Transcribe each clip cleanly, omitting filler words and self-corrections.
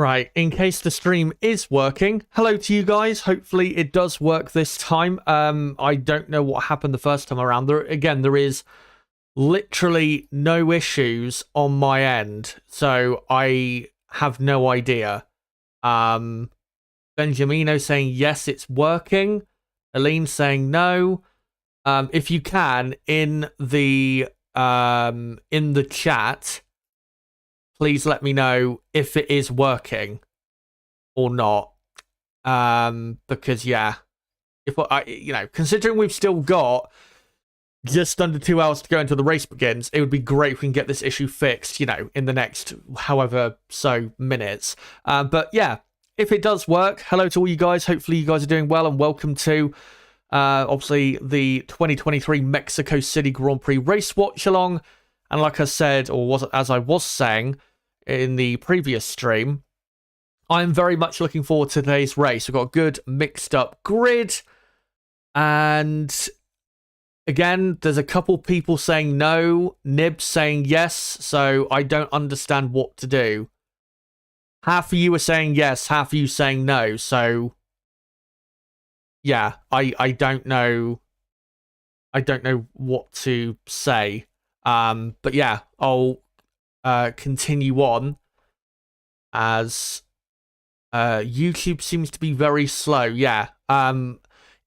Right, in case the stream is working, hello to you guys. Hopefully it does work this time. I don't know what happened the first time around. There is literally no issues on my end, so I have no idea. Benjamino saying yes, it's working. Aline saying no. If you can, in the chat, please let me know if it is working or not. Because yeah, considering we've still got just under 2 hours to go until the race begins, it would be great if we can get this issue fixed, in the next however so minutes. But yeah, if it does work, hello to all you guys. Hopefully you guys are doing well, and welcome to obviously the 2023 Mexico City Grand Prix race watch along. And like I said, as I was saying in the previous stream, I'm very much looking forward to today's race. We've got a good mixed up grid, and again, there's a couple people saying no, Nibs saying yes, so I don't understand what to do. Half of you are saying yes, half of you saying no, so yeah, I don't know. I don't know what to say. But yeah, I'll continue on as YouTube seems to be very slow. Yeah.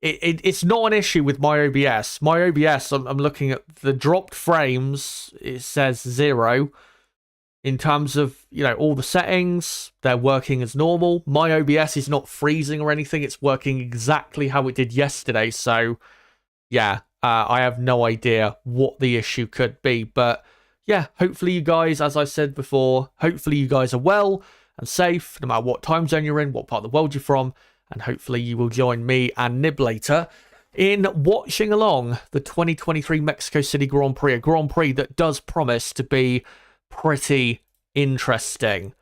It's not an issue with my OBS. My OBS, I'm looking at the dropped frames. It says 0. In terms of, all the settings, they're working as normal. My OBS is not freezing or anything. It's working exactly how it did yesterday. So, yeah, I have no idea what the issue could be. But, yeah, hopefully you guys, as I said before, hopefully you guys are well and safe, no matter what time zone you're in, what part of the world you're from. And hopefully you will join me and Nib later in watching along the 2023 Mexico City Grand Prix. A Grand Prix that does promise to be pretty interesting.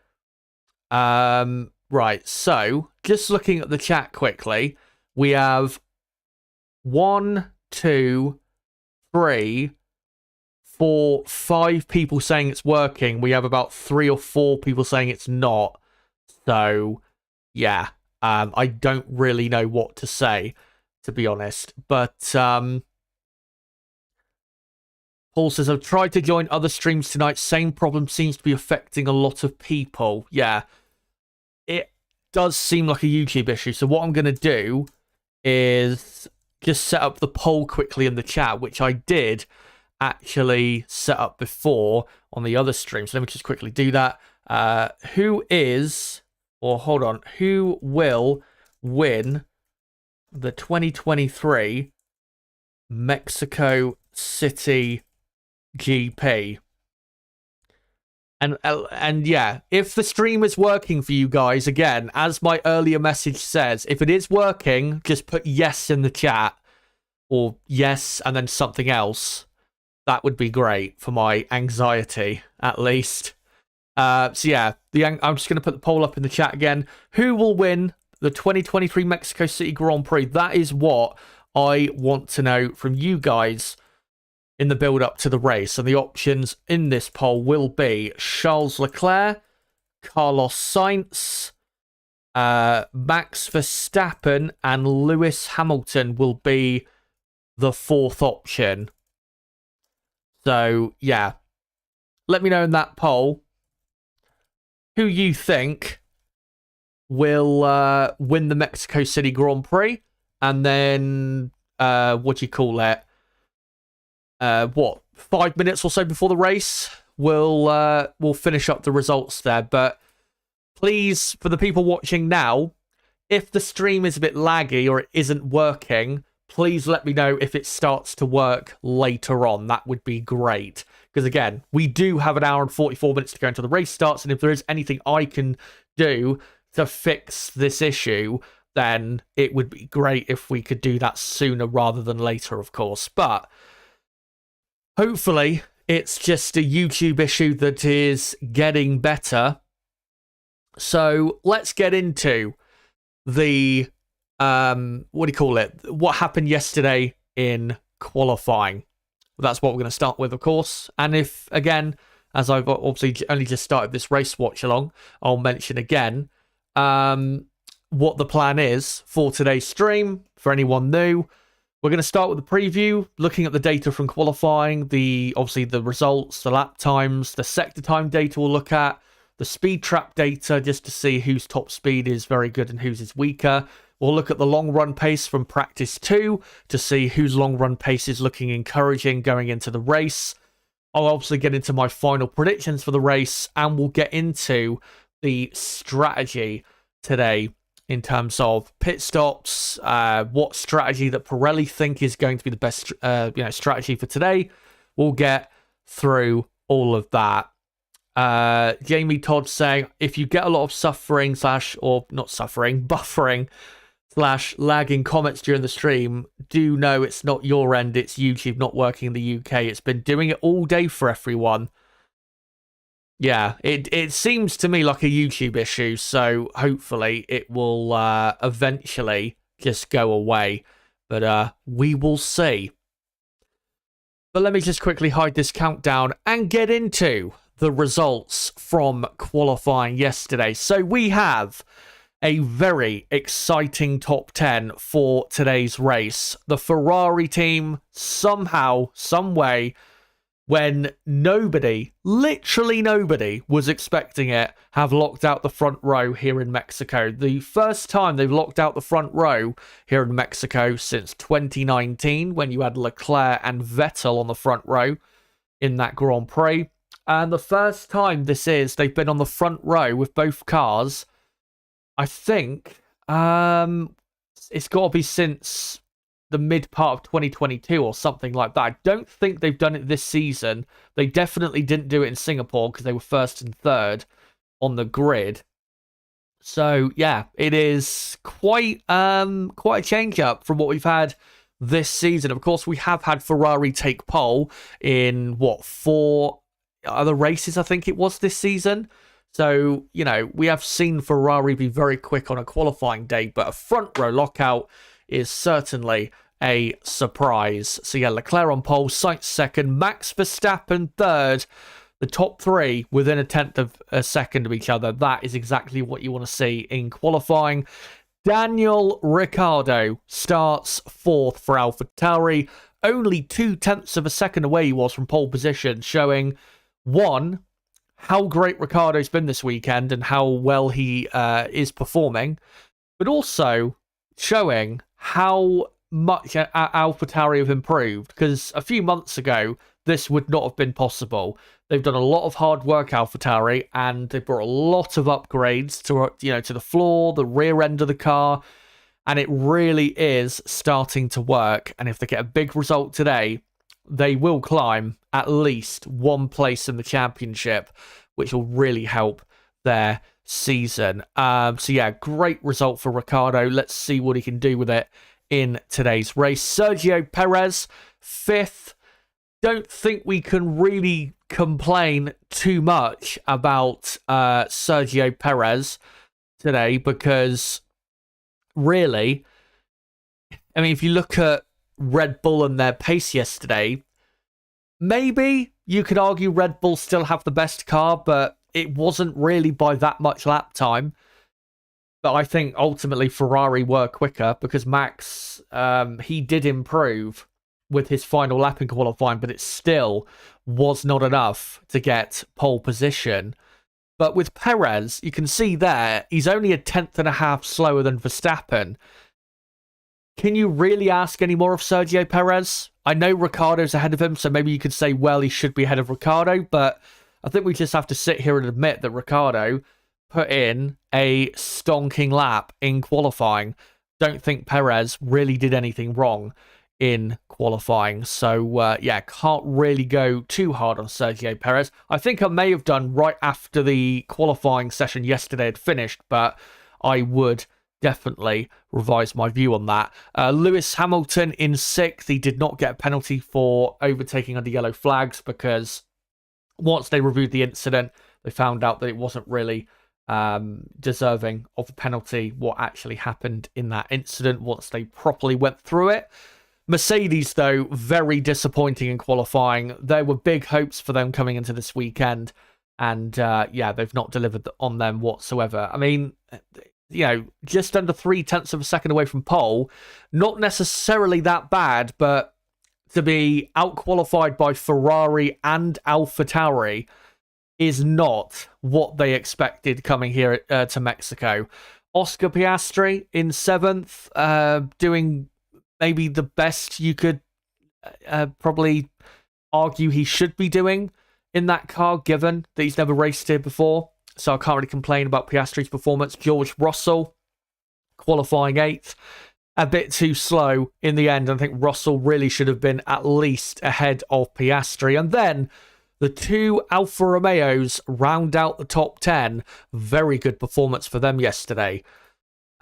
Right, so just looking at the chat quickly, we have 1, 2, 3, 4, 5 people saying it's working. We have about 3 or 4 people saying it's not. So, yeah, I don't really know what to say, to be honest. But Paul says, I've tried to join other streams tonight. Same problem seems to be affecting a lot of people. Yeah, it does seem like a YouTube issue. So what I'm going to do is just set up the poll quickly in the chat, which I did actually set up before on the other stream. So let me just quickly do that. Who will win the 2023 Mexico City GP? And yeah, if the stream is working for you guys, again, as my earlier message says, if it is working, just put yes in the chat, or yes and then something else. That would be great for my anxiety, at least. So yeah, I'm just going to put the poll up in the chat again. Who will win the 2023 Mexico City Grand Prix? That is what I want to know from you guys in the build-up to the race. And the options in this poll will be Charles Leclerc, Carlos Sainz, Max Verstappen, and Lewis Hamilton will be the fourth option. So, yeah. Let me know in that poll who you think will win the Mexico City Grand Prix. And then, 5 minutes or so before the race, we'll finish up the results there. But please, for the people watching now, if the stream is a bit laggy or it isn't working, please let me know if it starts to work later on. That would be great. Because again, we do have an hour and 44 minutes to go until the race starts. And if there is anything I can do to fix this issue, then it would be great if we could do that sooner rather than later, of course. But hopefully it's just a YouTube issue that is getting better. So let's get into the what happened yesterday in qualifying. That's what we're going to start with, of course. And if, again, as I've obviously only just started this race watch along, I'll mention again what the plan is for today's stream for anyone new. We're going to start with the preview, looking at the data from qualifying, obviously the results, the lap times, the sector time data we'll look at, the speed trap data just to see whose top speed is very good and whose is weaker. We'll look at the long run pace from practice 2 to see whose long run pace is looking encouraging going into the race. I'll obviously get into my final predictions for the race, and we'll get into the strategy today in terms of pit stops, what strategy that Pirelli think is going to be the best strategy for today. We'll get through all of that. Jamie Todd saying, if you get a lot of buffering / lagging comments during the stream, do know it's not your end, it's YouTube not working in the UK. It's been doing it all day for everyone. Yeah, it seems to me like a YouTube issue, so hopefully it will eventually just go away. But we will see. But let me just quickly hide this countdown and get into the results from qualifying yesterday. So we have a very exciting top 10 for today's race. The Ferrari team somehow, some way, when nobody, literally nobody, was expecting it, have locked out the front row here in Mexico. The first time they've locked out the front row here in Mexico since 2019, when you had Leclerc and Vettel on the front row in that Grand Prix. And the first time they've been on the front row with both cars, I think, it's got to be since the mid part of 2022 or something like that. I don't think they've done it this season. They definitely didn't do it in Singapore because they were first and third on the grid. So yeah, it is quite a change up from what we've had this season. Of course, we have had Ferrari take pole in 4 other races, I think it was, this season. So, we have seen Ferrari be very quick on a qualifying day, but a front row lockout is certainly a surprise. So yeah, Leclerc on pole, Sainz second, Max Verstappen third. The top 3 within a tenth of a second of each other. That is exactly what you want to see in qualifying. Daniel Ricciardo starts 4th for AlphaTauri. Only 0.2 of a second away he was from pole position, showing, 1, how great Ricciardo's been this weekend and how well he is performing, but also showing how much AlphaTauri have improved, because a few months ago this would not have been possible. They've done a lot of hard work, AlphaTauri, and they brought a lot of upgrades to the floor, the rear end of the car, and it really is starting to work. And if they get a big result today, they will climb at least 1 place in the championship, which will really help their season. So yeah, great result for Ricciardo. Let's see what he can do with it in today's race. Sergio Perez, 5th. Don't think we can really complain too much about Sergio Perez today, because really, I mean, if you look at Red Bull and their pace yesterday, maybe you could argue Red Bull still have the best car, but it wasn't really by that much lap time. But I think ultimately Ferrari were quicker, because Max, he did improve with his final lap in qualifying, but it still was not enough to get pole position. But with Perez, you can see there, he's only 0.1 slower than Verstappen. Can you really ask any more of Sergio Perez? I know Ricciardo's ahead of him, so maybe you could say, well, he should be ahead of Ricciardo, but I think we just have to sit here and admit that Ricciardo put in a stonking lap in qualifying. Don't think Perez really did anything wrong in qualifying. So, yeah, can't really go too hard on Sergio Perez. I think I may have done right after the qualifying session yesterday had finished, but I would definitely revise my view on that. Lewis Hamilton in 6th. He did not get a penalty for overtaking under yellow flags, because once they reviewed the incident, they found out that it wasn't really deserving of a penalty, what actually happened in that incident, once they properly went through it. Mercedes, though, very disappointing in qualifying. There were big hopes for them coming into this weekend, and yeah, they've not delivered on them whatsoever. I mean, just under 0.3 of a second away from pole, not necessarily that bad, but to be out-qualified by Ferrari and AlphaTauri is not what they expected coming here to Mexico. Oscar Piastri in 7th, doing maybe the best you could probably argue he should be doing in that car, given that he's never raced here before. So I can't really complain about Piastri's performance. George Russell, qualifying 8th. A bit too slow in the end. I think Russell really should have been at least ahead of Piastri. And then the 2 Alfa Romeos round out the top 10. Very good performance for them yesterday.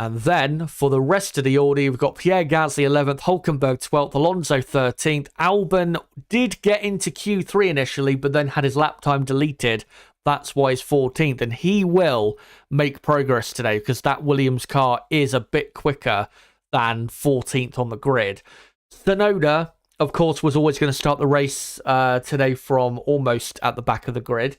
And then, for the rest of the order, we've got Pierre Gasly 11th, Hülkenberg 12th, Alonso 13th. Albon did get into Q3 initially, but then had his lap time deleted. That's why he's 14th. And he will make progress today, because that Williams car is a bit quicker than 14th on the grid. Tsunoda, of course, was always going to start the race today from almost at the back of the grid.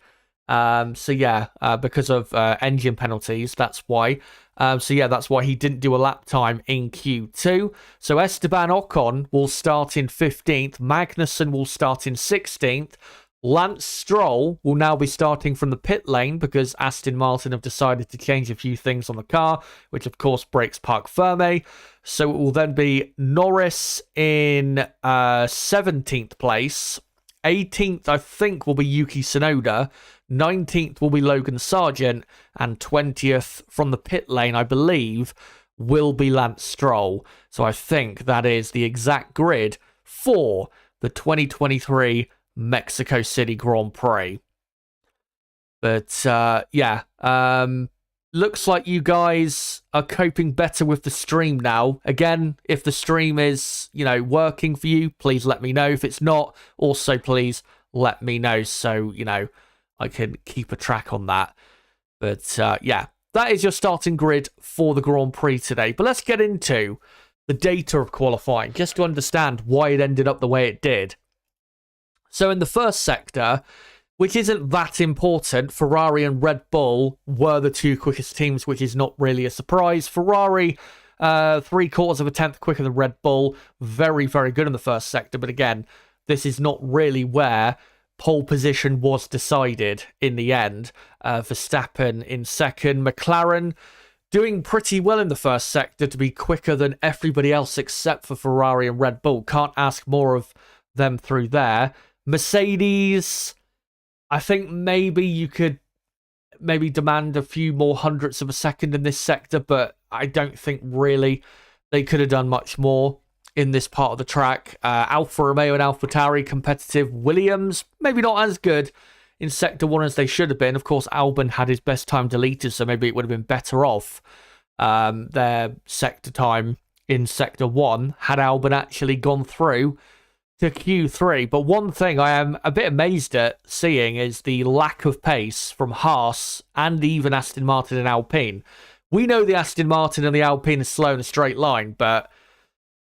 So yeah, because of engine penalties, that's why. So yeah, that's why he didn't do a lap time in Q2. So Esteban Ocon will start in 15th. Magnussen will start in 16th. Lance Stroll will now be starting from the pit lane because Aston Martin have decided to change a few things on the car, which of course breaks parc fermé. So it will then be Norris in 17th place. 18th, I think, will be Yuki Tsunoda. 19th will be Logan Sargent. And 20th from the pit lane, I believe, will be Lance Stroll. So I think that is the exact grid for the 2023 Mexico City Grand Prix. But yeah, looks like you guys are coping better with the stream now. Again, if the stream is, working for you, please let me know. If it's not, also please let me know so, I can keep a track on that. But yeah, that is your starting grid for the Grand Prix today. But let's get into the data of qualifying, just to understand why it ended up the way it did. So in the first sector, which isn't that important, Ferrari and Red Bull were the 2 quickest teams, which is not really a surprise. Ferrari, 0.75 of a tenth quicker than Red Bull. Very, very good in the first sector. But again, this is not really where pole position was decided in the end. Verstappen in second. McLaren doing pretty well in the first sector to be quicker than everybody else except for Ferrari and Red Bull. Can't ask more of them through there. Mercedes, I think maybe you could demand a few more hundredths of a second in this sector, but I don't think really they could have done much more in this part of the track. Alfa Romeo and AlphaTauri competitive. Williams, maybe not as good in Sector 1 as they should have been. Of course, Albon had his best time deleted, so maybe it would have been better off their sector time in Sector 1 had Albon actually gone through to Q3. But one thing I am a bit amazed at seeing is the lack of pace from Haas and even Aston Martin and Alpine. We know the Aston Martin and the Alpine is slow in a straight line, but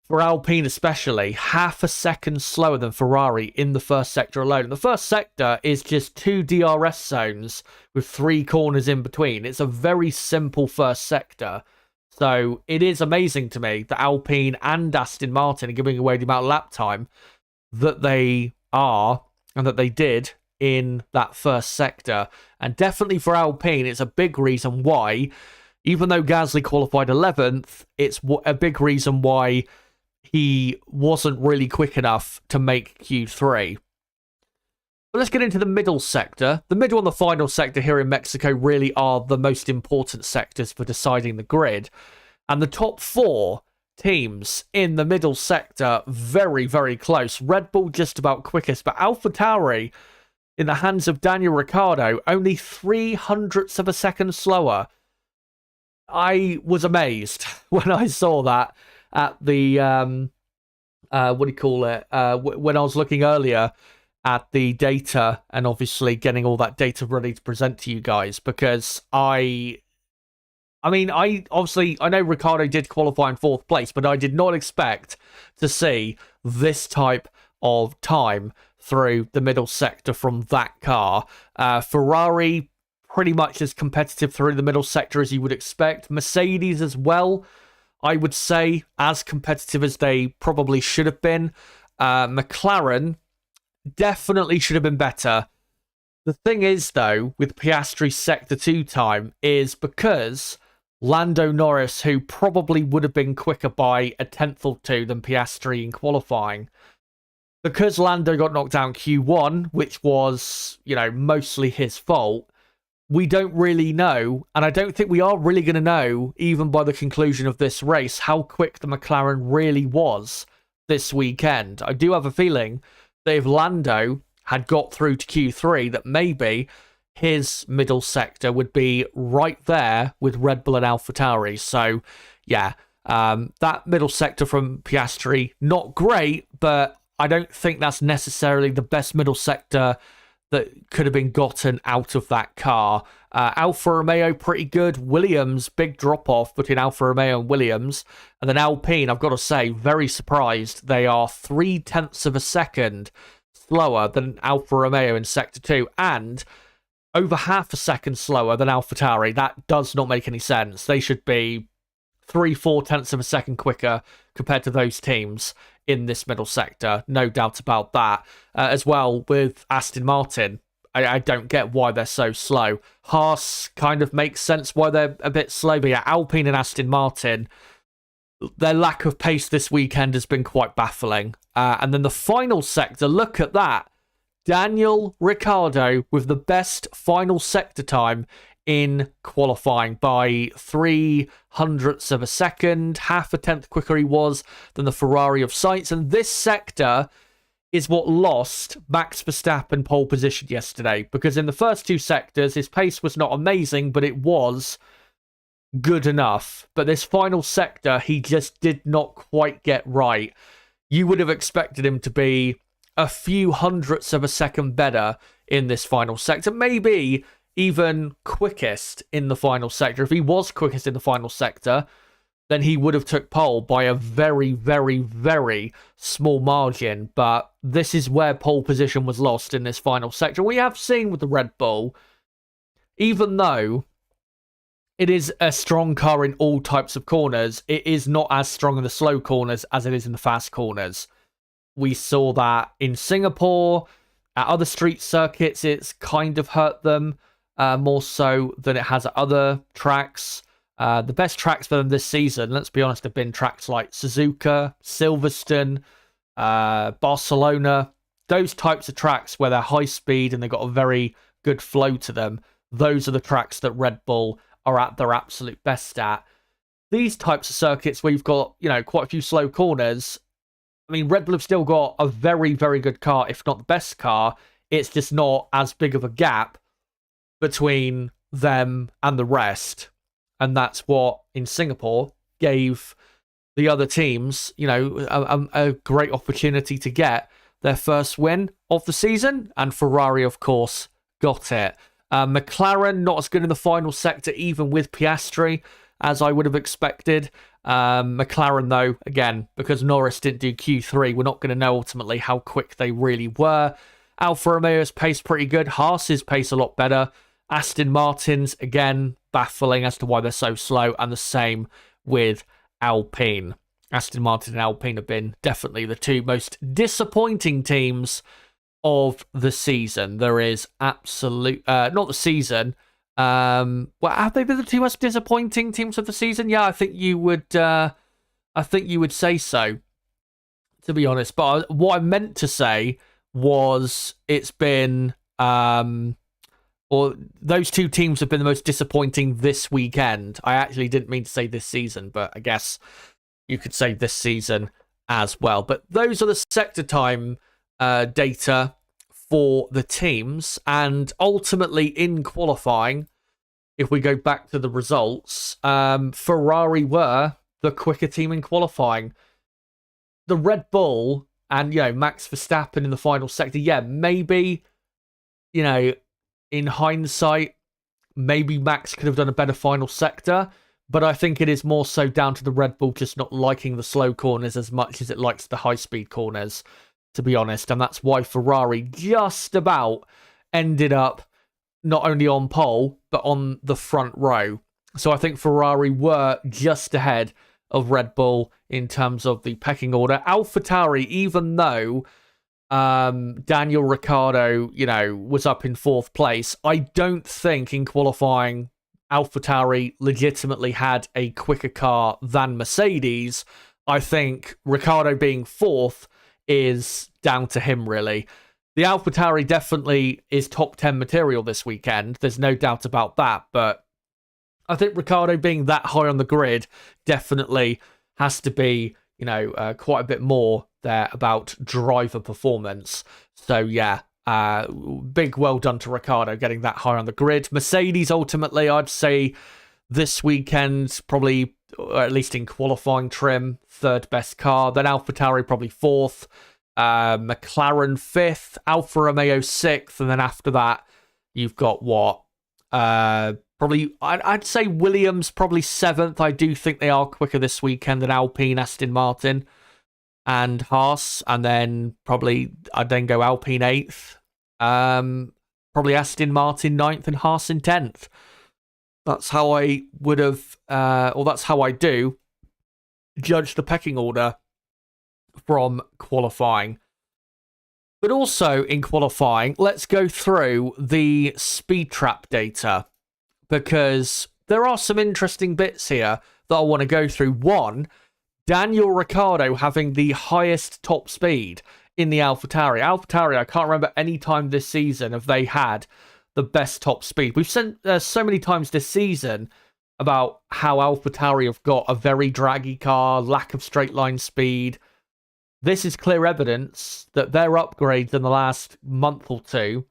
for Alpine especially, half a second slower than Ferrari in the first sector alone. And the first sector is just 2 DRS zones with 3 corners in between. It's a very simple first sector. So it is amazing to me that Alpine and Aston Martin are giving away the amount of lap time that they are and that they did in that first sector. And definitely for Alpine, it's a big reason why, even though Gasly qualified 11th, it's a big reason why he wasn't really quick enough to make Q3. But let's get into the middle sector. The middle and the final sector here in Mexico really are the most important sectors for deciding the grid. And the top 4 teams in the middle sector, very, very close. Red Bull just about quickest, but AlphaTauri, in the hands of Daniel Ricciardo, only 0.03 of a second slower. I was amazed when I saw that at the, when I was looking earlier at the data and obviously getting all that data ready to present to you guys, because I I mean, I know Ricciardo did qualify in 4th place, but I did not expect to see this type of time through the middle sector from that car. Ferrari, pretty much as competitive through the middle sector as you would expect. Mercedes as well, I would say, as competitive as they probably should have been. McLaren definitely should have been better. The thing is, though, with Piastri's Sector 2 time, is because Lando Norris, who probably would have been quicker by a tenth or two than Piastri in qualifying, because Lando got knocked down Q1, which was, mostly his fault, we don't really know, and I don't think we are really going to know, even by the conclusion of this race, how quick the McLaren really was this weekend. I do have a feeling that if Lando had got through to Q3, that maybe his middle sector would be right there with Red Bull and AlphaTauri. So, yeah, that middle sector from Piastri, not great, but I don't think that's necessarily the best middle sector that could have been gotten out of that car. Alfa Romeo, pretty good. Williams, big drop-off between Alfa Romeo and Williams. And then Alpine, I've got to say, very surprised. They are 0.3 of a second slower than Alfa Romeo in Sector 2, and over half a second slower than AlphaTauri. That does not make any sense. They should be 3-4 of a second quicker compared to those teams in this middle sector. No doubt about that. As well with Aston Martin, I don't get why they're so slow. Haas kind of makes sense why they're a bit slow, but yeah, Alpine and Aston Martin, their lack of pace this weekend has been quite baffling. And then the final sector, look at that. Daniel Ricciardo with the best final sector time in qualifying by 0.03 of a second, half a tenth quicker he was than the Ferrari of Sainz. And this sector is what lost Max Verstappen pole position yesterday, because in the first two sectors, his pace was not amazing, but it was good enough. But this final sector, he just did not quite get right. You would have expected him to be a few hundredths of a second better in this final sector, maybe even quickest in the final sector. If he was quickest in the final sector, then he would have took pole by a very, very, very small margin. But this is where pole position was lost in this final sector. We have seen with the Red Bull, even though it is a strong car in all types of corners, it is not as strong in the slow corners as it is in the fast corners. We saw that in Singapore. At other street circuits, it's kind of hurt them more so than it has at other tracks. The best tracks for them this season, let's be honest, have been tracks like Suzuka, Silverstone, Barcelona. Those types of tracks where they're high speed and they've got a very good flow to them. Those are the tracks that Red Bull are at their absolute best at. These types of circuits where you've got, quite a few slow corners, I mean, Red Bull have still got a very, very good car, if not the best car. It's just not as big of a gap between them and the rest. And that's what, in Singapore, gave the other teams, a great opportunity to get their first win of the season. And Ferrari, of course, got it. McLaren, not as good in the final sector, even with Piastri, as I would have expected. McLaren, though, again, because Norris didn't do Q3, we're not going to know ultimately how quick they really were. Alfa Romeo's pace pretty good. Haas's pace a lot better. Aston Martin's, again, baffling as to why they're so slow. And the same with Alpine. Aston Martin and Alpine have been definitely the two most disappointing teams of the season. There is absolute... not the season... well, have they been the two most disappointing teams of the season? Yeah, I think you would say so, to be honest. But what I meant to say was it's been or those two teams have been the most disappointing this weekend. I actually didn't mean to say this season, but I guess you could say this season as well. But those are the sector time data for the teams, and ultimately in qualifying, if we go back to the results, Ferrari were the quicker team in qualifying. The Red Bull and Max Verstappen in the final sector, maybe in hindsight, maybe Max could have done a better final sector, but I think it is more so down to the Red Bull just not liking the slow corners as much as it likes the high-speed corners, to be honest. And that's why Ferrari just about ended up not only on pole, but on the front row. So I think Ferrari were just ahead of Red Bull in terms of the pecking order. AlphaTauri, even though Daniel Ricciardo, was up in 4th place, I don't think in qualifying AlphaTauri legitimately had a quicker car than Mercedes. I think Ricciardo being 4th is down to him, really. The AlphaTauri definitely is top 10 material this weekend. There's no doubt about that. But I think Ricciardo being that high on the grid definitely has to be, quite a bit more there about driver performance. So, yeah. Big well done to Ricciardo getting that high on the grid. Mercedes, ultimately, I'd say this weekend, probably, or at least in qualifying trim, 3rd best car. Then AlphaTauri probably 4th. McLaren 5th. Alfa Romeo 6th. And then after that, you've got what? Probably, I'd say Williams probably 7th. I do think they are quicker this weekend than Alpine, Aston Martin, and Haas, and then probably I'd then go Alpine 8th, probably Aston Martin 9th, and Haas in 10th. That's how I would have, or that's how I do judge the pecking order from qualifying. But also in qualifying, let's go through the speed trap data, because there are some interesting bits here that I want to go through. One, Daniel Ricciardo having the highest top speed in the AlphaTauri. AlphaTauri, I can't remember any time this season have they had the best top speed. We've sent so many times this season about how AlphaTauri have got a very draggy car, lack of straight line speed. This is clear evidence that their upgrades in the last month or two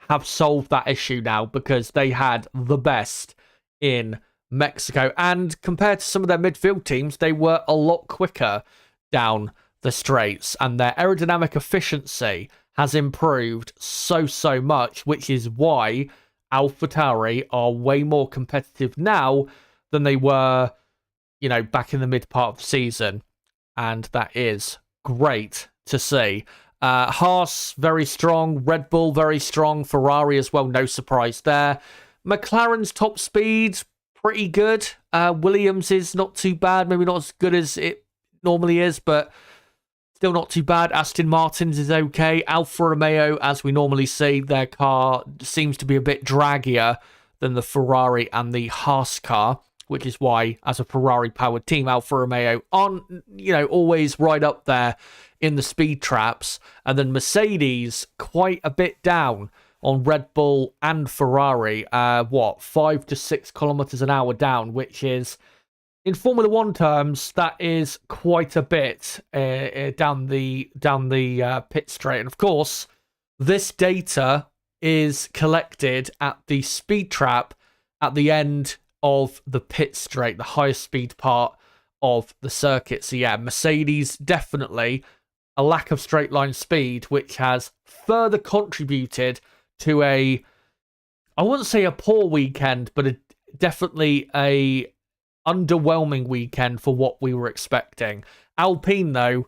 have solved that issue now, because they had the best in Mexico, and compared to some of their midfield teams, they were a lot quicker down the straights, and their aerodynamic efficiency has improved so much, which is why AlphaTauri are way more competitive now than they were, back in the mid part of the season, and that is great to see. Haas, very strong. Red Bull, very strong. Ferrari as well, no surprise there. McLaren's top speed, pretty good. Williams is not too bad. Maybe not as good as it normally is, but still not too bad. Aston Martin's is okay. Alfa Romeo, as we normally see, their car seems to be a bit draggier than the Ferrari and the Haas car, which is why, as a Ferrari-powered team, Alfa Romeo aren't, always right up there in the speed traps. And then Mercedes, quite a bit down on Red Bull and Ferrari, 5 to 6 kilometers an hour down, which is, in Formula One terms, that is quite a bit down the pit straight. And of course, this data is collected at the speed trap at the end of the pit straight, the highest speed part of the circuit. So yeah, Mercedes definitely a lack of straight line speed, which has further contributed to I wouldn't say a poor weekend, but definitely a underwhelming weekend for what we were expecting. Alpine, though,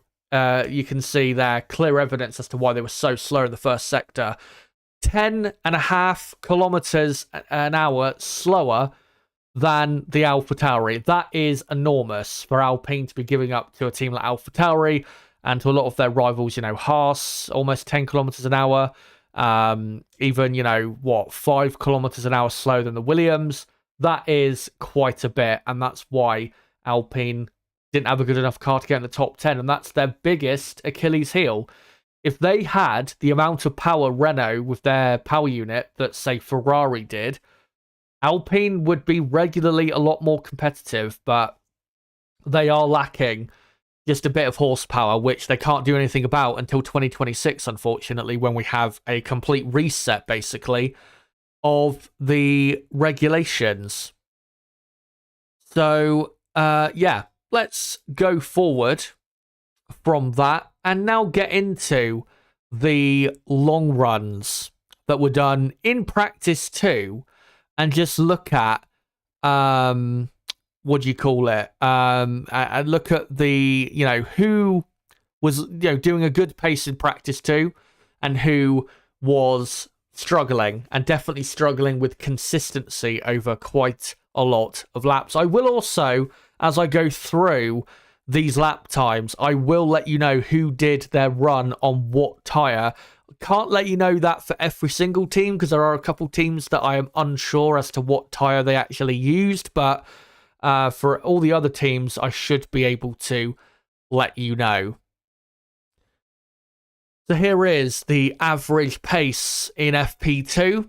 you can see there clear evidence as to why they were so slow in the first sector. 10.5 kilometers an hour slower than the AlphaTauri. That is enormous for Alpine to be giving up to a team like AlphaTauri and to a lot of their rivals, Haas, almost 10 kilometers an hour. Even, 5 kilometers an hour slower than the Williams. That is quite a bit, and that's why Alpine didn't have a good enough car to get in the top 10, and that's their biggest Achilles heel. If they had the amount of power Renault with their power unit that, say, Ferrari did, Alpine would be regularly a lot more competitive, but they are lacking just a bit of horsepower, which they can't do anything about until 2026, unfortunately, when we have a complete reset, basically, of the regulations. So, let's go forward from that and now get into the long runs that were done in practice too, and just look at what do you call it? And look at the, who was, doing a good pace in practice too, and who was struggling, and definitely struggling with consistency over quite a lot of laps. I will also, as I go through these lap times, I will let you know who did their run on what tyre. Can't let you know that for every single team, because there are a couple teams that I am unsure as to what tyre they actually used, but for all the other teams, I should be able to let you know. So here is the average pace in FP2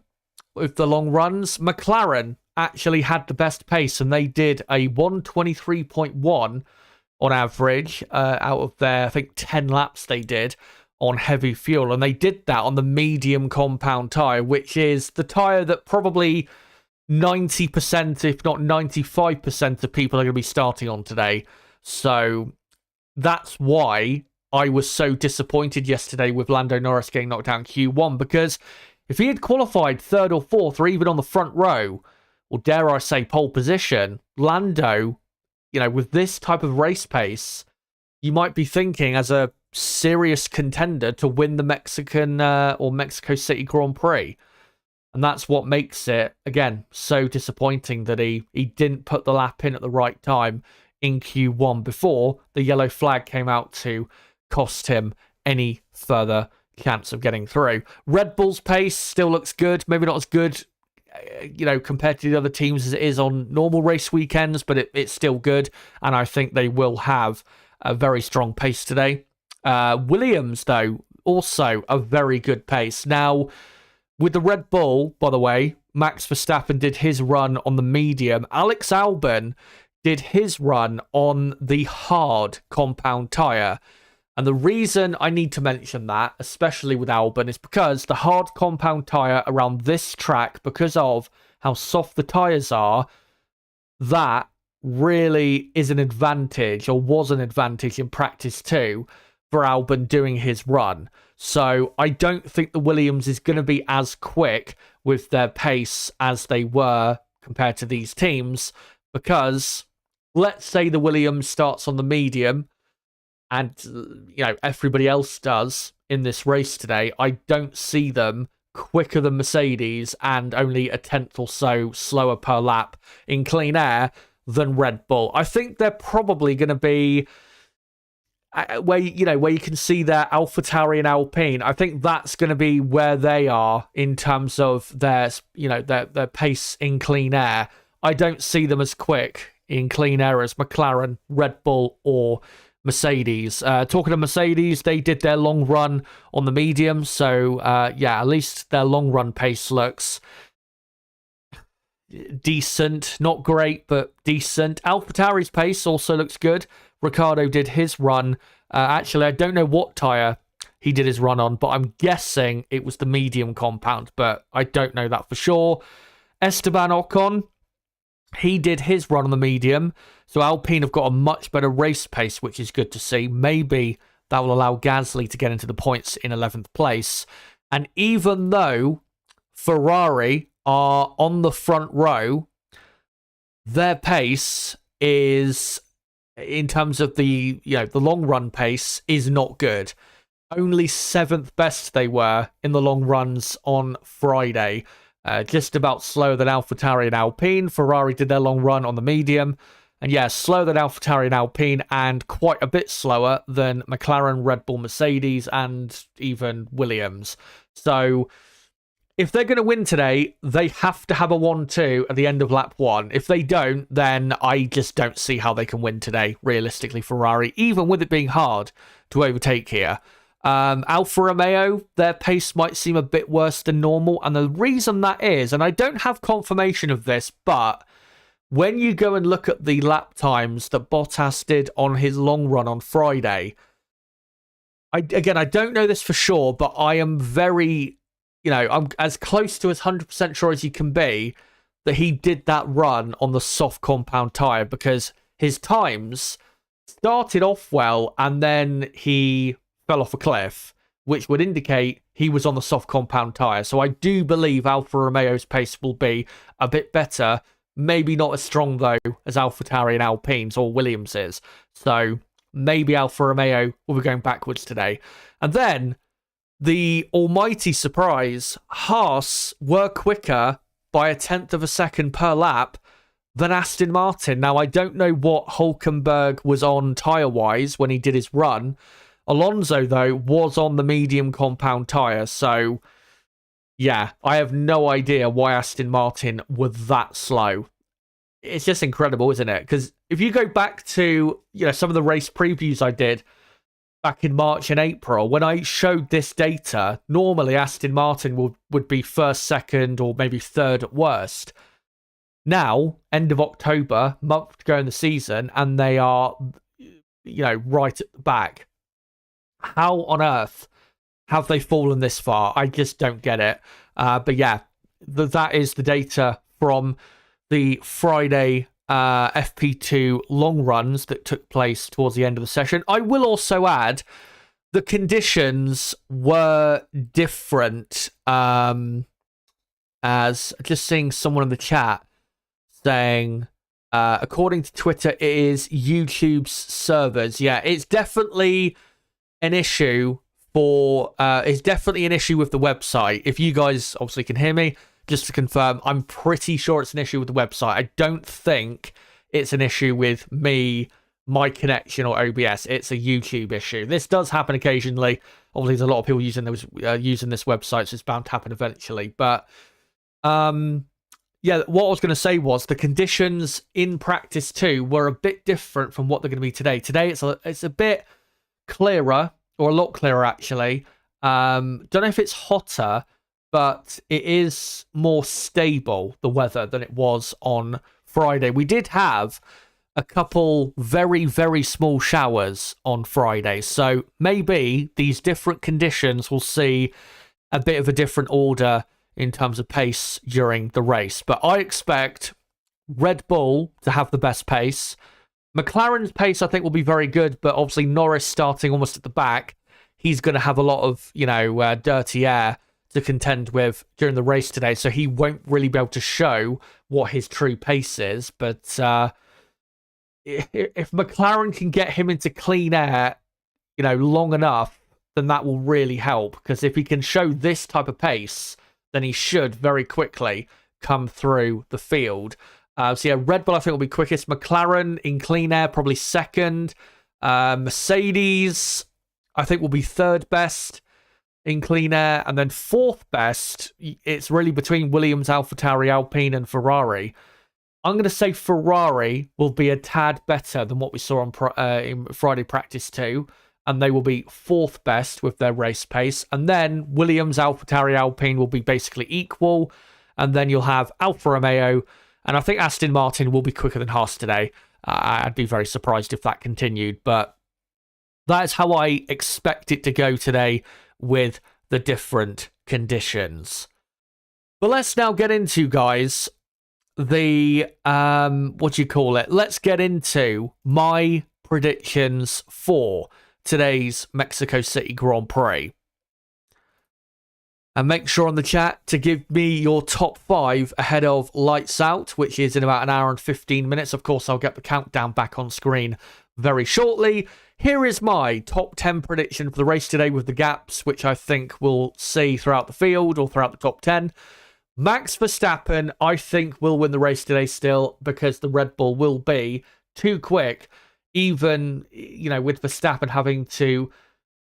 with the long runs. McLaren actually had the best pace, and they did a 1:23.1 on average out of their, I think, 10 laps they did on heavy fuel. And they did that on the medium compound tyre, which is the tyre that probably 90%, if not 95% of people are going to be starting on today. So that's why I was so disappointed yesterday with Lando Norris getting knocked out in Q1, because if he had qualified third or fourth, or even on the front row, or dare I say pole position, Lando, with this type of race pace, you might be thinking as a serious contender to win the Mexican or Mexico City Grand Prix. And that's what makes it, again, so disappointing that he didn't put the lap in at the right time in Q1 before the yellow flag came out to cost him any further chance of getting through. Red Bull's pace still looks good. Maybe not as good, compared to the other teams as it is on normal race weekends, but it's still good. And I think they will have a very strong pace today. Williams, though, also a very good pace. Now, with the Red Bull, by the way, Max Verstappen did his run on the medium. Alex Albon did his run on the hard compound tyre. And the reason I need to mention that, especially with Albon, is because the hard compound tyre around this track, because of how soft the tyres are, that really is an advantage, or was an advantage in practice too, for Albon doing his run. So I don't think the Williams is going to be as quick with their pace as they were compared to these teams, because let's say the Williams starts on the medium, and everybody else does in this race today. I don't see them quicker than Mercedes and only a tenth or so slower per lap in clean air than Red Bull. I think they're probably going to be where you can see their AlphaTauri and Alpine. I think that's going to be where they are in terms of their their pace in clean air. I don't see them as quick in clean air as McLaren, Red Bull, or Mercedes. Talking of Mercedes, they did their long run on the medium, so at least their long run pace looks decent. Not great, but decent. AlphaTauri's pace also looks good. Ricciardo did his run. Actually, I don't know what tyre he did his run on, but I'm guessing it was the medium compound, but I don't know that for sure. Esteban Ocon, he did his run on the medium, so Alpine have got a much better race pace, which is good to see. Maybe that will allow Gasly to get into the points in 11th place. And even though Ferrari are on the front row, their pace is, in terms of the the long run pace, is not good. Only 7th best they were in the long runs on Friday. Just about slower than AlphaTauri and Alpine. Ferrari did their long run on the medium. And slower than AlphaTauri and Alpine, and quite a bit slower than McLaren, Red Bull, Mercedes, and even Williams. So if they're going to win today, they have to have a 1-2 at the end of lap 1. If they don't, then I just don't see how they can win today, realistically, Ferrari, even with it being hard to overtake here. Alfa Romeo, their pace might seem a bit worse than normal, and the reason that is, and I don't have confirmation of this, but when you go and look at the lap times that Bottas did on his long run on Friday, I don't know this for sure, but I am very, I'm as close to as 100% sure as you can be that he did that run on the soft compound tyre, because his times started off well and then he fell off a cliff, which would indicate he was on the soft compound tyre. So I do believe Alfa Romeo's pace will be a bit better Maybe not as strong, though, as AlphaTauri and Alpines or Williams is. So maybe Alfa Romeo will be going backwards today. And then the almighty surprise, Haas were quicker by 1/10 of a second per lap than Aston Martin. Now, I don't know what Hülkenberg was on tyre-wise when he did his run. Alonso, though, was on the medium compound tyre. So, yeah, I have no idea why Aston Martin were that slow. It's just incredible, isn't it? Because if you go back to, some of the race previews I did back in March and April, when I showed this data, normally Aston Martin would be first, second, or maybe third at worst. Now, end of October, month to go in the season, and they are, right at the back. How on earth have they fallen this far? I just don't get it. But yeah, that is the data from the Friday FP2 long runs that took place towards the end of the session. I will also add the conditions were different. As just seeing someone in the chat saying, according to Twitter, it is YouTube's servers. Yeah, it's definitely an issue it's definitely an issue with the website. If you guys obviously can hear me, just to confirm, I'm pretty sure it's an issue with the website. I don't think it's an issue with me, my connection, or OBS. It's a YouTube issue. This does happen occasionally. Obviously, there's a lot of people using this website, so it's bound to happen eventually. But yeah, what I was going to say was the conditions in practice 2 were a bit different from what they're going to be today. Today, it's a bit clearer, or a lot clearer actually. Don't know if it's hotter, but it is more stable, the weather, than it was on Friday. We did have a couple very, very small showers on Friday, so maybe these different conditions will see a bit of a different order in terms of pace during the race. But I expect Red Bull to have the best pace. McLaren's pace, I think, will be very good, but obviously Norris starting almost at the back, he's going to have a lot of, dirty air to contend with during the race today, so he won't really be able to show what his true pace is. But if McLaren can get him into clean air, long enough, then that will really help, because if he can show this type of pace, then he should very quickly come through the field. So yeah, Red Bull I think will be quickest. McLaren in clean air probably second. Mercedes I think will be third best in clean air, and then fourth best. It's really between Williams, AlphaTauri, Alpine, and Ferrari. I'm going to say Ferrari will be a tad better than what we saw on in Friday practice 2, and they will be fourth best with their race pace. And then Williams, AlphaTauri, Alpine will be basically equal, and then you'll have Alfa Romeo. And I think Aston Martin will be quicker than Haas today. I'd be very surprised if that continued. But that is how I expect it to go today with the different conditions. But let's now get into, guys, the, let's get into my predictions for today's Mexico City Grand Prix. And make sure on the chat to give me your top 5 ahead of Lights Out, which is in about an hour and 15 minutes. Of course, I'll get the countdown back on screen very shortly. Here is my top 10 prediction for the race today with the gaps, which I think we'll see throughout the field or throughout the top 10. Max Verstappen, I think, will win the race today still, because the Red Bull will be too quick, even, with Verstappen having to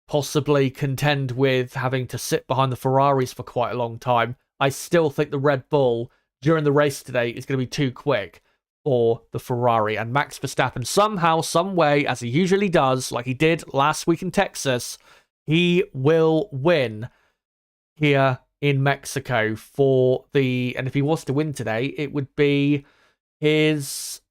possibly contend with having to sit behind the Ferraris for quite a long time. I still think the Red Bull during the race today is going to be too quick for the Ferrari, and Max Verstappen somehow, some way, as he usually does, like he did last week in Texas, he will win here in Mexico and if he was to win today, it would be his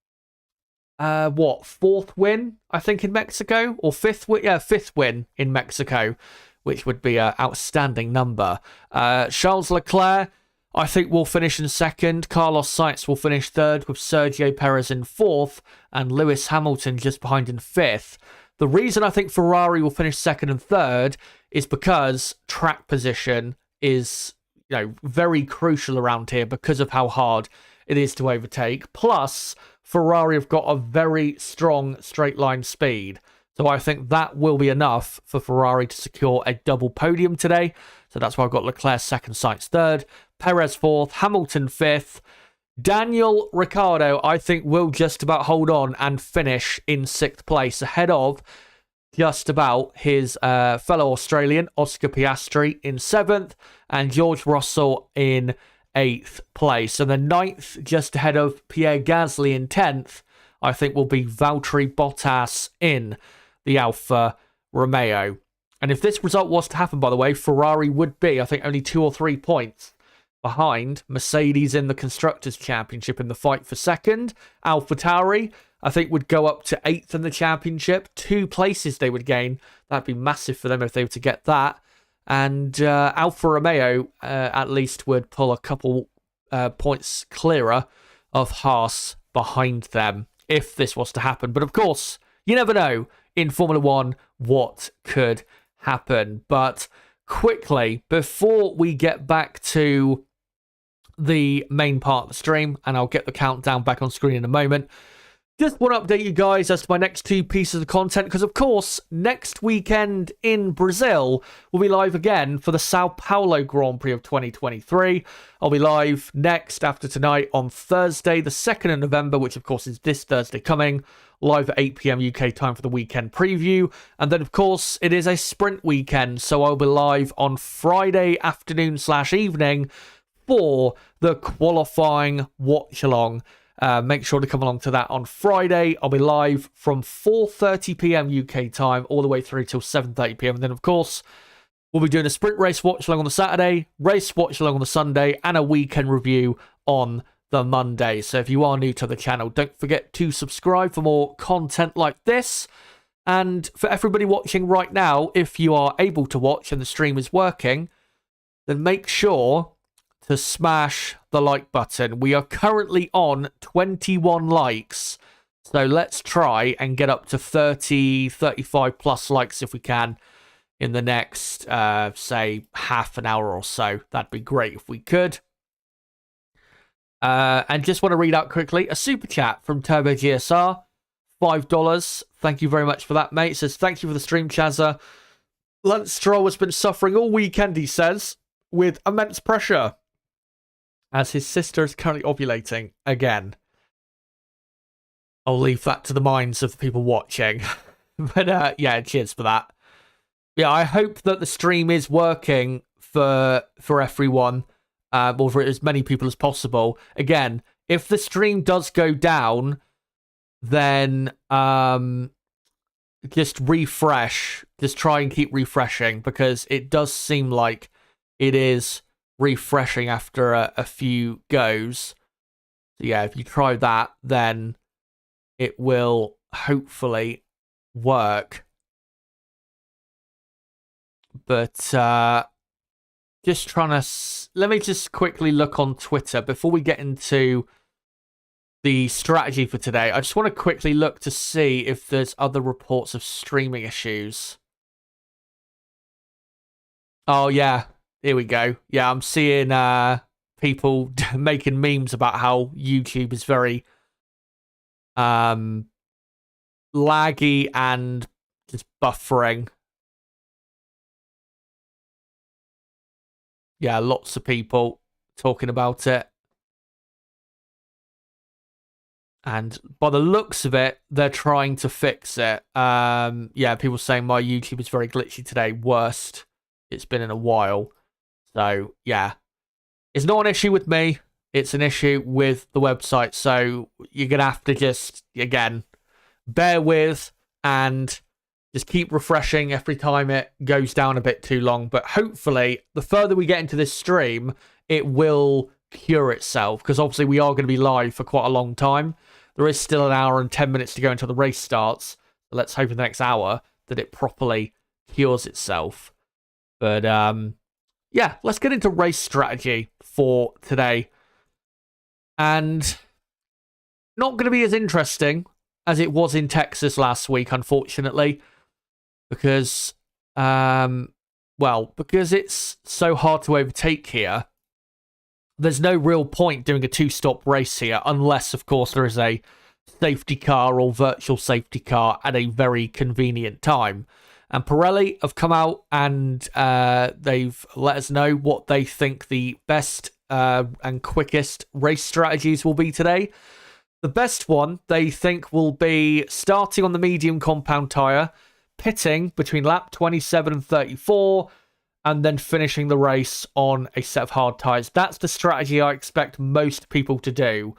fourth win, I think, in Mexico, or fifth win in Mexico, which would be an outstanding number. Charles Leclerc, I think, will finish in second. Carlos Sainz will finish third, with Sergio Perez in fourth, and Lewis Hamilton just behind in fifth. The reason I think Ferrari will finish second and third is because track position is, very crucial around here because of how hard it is to overtake. Plus, Ferrari have got a very strong straight line speed. So I think that will be enough for Ferrari to secure a double podium today. So that's why I've got Leclerc second, Sainz third, Perez fourth, Hamilton fifth. Daniel Ricciardo, I think, will just about hold on and finish in sixth place, ahead of just about his fellow Australian, Oscar Piastri, in seventh, and George Russell in eighth place. And then ninth, just ahead of Pierre Gasly in 10th, I think will be Valtteri Bottas in the Alfa Romeo. And if this result was to happen, by the way, Ferrari would be, I think, only 2 or 3 points behind Mercedes in the Constructors' Championship in the fight for second. AlphaTauri, I think, would go up to 8th in the championship. 2 places they would gain. That'd be massive for them if they were to get that. And Alfa Romeo, at least, would pull a couple points clearer of Haas behind them if this was to happen. But of course, you never know in Formula One what could happen. But quickly, before we get back to the main part of the stream, and I'll get the countdown back on screen in a moment, just want to update you guys as to my next 2 pieces of content, because of course next weekend in Brazil we'll be live again for the Sao Paulo Grand Prix of 2023. I'll be live next after tonight on Thursday the 2nd of November, which of course is this Thursday coming, live at 8 p.m. UK time for the weekend preview. And then of course it is a sprint weekend, so I'll be live on Friday afternoon/evening for the qualifying watch-along. Make sure to come along to that on Friday. I'll be live from 4:30 p.m. UK time all the way through till 7:30 p.m. And then, of course, we'll be doing a sprint race watch-along on the Saturday, race watch-along on the Sunday, and a weekend review on the Monday. So if you are new to the channel, don't forget to subscribe for more content like this. And for everybody watching right now, if you are able to watch and the stream is working, then make sure to smash the like button. We are currently on 21 likes, so let's try and get up to 30, 35 plus likes if we can in the next, say, half an hour or so. That'd be great if we could. And just want to read out quickly a super chat from Turbo GSR, $5. Thank you very much for that, mate. It says, thank you for the stream, Chazza. Lance Stroll has been suffering all weekend, he says, with immense pressure, as his sister is currently ovulating again. I'll leave that to the minds of the people watching. But yeah, cheers for that. Yeah, I hope that the stream is working for everyone, or for as many people as possible. Again, if the stream does go down, then just refresh. Just try and keep refreshing, because it does seem like it is refreshing after a few goes. So yeah, if you try that, then it will hopefully work. But just trying to let me just quickly look on Twitter before we get into the strategy for today. I just want to quickly look to see if there's other reports of streaming issues. Oh yeah, here we go. Yeah, I'm seeing people making memes about how YouTube is very laggy and just buffering. Yeah, lots of people talking about it. And by the looks of it, they're trying to fix it. Yeah, people saying my YouTube is very glitchy today. Worst it's been in a while. So, yeah. It's not an issue with me. It's an issue with the website. So, you're going to have to just, again, bear with and just keep refreshing every time it goes down a bit too long. But hopefully, the further we get into this stream, it will cure itself. Because obviously, we are going to be live for quite a long time. There is still an hour and 10 minutes to go until the race starts. Let's hope in the next hour that it properly cures itself. But, yeah, let's get into race strategy for today. And not going to be as interesting as it was in Texas last week, unfortunately. Because, well, because it's so hard to overtake here, there's no real point doing a 2-stop race here unless, of course, there is a safety car or virtual safety car at a very convenient time. And Pirelli have come out and they've let us know what they think the best and quickest race strategies will be today. The best one they think will be starting on the medium compound tyre, pitting between lap 27 and 34, and then finishing the race on a set of hard tyres. That's the strategy I expect most people to do,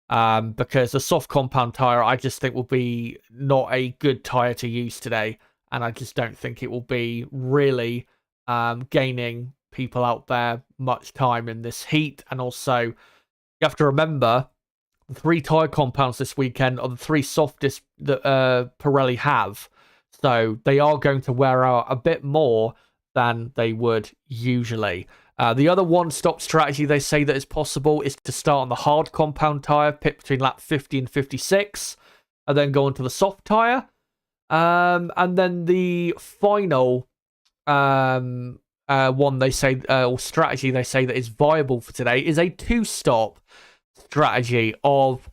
because the soft compound tyre I just think will be not a good tyre to use today, and I just don't think it will be really gaining people out there much time in this heat. And also, you have to remember, the 3 tyre compounds this weekend are the 3 softest that Pirelli have, so they are going to wear out a bit more than they would usually. The other one-stop strategy they say that is possible is to start on the hard compound tyre, pit between lap 50 and 56, and then go onto the soft tyre. And then the final one they say, or strategy they say that is viable for today, is a 2-stop strategy of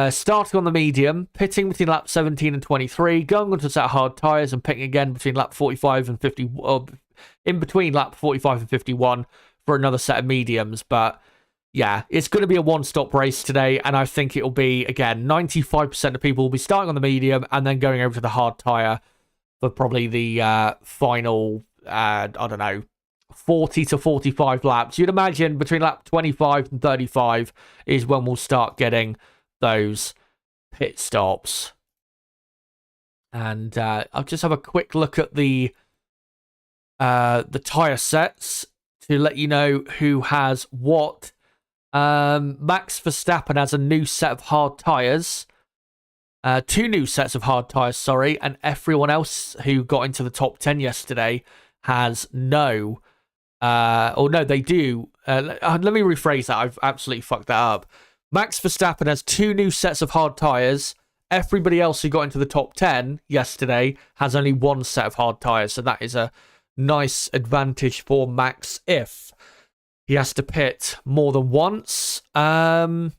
starting on the medium, pitting between lap 17 and 23, going onto a set of hard tyres, and pitting again between lap 45 and 50, in between lap 45 and 51 for another set of mediums. But yeah, it's going to be a one-stop race today, and I think it'll be, again, 95% of people will be starting on the medium and then going over to the hard tyre for probably the final, I don't know, 40 to 45 laps. You'd imagine between lap 25 and 35 is when we'll start getting those pit stops. And I'll just have a quick look at the tyre sets to let you know who has what. Max Verstappen has a new set of hard tyres. 2 new sets of hard tyres, sorry, and everyone else who got into the top 10 yesterday has no. Or no, they do. Let me rephrase that. I've absolutely fucked that up. Max Verstappen has 2 new sets of hard tyres. Everybody else who got into the top 10 yesterday has only 1 set of hard tyres. So that is a nice advantage for Max if he has to pit more than once. What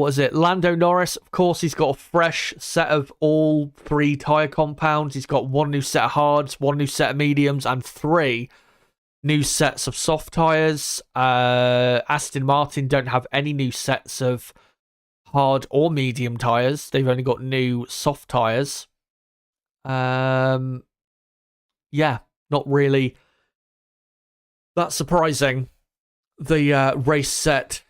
is it? Lando Norris, of course, he's got a fresh set of all 3 tyre compounds. He's got 1 new set of hards, 1 new set of mediums, and 3 new sets of soft tyres. Aston Martin don't have any new sets of hard or medium tyres. They've only got new soft tyres. Yeah, not really that surprising, the race set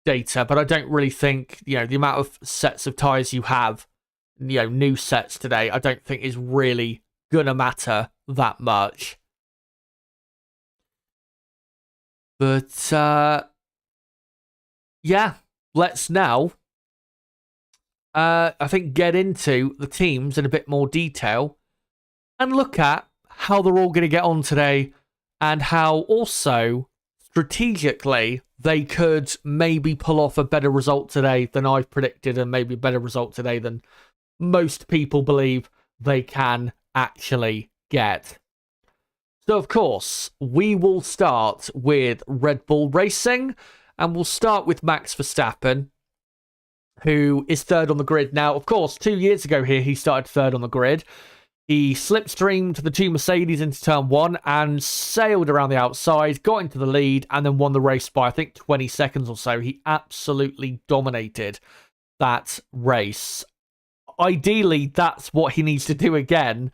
data, but I don't really think, the amount of sets of tyres you have, new sets today, I don't think is really gonna matter that much. But, yeah, let's now, I think, get into the teams in a bit more detail and look at how they're all going to get on today and how also strategically they could maybe pull off a better result today than I've predicted, and maybe a better result today than most people believe they can actually get. So, of course, we will start with Red Bull Racing, and we'll start with Max Verstappen, who is 3rd on the grid. Now, of course, 2 years ago here, he started 3rd on the grid. He slipstreamed the 2 Mercedes into turn 1 and sailed around the outside, got into the lead, and then won the race by, I think, 20 seconds or so. He absolutely dominated that race. Ideally, that's what he needs to do again,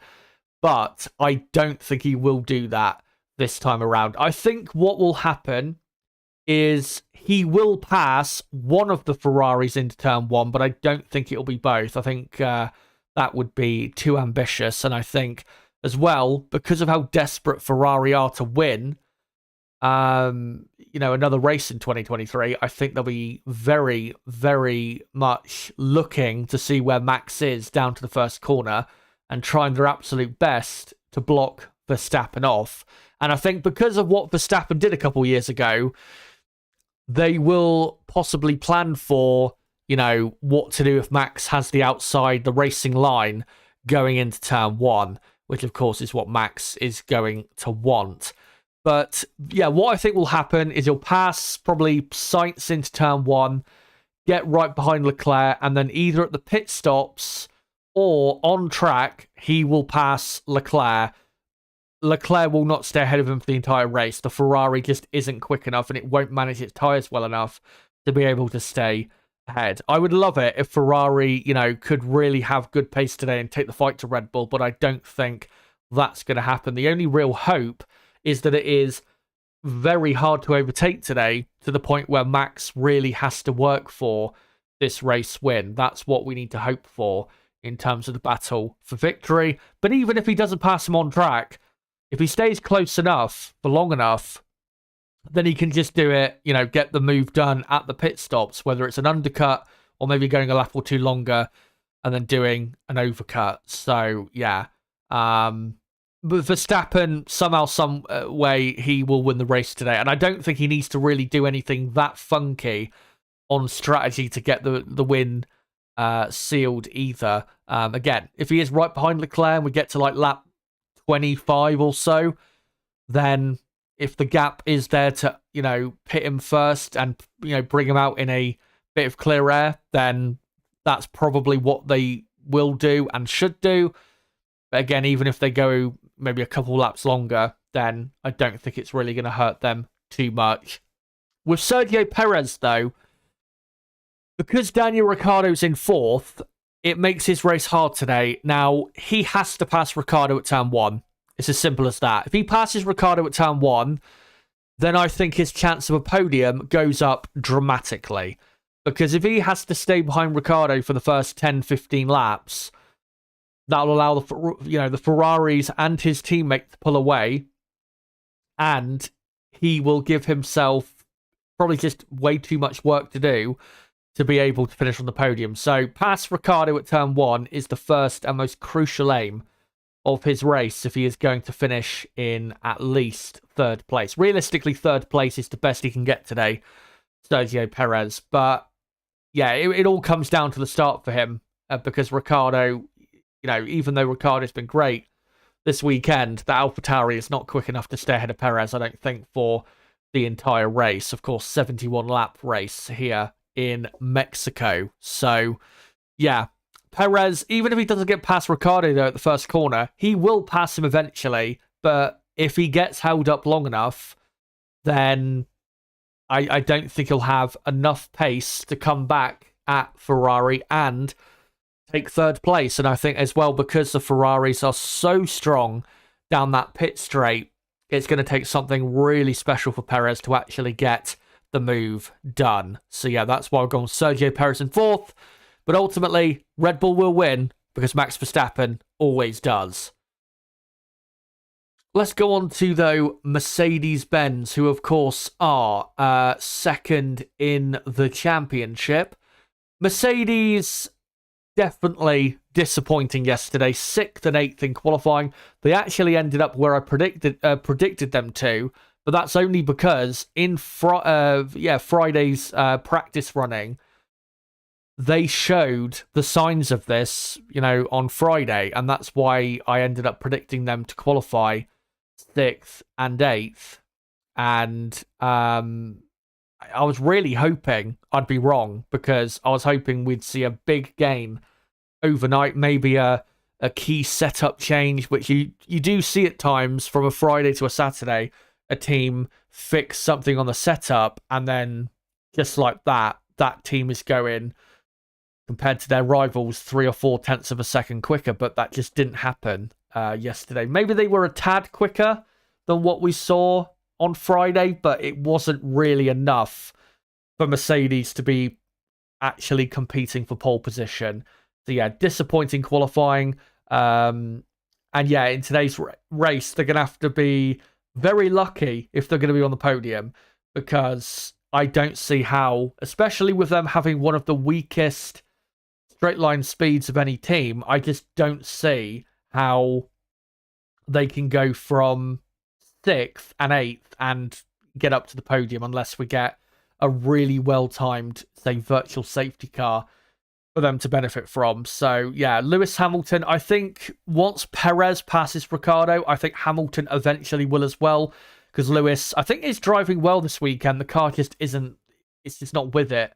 but I don't think he will do that this time around. I think what will happen is he will pass one of the Ferraris into turn 1, but I don't think it'll be both. I think that would be too ambitious, and I think as well, because of how desperate Ferrari are to win, another race in 2023, I think they'll be very, very much looking to see where Max is down to the first corner and trying their absolute best to block Verstappen off. And I think because of what Verstappen did a couple years ago, they will possibly plan for, what to do if Max has the outside, the racing line going into turn 1, which of course is what Max is going to want. But yeah, what I think will happen is he'll pass probably Sainz into turn 1, get right behind Leclerc, and then either at the pit stops or on track, he will pass Leclerc. Leclerc will not stay ahead of him for the entire race. The Ferrari just isn't quick enough, and it won't manage its tyres well enough to be able to stay ahead. I would love it if Ferrari, could really have good pace today and take the fight to Red Bull, but I don't think that's going to happen. The only real hope is that it is very hard to overtake today, to the point where Max really has to work for this race win. That's what we need to hope for in terms of the battle for victory. But even if he doesn't pass him on track, if he stays close enough for long enough, then he can just do it, get the move done at the pit stops, whether it's an undercut or maybe going a lap or two longer and then doing an overcut. So, yeah. But Verstappen, somehow, some way, he will win the race today. And I don't think he needs to really do anything that funky on strategy to get the win sealed either. Again, if he is right behind Leclerc and we get to like lap 25 or so, then if the gap is there to, pit him first and, bring him out in a bit of clear air, then that's probably what they will do and should do. But again, even if they go maybe a couple laps longer, then I don't think it's really going to hurt them too much. With Sergio Perez, though, because Daniel Ricciardo's in 4th, it makes his race hard today. Now, he has to pass Ricciardo at turn 1. It's as simple as that. If he passes Ricciardo at turn 1, then I think his chance of a podium goes up dramatically. Because if he has to stay behind Ricciardo for the first 10, 15 laps, that'll allow the Ferraris and his teammate to pull away, and he will give himself probably just way too much work to do to be able to finish on the podium. So pass Ricciardo at turn 1 is the first and most crucial aim of his race if he is going to finish in at least 3rd place. Realistically, 3rd place is the best he can get today, Sergio Perez. But yeah, it all comes down to the start for him, because Ricciardo, even though Ricciardo's been great this weekend, the AlphaTauri is not quick enough to stay ahead of Perez, I don't think, for the entire race. Of course, 71-lap race here in Mexico. So, yeah, Perez, even if he doesn't get past Ricciardo, though, at the first corner, he will pass him eventually. But if he gets held up long enough, then I don't think he'll have enough pace to come back at Ferrari and take 3rd place. And I think as well, because the Ferraris are so strong down that pit straight, it's going to take something really special for Perez to actually get the move done. So yeah, that's why I've gone Sergio Perez in 4th. But ultimately, Red Bull will win because Max Verstappen always does. Let's go on to, though, Mercedes-Benz, who, of course, are 2nd in the championship. Mercedes, definitely disappointing yesterday. 6th and 8th in qualifying. They actually ended up where I predicted them to, but that's only because in Friday's practice running, they showed the signs of this, on Friday, and that's why I ended up predicting them to qualify 6th and 8th. And I was really hoping I'd be wrong, because I was hoping we'd see a big gain overnight, maybe a key setup change, which you do see at times from a Friday to a Saturday, a team fix something on the setup, and then just like that team is going, compared to their rivals, 3 or 4 tenths of a second quicker. But that just didn't happen yesterday. Maybe they were a tad quicker than what we saw on Friday, but it wasn't really enough for Mercedes to be actually competing for pole position. So yeah, disappointing qualifying. And yeah, in today's race, they're going to have to be very lucky if they're going to be on the podium, because I don't see how, especially with them having one of the weakest straight line speeds of any team, I just don't see how they can go from 6th and 8th and get up to the podium unless we get a really well-timed, say, virtual safety car for them to benefit from. So, yeah, Lewis Hamilton, I think once Perez passes Ricciardo, I think Hamilton eventually will as well. because Lewis, I think, is driving well this weekend. The car just isn't, it's just not with it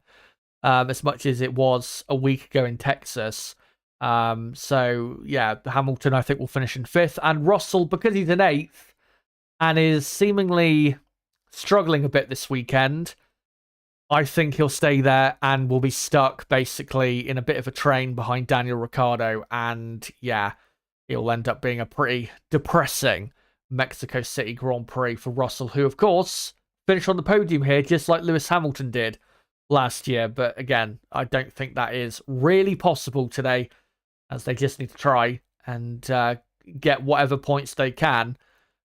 as much as it was a week ago in Texas. So, yeah, Hamilton, I think, will finish in 5th. And Russell, because he's in 8th and is seemingly struggling a bit this weekend, I think he'll stay there and will be stuck basically in a bit of a train behind Daniel Ricciardo. And yeah, it'll end up being a pretty depressing Mexico City Grand Prix for Russell, who, of course, finished on the podium here, just like Lewis Hamilton did last year. But again, I don't think that is really possible today, as they just need to try and get whatever points they can,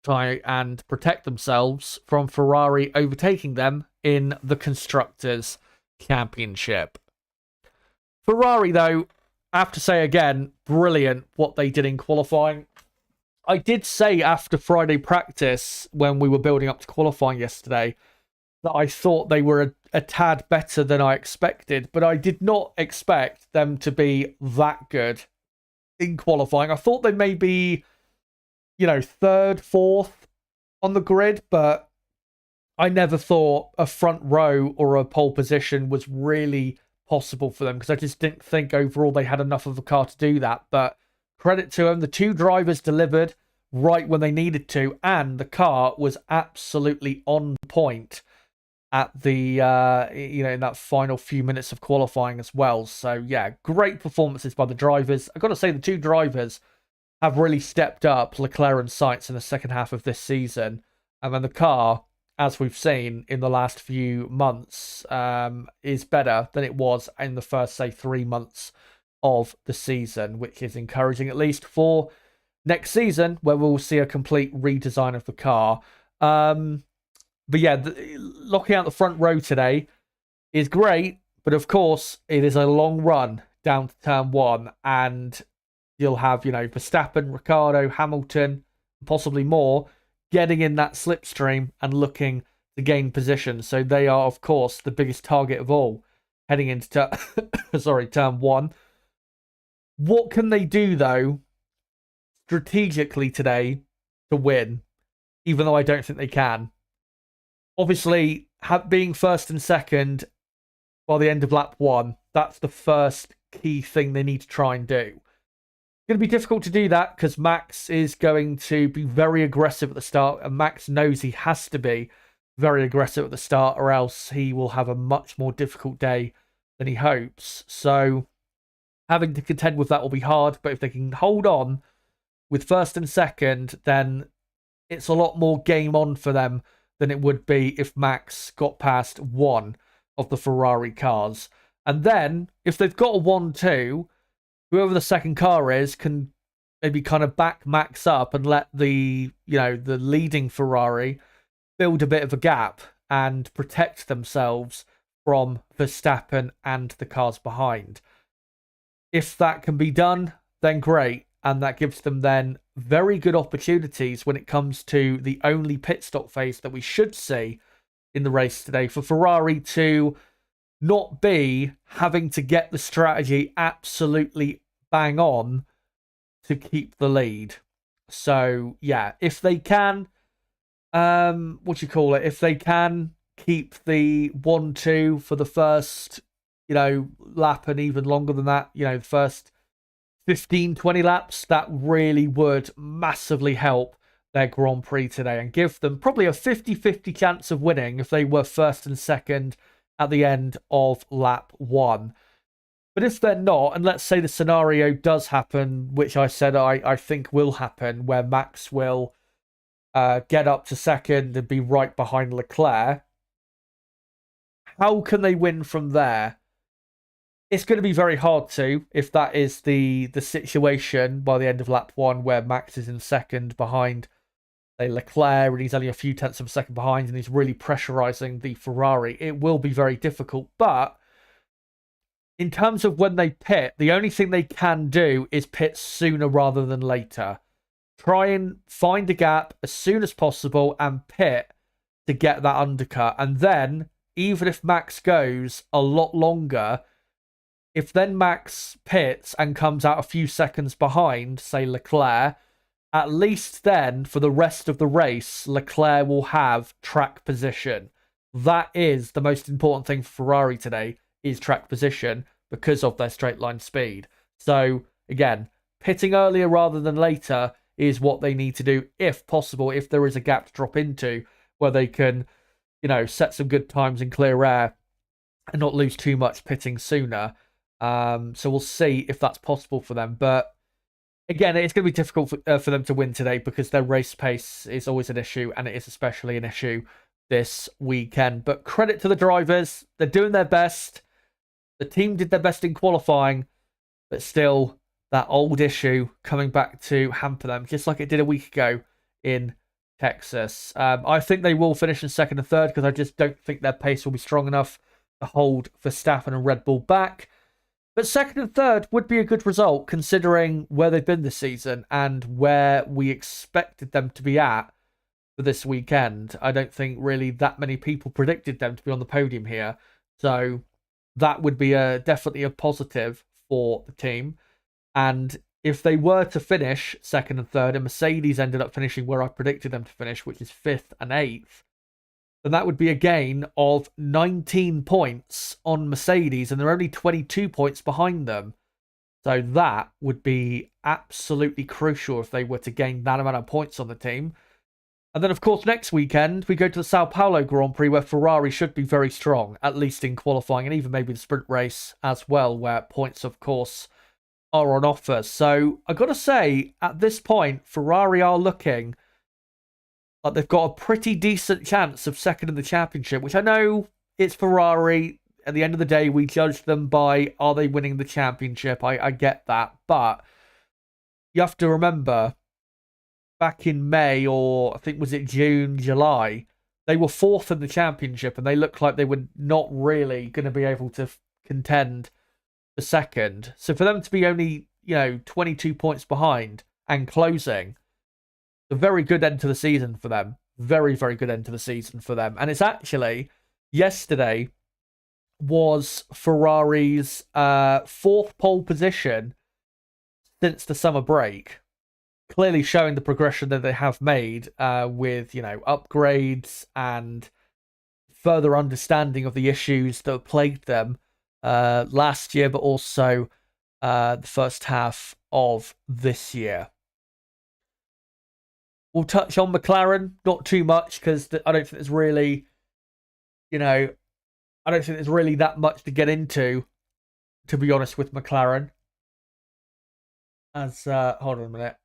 try and protect themselves from Ferrari overtaking them in the Constructors' Championship. Ferrari, though, I have to say again, brilliant what they did in qualifying. I did say after Friday practice, when we were building up to qualifying yesterday, that I thought they were a tad better than I expected, but I did not expect them to be that good in qualifying. I thought they may be, 3rd, 4th on the grid, but I never thought a front row or a pole position was really possible for them, because I just didn't think overall they had enough of a car to do that. But credit to them, the 2 drivers delivered right when they needed to, and the car was absolutely on point at the in that final few minutes of qualifying as well. So yeah, great performances by the drivers. I've got to say, the 2 drivers have really stepped up, Leclerc and Sainz, in the second half of this season. And then the car, as we've seen in the last few months, is better than it was in the first, say, 3 months of the season, which is encouraging, at least for next season, where we'll see a complete redesign of the car. But yeah, locking out the front row today is great, but of course, it is a long run down to turn 1, and you'll have, Verstappen, Ricciardo, Hamilton, possibly more, getting in that slipstream and looking to gain position. So they are, of course, the biggest target of all heading into turn 1. What can they do, though, strategically today to win, even though I don't think they can? Obviously, being 1st and 2nd by the end of lap 1, that's the first key thing they need to try and do. It's going to be difficult to do that because Max is going to be very aggressive at the start, and Max knows he has to be very aggressive at the start, or else he will have a much more difficult day than he hopes. So having to contend with that will be hard, but if they can hold on with 1st and 2nd, then it's a lot more game on for them than it would be if Max got past one of the Ferrari cars. And then, if they've got a 1-2, whoever the second car is can maybe kind of back Max up and let the leading Ferrari build a bit of a gap and protect themselves from Verstappen and the cars behind. If that can be done, then great. And that gives them then very good opportunities when it comes to the only pit stop phase that we should see in the race today, for Ferrari to not be having to get the strategy absolutely bang on to keep the lead. So, yeah, if they can, if they can keep the 1-2 for the first, lap, and even longer than that, the first 15-20 laps, that really would massively help their Grand Prix today and give them probably a 50-50 chance of winning if they were 1st and 2nd at the end of lap 1. But if they're not, and let's say the scenario does happen, which I said I think will happen, where Max will get up to 2nd and be right behind Leclerc, how can they win from there? It's going to be very hard to, if that is the situation by the end of lap 1, where Max is in 2nd behind, say, Leclerc, and he's only a few tenths of a second behind, and he's really pressurizing the Ferrari. It will be very difficult, but in terms of when they pit, the only thing they can do is pit sooner rather than later. Try and find a gap as soon as possible and pit to get that undercut. And then, even if Max goes a lot longer, if then Max pits and comes out a few seconds behind, say, Leclerc, at least then, for the rest of the race, Leclerc will have track position. That is the most important thing for Ferrari today, is track position, because of their straight line speed. So, again, pitting earlier rather than later is what they need to do, if possible, if there is a gap to drop into, where they can, set some good times in clear air and not lose too much pitting sooner. So we'll see if that's possible for them. But again, it's going to be difficult for them to win today, because their race pace is always an issue, and it is especially an issue this weekend. But credit to the drivers. They're doing their best. The team did their best in qualifying, but still, that old issue coming back to hamper them, just like it did a week ago in Texas. I think they will finish in second and third, because I just don't think their pace will be strong enough to hold Verstappen and Red Bull back. But second and third would be a good result, considering where they've been this season and where we expected them to be at for this weekend. I don't think really that many people predicted them to be on the podium here. So that would be definitely a positive for the team. And if they were to finish second and third, and Mercedes ended up finishing where I predicted them to finish, which is 5th and 8th, then that would be a gain of 19 points on Mercedes, and they're only 22 points behind them. So that would be absolutely crucial if they were to gain that amount of points on the team. And then, of course, next weekend, we go to the Sao Paulo Grand Prix, where Ferrari should be very strong, at least in qualifying, and even maybe the sprint race as well, where points, of course, are on offer. So I've got to say, at this point, Ferrari are looking like they've got a pretty decent chance of second in the championship, which I know it's Ferrari. At the end of the day, we judge them by, are they winning the championship? I get that. But you have to remember, back in May, or I think was it June, July, they were 4th in the championship, and they looked like they were not really going to be able to contend for second. So for them to be only, 22 points behind and closing, a very good end to the season for them. Very, very good end to the season for them. And it's actually, yesterday was Ferrari's 4th pole position since the summer break. Clearly showing the progression that they have made with, upgrades and further understanding of the issues that plagued them last year, but also the first half of this year. We'll touch on McLaren, not too much, because I don't think there's really, I don't think there's really that much to get into, to be honest, with McLaren. Hold on a minute.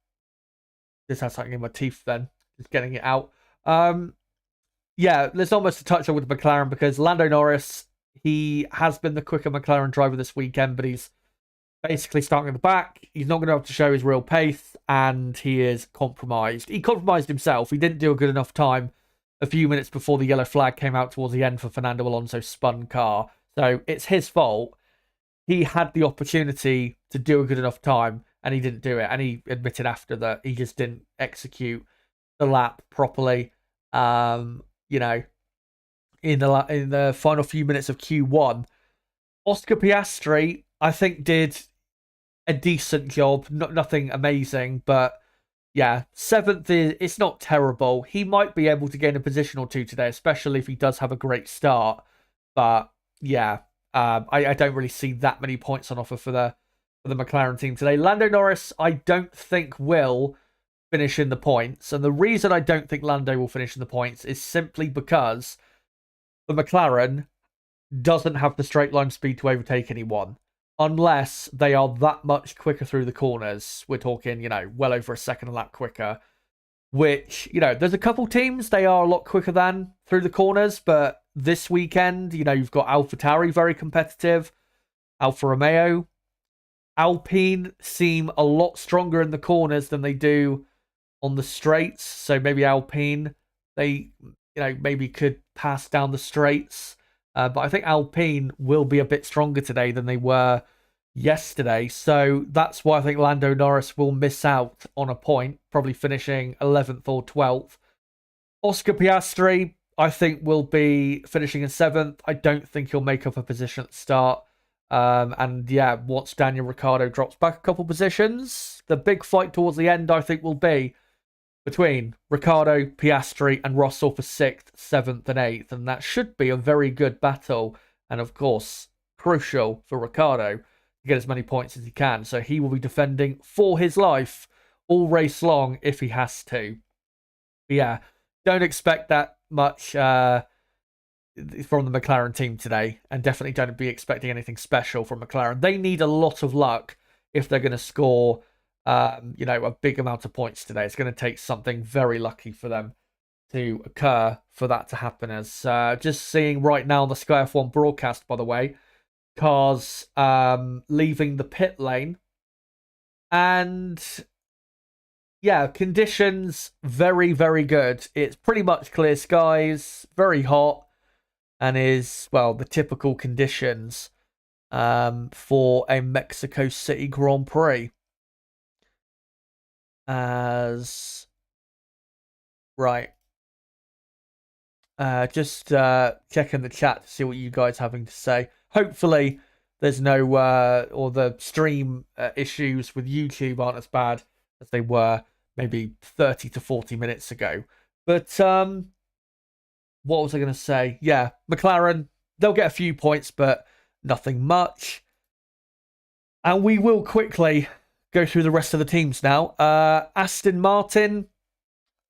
Just had something in my teeth then. Just getting it out. There's not much to touch on with McLaren, because Lando Norris, he has been the quicker McLaren driver this weekend, but he's basically starting at the back. He's not going to be able to show his real pace, and he is compromised. He compromised himself. He didn't do a good enough time a few minutes before the yellow flag came out towards the end for Fernando Alonso's spun car. So it's his fault. He had the opportunity to do a good enough time, and he didn't do it. And he admitted after that he just didn't execute the lap properly. In the final few minutes of Q1, Oscar Piastri, I think, did a decent job. Nothing amazing, but yeah, 7th it's not terrible. He might be able to gain a position or two today, especially if he does have a great start. But yeah, I don't really see that many points on offer for the McLaren team today. Lando Norris, I don't think will finish in the points, and the reason I don't think Lando will finish in the points is simply because the McLaren doesn't have the straight line speed to overtake anyone, unless they are that much quicker through the corners. We're talking, well over a second a lap quicker, which, there's a couple teams they are a lot quicker than through the corners, but this weekend, you've got AlphaTauri, very competitive, Alfa Romeo, Alpine seem a lot stronger in the corners than they do on the straights, so maybe Alpine, they, maybe could pass down the straights. But I think Alpine will be a bit stronger today than they were yesterday. So that's why I think Lando Norris will miss out on a point, probably finishing 11th or 12th. Oscar Piastri, I think, will be finishing in 7th. I don't think he'll make up a position at the start. Once Daniel Ricciardo drops back a couple positions, the big fight towards the end, I think, will be between Ricciardo, Piastri, and Russell for 6th, 7th, and 8th. And that should be a very good battle. And of course, crucial for Ricciardo to get as many points as he can. So he will be defending for his life all race long if he has to. But yeah, don't expect that much from the McLaren team today. And definitely don't be expecting anything special from McLaren. They need a lot of luck if they're going to score a big amount of points today. It's going to take something very lucky for them to occur for that to happen. As just seeing right now on the Sky F1 broadcast, by the way, cars leaving the pit lane, and yeah, conditions very, very good. It's pretty much clear skies, very hot, and is, well, the typical conditions for a Mexico City Grand Prix. As right, just checking the chat to see what you guys are having to say. Hopefully, there's no or the stream issues with YouTube aren't as bad as they were maybe 30 to 40 minutes ago. But what was I going to say? Yeah, McLaren, they'll get a few points, but nothing much. And we will quickly go through the rest of the teams now. Aston Martin,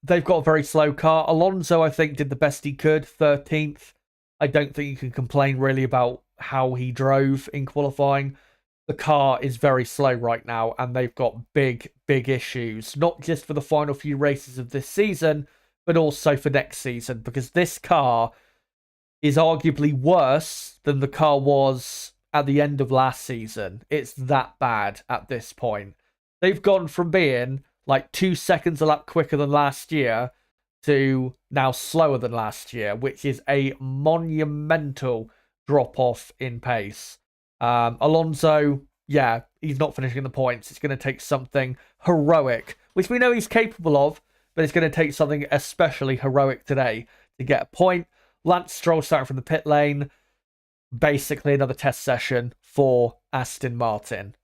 they've got a very slow car. Alonso, I think, did the best he could, 13th. I don't think you can complain really about how he drove in qualifying. The car is very slow right now, and they've got big, big issues, not just for the final few races of this season, but also for next season, because this car is arguably worse than the car was at the end of last season. It's that bad at this point. They've gone from being like 2 seconds a lap quicker than last year to now slower than last year, which is a monumental drop-off in pace. Alonso, yeah, he's not finishing the points. It's going to take something heroic, which we know he's capable of, but it's going to take something especially heroic today to get a point. Lance Stroll starting from the pit lane. Basically another test session for Aston Martin.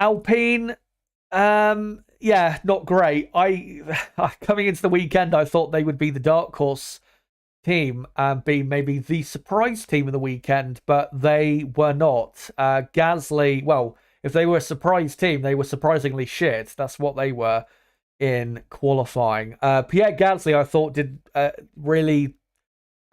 Alpine, yeah, not great. Coming into the weekend, I thought they would be the dark horse team and be maybe the surprise team of the weekend, but they were not. Gasly, well, if they were a surprise team, they were surprisingly shit. That's what they were in qualifying. Pierre Gasly, I thought, did really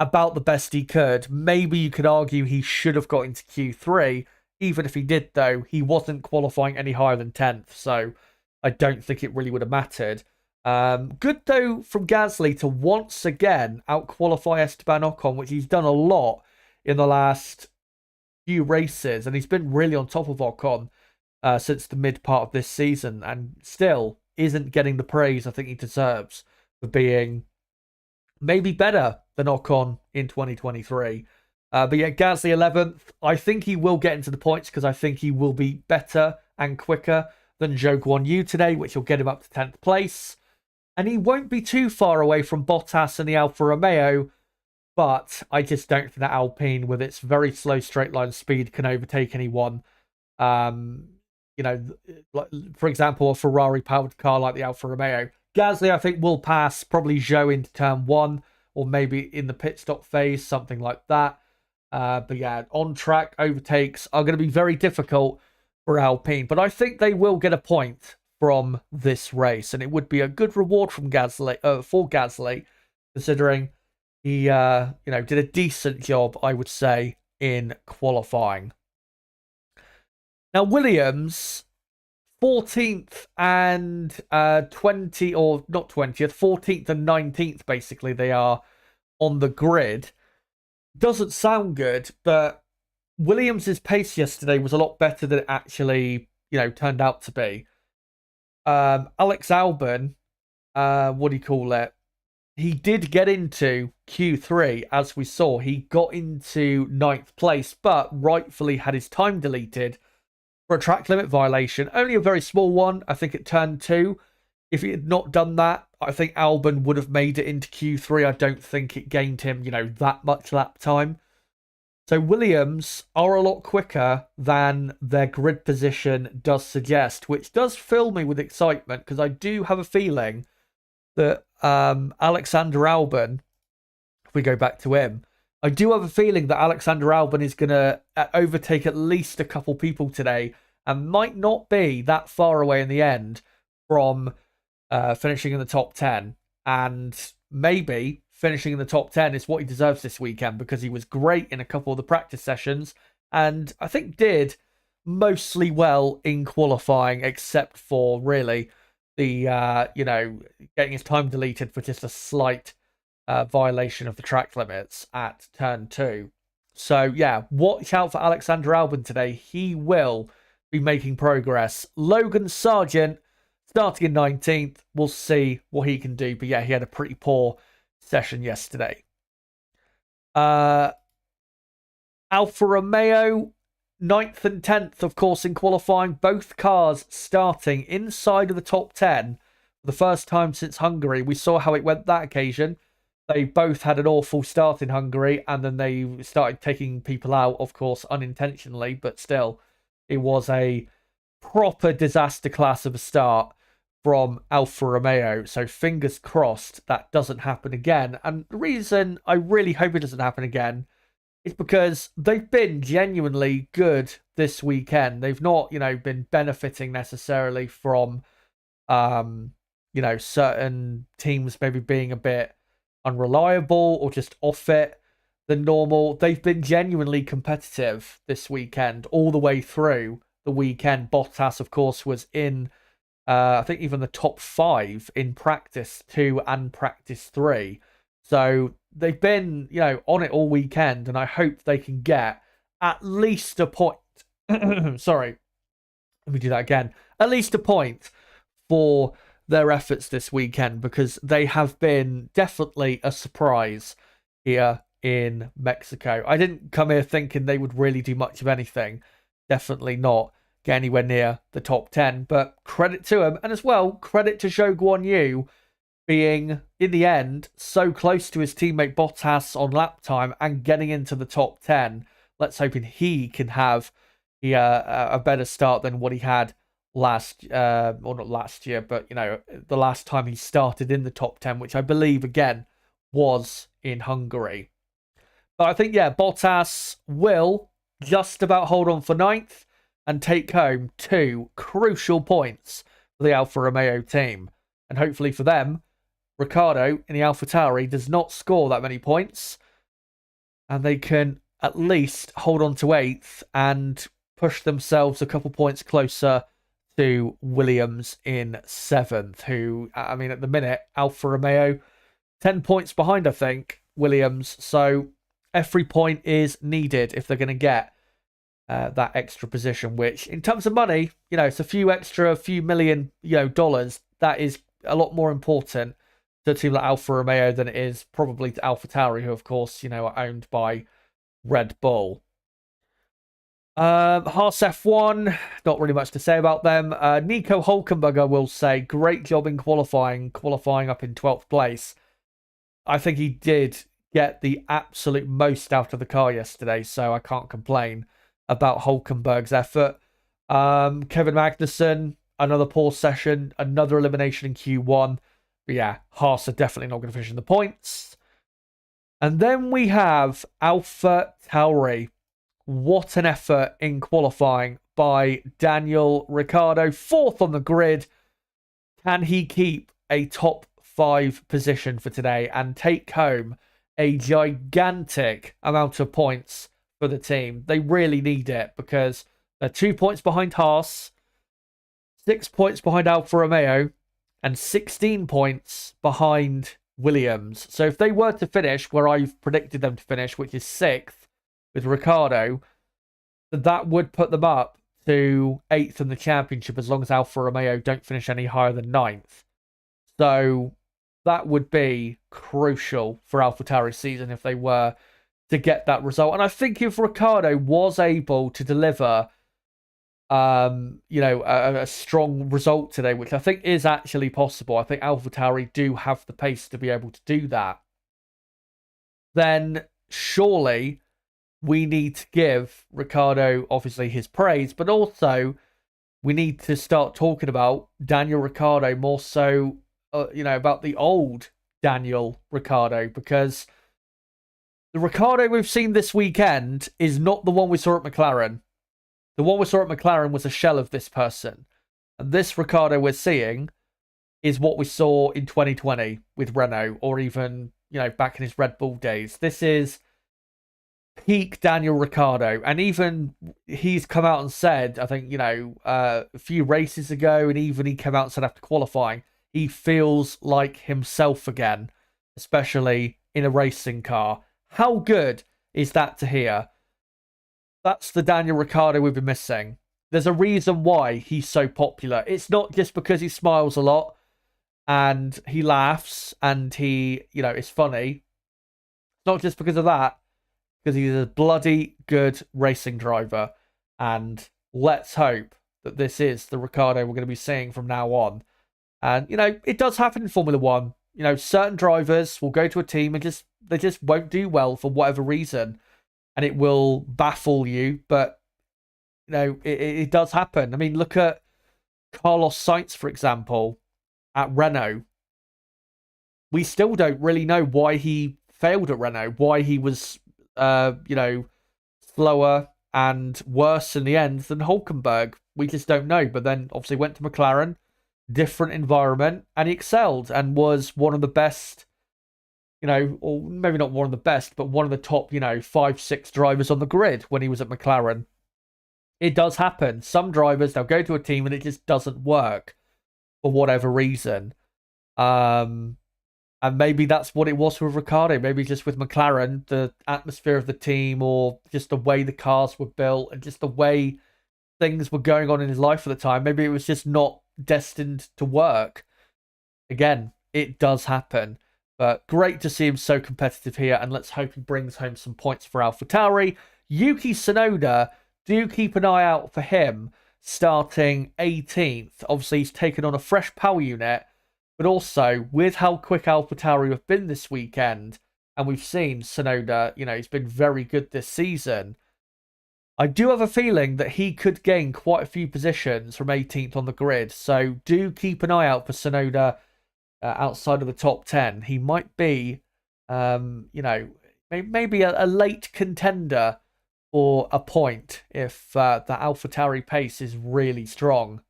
about the best he could. Maybe you could argue he should have got into Q3. Even if he did, though, he wasn't qualifying any higher than 10th, so I don't think it really would have mattered. Good, though, from Gasly to once again out-qualify Esteban Ocon, which he's done a lot in the last few races, and he's been really on top of Ocon since the mid-part of this season, and still isn't getting the praise I think he deserves for being maybe better than Ocon in 2023. But yeah, Gasly 11th. I think he will get into the points because I think he will be better and quicker than Zhou Guanyu today, which will get him up to 10th place. And he won't be too far away from Bottas and the Alfa Romeo, but I just don't think that Alpine, with its very slow straight line speed, can overtake anyone. For example, a Ferrari-powered car like the Alfa Romeo. Gasly, I think, will pass probably Zhou into turn 1, or maybe in the pit stop phase, something like that. But yeah, on-track overtakes are going to be very difficult for Alpine. But I think they will get a point from this race, and it would be a good reward from Gasly, for Gasly, considering he did a decent job, I would say, in qualifying. Now, Williams, 14th and 14th and 19th, basically, they are on the grid. Doesn't sound good, but Williams' pace yesterday was a lot better than it actually, turned out to be. Alex Albon, he did get into Q3, as we saw. He got into 9th place, but rightfully had his time deleted for a track limit violation. Only a very small one, I think at turn 2. If he had not done that, I think Albon would have made it into Q3. I don't think it gained him, that much lap time. So Williams are a lot quicker than their grid position does suggest, which does fill me with excitement because I do have a feeling that Alexander Albon, if we go back to him, I do have a feeling that Alexander Albon is going to overtake at least a couple people today and might not be that far away in the end from finishing in the top 10. And maybe finishing in the top 10 is what he deserves this weekend, because he was great in a couple of the practice sessions and I think did mostly well in qualifying, except for really the, getting his time deleted for just a slight violation of the track limits at turn 2. So yeah, watch out for Alexander Albon today. He will be making progress. Logan Sargent starting in 19th. We'll see what he can do. But yeah, he had a pretty poor session yesterday. Alfa Romeo, 9th and 10th, of course, in qualifying. Both cars starting inside of the top 10 for the first time since Hungary. We saw how it went that occasion. They both had an awful start in Hungary, and then they started taking people out, of course, unintentionally, but still, it was a proper disaster class of a start from Alfa Romeo. So fingers crossed that doesn't happen again. And the reason I really hope it doesn't happen again is because they've been genuinely good this weekend. They've not, been benefiting necessarily from, certain teams maybe being a bit unreliable or just off it than normal. They've been genuinely competitive this weekend all the way through the weekend. Bottas, of course, was in I think even the top 5 in practice 2 and practice 3. So they've been, on it all weekend, and I hope they can get at least a point. Sorry, let me do that again. At least a point for their efforts this weekend, because they have been definitely a surprise here in Mexico. I didn't come here thinking they would really do much of anything. Definitely not get anywhere near the top 10, but credit to him, and as well, credit to Zhou Guan Yu being, in the end, so close to his teammate Bottas on lap time and getting into the top 10. Let's hope he can have a better start than what he had not last year, but, the last time he started in the top 10, which I believe, again, was in Hungary. But I think, Bottas will just about hold on for 9th and take home 2 crucial points for the Alfa Romeo team. And hopefully for them, Ricciardo in the AlphaTauri does not score that many points, and they can at least hold on to 8th and push themselves a couple points closer to Williams in 7th, who, at the minute, Alfa Romeo 10 points behind, I think, Williams. So every point is needed if they're going to get that extra position, which in terms of money, it's a few million, dollars. That is a lot more important to a team like Alfa Romeo than it is probably to AlphaTauri, who of course, are owned by Red Bull. Haas F1, not really much to say about them. Nico Hülkenberg, I will say, great job in qualifying up in 12th place. I think he did get the absolute most out of the car yesterday, so I can't complain about Hülkenberg's effort. Kevin Magnussen, another poor session, another elimination in Q1. But yeah, Haas are definitely not going to finish in the points. And then we have AlphaTauri. What an effort in qualifying by Daniel Ricciardo. 4th on the grid. Can he keep a top 5 position for today and take home a gigantic amount of points for the team? They really need it, because they're 2 points behind Haas, 6 points behind Alfa Romeo, and 16 points behind Williams. So if they were to finish where I've predicted them to finish, which is 6th with Ricciardo, that would put them up to 8th in the championship, as long as Alfa Romeo don't finish any higher than 9th. So that would be crucial for AlphaTauri's season if they were to get that result. And I think if Ricciardo was able to deliver a strong result today, which I think is actually possible, I think AlphaTauri do have the pace to be able to do that, then surely we need to give Ricciardo, obviously, his praise, but also we need to start talking about Daniel Ricciardo more so about the old Daniel Ricciardo, because the Ricciardo we've seen this weekend is not the one we saw at McLaren. The one we saw at McLaren was a shell of this person. And this Ricciardo we're seeing is what we saw in 2020 with Renault, or even, back in his Red Bull days. This is peak Daniel Ricciardo. And even he's come out and said, I think, a few races ago, and even he came out and said after qualifying, he feels like himself again, especially in a racing car. How good is that to hear? That's the Daniel Ricciardo we've been missing. There's a reason why he's so popular. It's not just because he smiles a lot and he laughs and he, is funny. It's not just because of that, because he's a bloody good racing driver. And let's hope that this is the Ricciardo we're going to be seeing from now on. And, it does happen in Formula One. Certain drivers will go to a team and they just won't do well for whatever reason. And it will baffle you. But, it does happen. I mean, look at Carlos Sainz, for example, at Renault. We still don't really know why he failed at Renault, why he was, slower and worse in the end than Hülkenberg. We just don't know. But then obviously went to McLaren, different environment, and he excelled and was one of the best, or maybe not one of the best, but one of the top, 5-6 drivers on the grid when he was at McLaren. It does happen. Some drivers, they'll go to a team and it just doesn't work for whatever reason. And maybe that's what it was with Ricciardo. Maybe just with McLaren, the atmosphere of the team, or just the way the cars were built and just the way things were going on in his life at the time. Maybe it was just not destined to work. Again, it does happen. But great to see him so competitive here, and let's hope he brings home some points for AlphaTauri. Yuki Tsunoda, do keep an eye out for him starting 18th. Obviously, he's taken on a fresh power unit, but also with how quick AlphaTauri have been this weekend, and we've seen Tsunoda, he's been very good this season. I do have a feeling that he could gain quite a few positions from 18th on the grid, so do keep an eye out for Tsunoda outside of the top 10. He might be, maybe a late contender for a point if the AlphaTauri pace is really strong.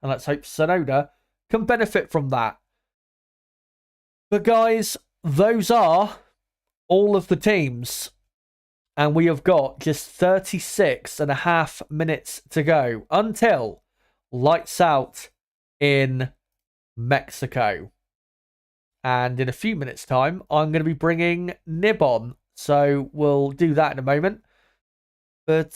And let's hope Tsunoda can benefit from that. But guys, those are all of the teams. And we have got just 36.5 minutes to go until lights out in Mexico. And in a few minutes' time, I'm going to be bringing Nib on. So we'll do that in a moment. But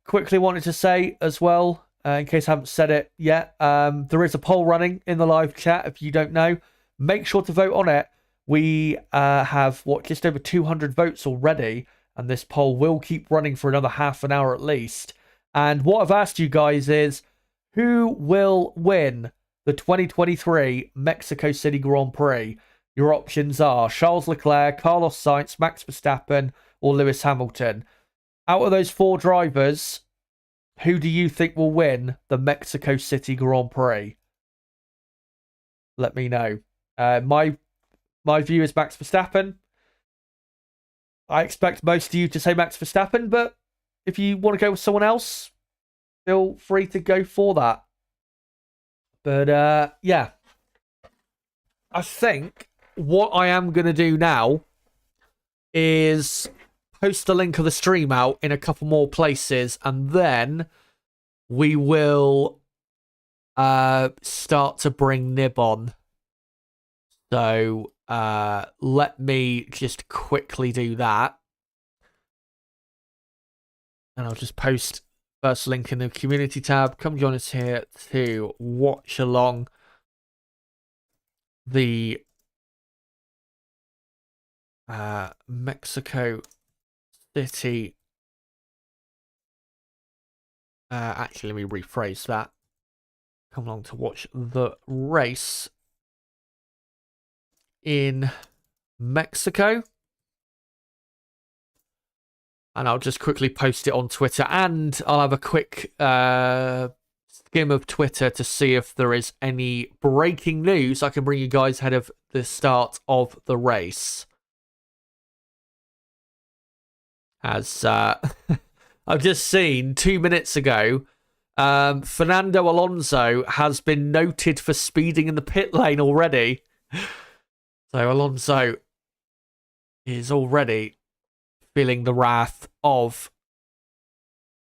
quickly wanted to say as well, in case I haven't said it yet, there is a poll running in the live chat. If you don't know, make sure to vote on it. We have, just over 200 votes already. And this poll will keep running for another half an hour at least. And what I've asked you guys is, who will win the 2023 Mexico City Grand Prix? Your options are Charles Leclerc, Carlos Sainz, Max Verstappen, or Lewis Hamilton. Out of those 4 drivers, who do you think will win the Mexico City Grand Prix? Let me know. My view is Max Verstappen. I expect most of you to say Max Verstappen, but if you want to go with someone else, feel free to go for that. But yeah, I think what I am going to do now is post the link of the stream out in a couple more places, and then we will start to bring Nib on. So let me just quickly do that. And I'll just post first link in the community tab. Come join us here to watch along the Mexico City. Actually, let me rephrase that. Come along to watch the race in Mexico. And I'll just quickly post it on Twitter, and I'll have a quick skim of Twitter to see if there is any breaking news I can bring you guys ahead of the start of the race. As I've just seen 2 minutes ago, Fernando Alonso has been noted for speeding in the pit lane already. So Alonso is already feeling the wrath of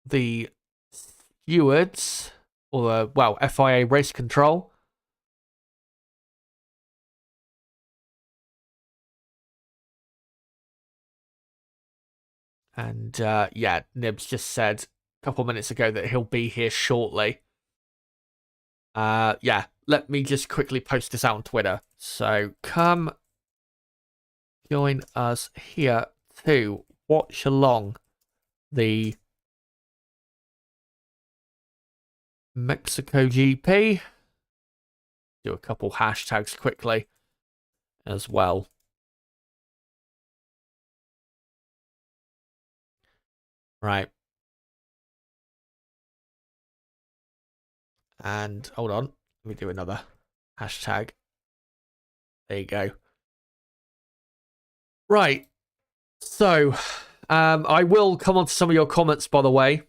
the stewards, or the, well, FIA race control. And yeah, Nibs just said a couple minutes ago that he'll be here shortly. Yeah, let me just quickly post this out on Twitter. So come join us here to watch along the Mexico GP. Do a couple hashtags quickly as well. Right. And hold on. Let me do another hashtag. There you go. Right. So, I will come on to some of your comments, by the way,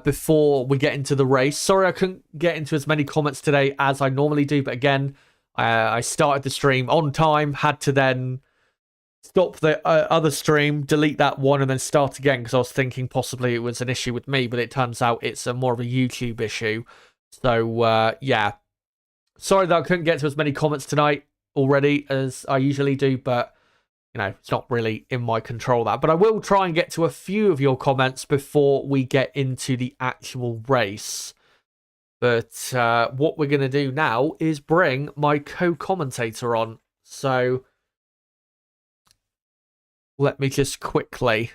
before we get into the race. Sorry I couldn't get into as many comments today as I normally do, but again, I started the stream on time, had to then stop the other stream, delete that one, and then start again because I was thinking possibly it was an issue with me, but it turns out it's more of a YouTube issue. So, yeah. Sorry that I couldn't get to as many comments tonight already as I usually do, but, you know, it's not really in my control, that. But I will try and get to a few of your comments before we get into the actual race. But what we're going to do now is bring my co-commentator on. So let me just quickly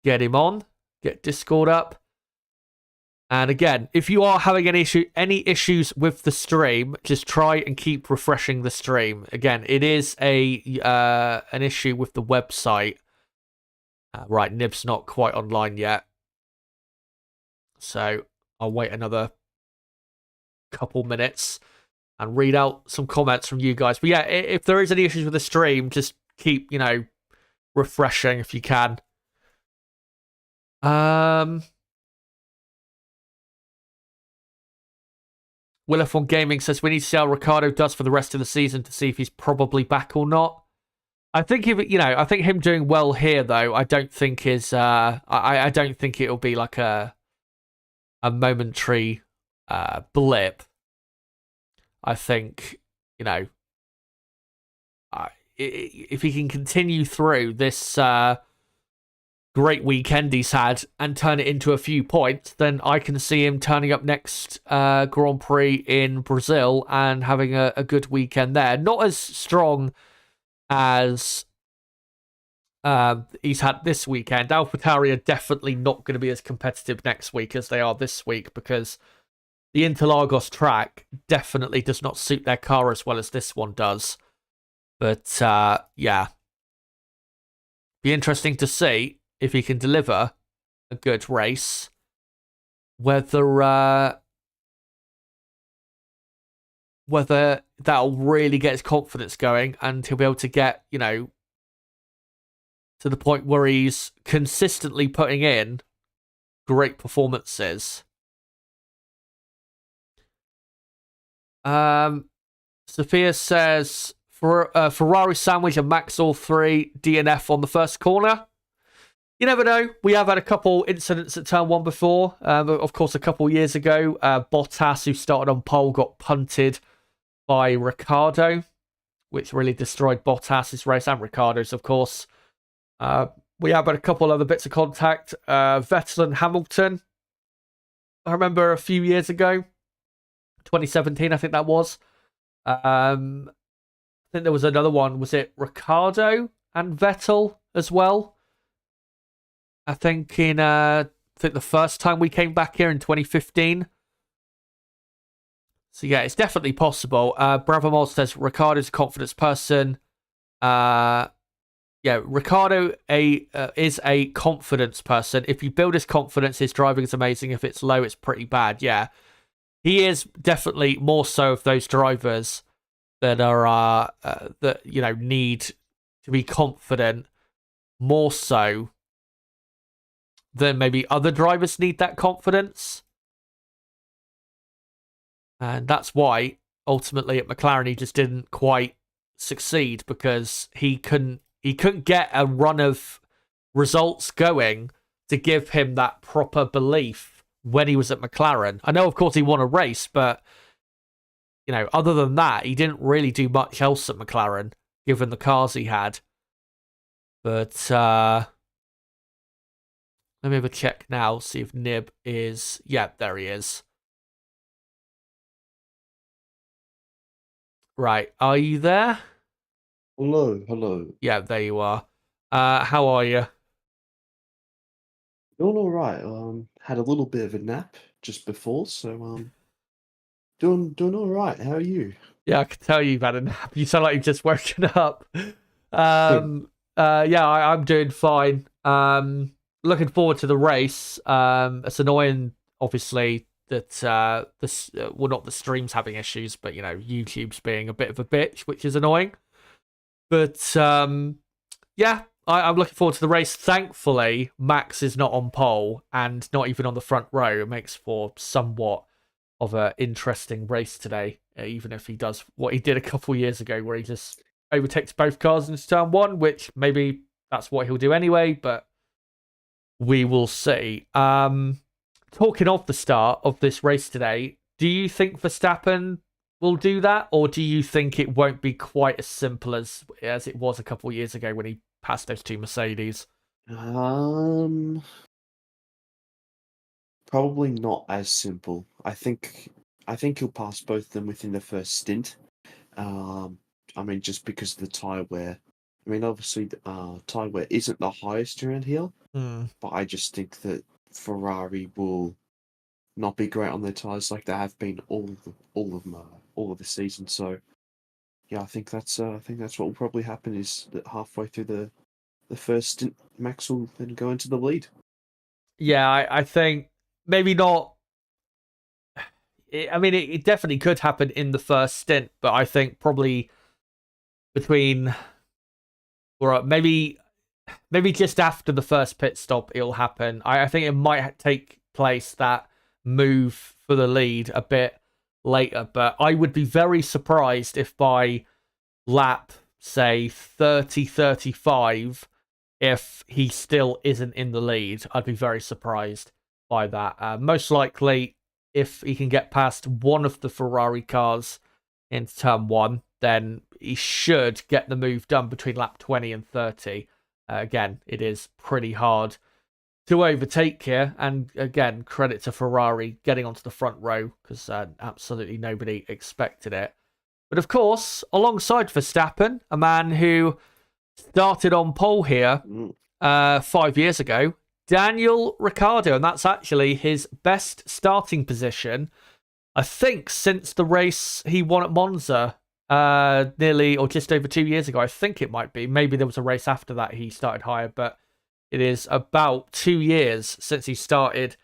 get him on, get Discord up. And again, if you are having any issues with the stream, just try and keep refreshing the stream. Again, it is an issue with the website. Right, Nib's not quite online yet. So I'll wait another couple minutes and read out some comments from you guys. But yeah, if there is any issues with the stream, just keep, you know, refreshing if you can. Willifon Gaming says we need to see how Ricciardo does for the rest of the season to see if he's probably back or not. I think I think him doing well here though, I don't think is I don't think it'll be like a momentary blip. I think, you know, if he can continue through this great weekend he's had and turn it into a few points, then I can see him turning up next Grand Prix in Brazil and having a good weekend there. Not as strong as he's had this weekend. AlphaTauri are definitely not going to be as competitive next week as they are this week because the Interlagos track definitely does not suit their car as well as this one does. But yeah, be interesting to see if he can deliver a good race, whether that'll really get his confidence going and he'll be able to get, you know, to the point where he's consistently putting in great performances. Sophia says, Ferrari sandwich and Max all three DNF on the first corner. You never know. We have had a couple incidents at turn one before. Of course, a couple years ago, Bottas, who started on pole, got punted by Ricciardo, which really destroyed Bottas's race and Ricciardo's, of course. We have had a couple other bits of contact. Vettel and Hamilton. I remember a few years ago, 2017, I think that was. I think there was another one. Was it Ricciardo and Vettel as well? I think the first time we came back here in 2015. So yeah, it's definitely possible. Bravomol says Ricciardo's a confidence person. yeah, Ricardo is a confidence person. If you build his confidence, his driving is amazing. If it's low, it's pretty bad. Yeah, he is definitely more so of those drivers that are that need to be confident more so than maybe other drivers need that confidence, and that's why ultimately at McLaren he just didn't quite succeed because he couldn't get a run of results going to give him that proper belief when he was at McLaren. I know, of course, he won a race, but other than that, he didn't really do much else at McLaren, given the cars he had. But let me have a check now, see if Nib is... Yeah, there he is. Right, are you there? Hello. Yeah, there you are. How are you? Doing all right. Had a little bit of a nap just before, so doing all right. How are you? Yeah, I can tell you've had a nap. You sound like you've just woken up. Hmm. Yeah, I'm doing fine. Looking forward to the race. It's annoying, obviously, that well, not the stream's having issues, but YouTube's being a bit of a bitch, which is annoying. But yeah, I'm looking forward to the race. Thankfully, Max is not on pole and not even on the front row. It makes for somewhat of an interesting race today, even if he does what he did a couple years ago, where he just overtakes both cars into turn one, which maybe that's what he'll do anyway, but we will see. Talking of the start of this race today, do you think Verstappen will do that, or do you think it won't be quite as simple as it was a couple years ago when he passed those two Mercedes? Um, Probably not as simple. I think he'll pass both of them within the first stint. Um, I mean, just because of the tire wear. I mean, obviously, tire wear isn't the highest around here, Hmm. but I just think that Ferrari will not be great on their tires like they have been all of the season. So yeah, I think that's what will probably happen is that halfway through the first stint, Max will then go into the lead. Yeah, I think maybe not. I mean, it definitely could happen in the first stint, but I think probably between or maybe just after the first pit stop it'll happen. I think it might take place, that move for the lead, a bit later, but I would be very surprised if by lap say 30-35, if he still isn't in the lead. I'd be very surprised by that. Most likely, if he can get past one of the Ferrari cars into turn one, then he should get the move done between lap 20 and 30. Again, it is pretty hard to overtake here. And again, credit to Ferrari getting onto the front row because absolutely nobody expected it. But of course, alongside Verstappen, a man who started on pole here Mm. 5 years ago, Daniel Ricciardo, and that's actually his best starting position, I think, since the race he won at Monza nearly or just over 2 years ago. I think it might be. Maybe there was a race after that he started higher, but it is about 2 years since he started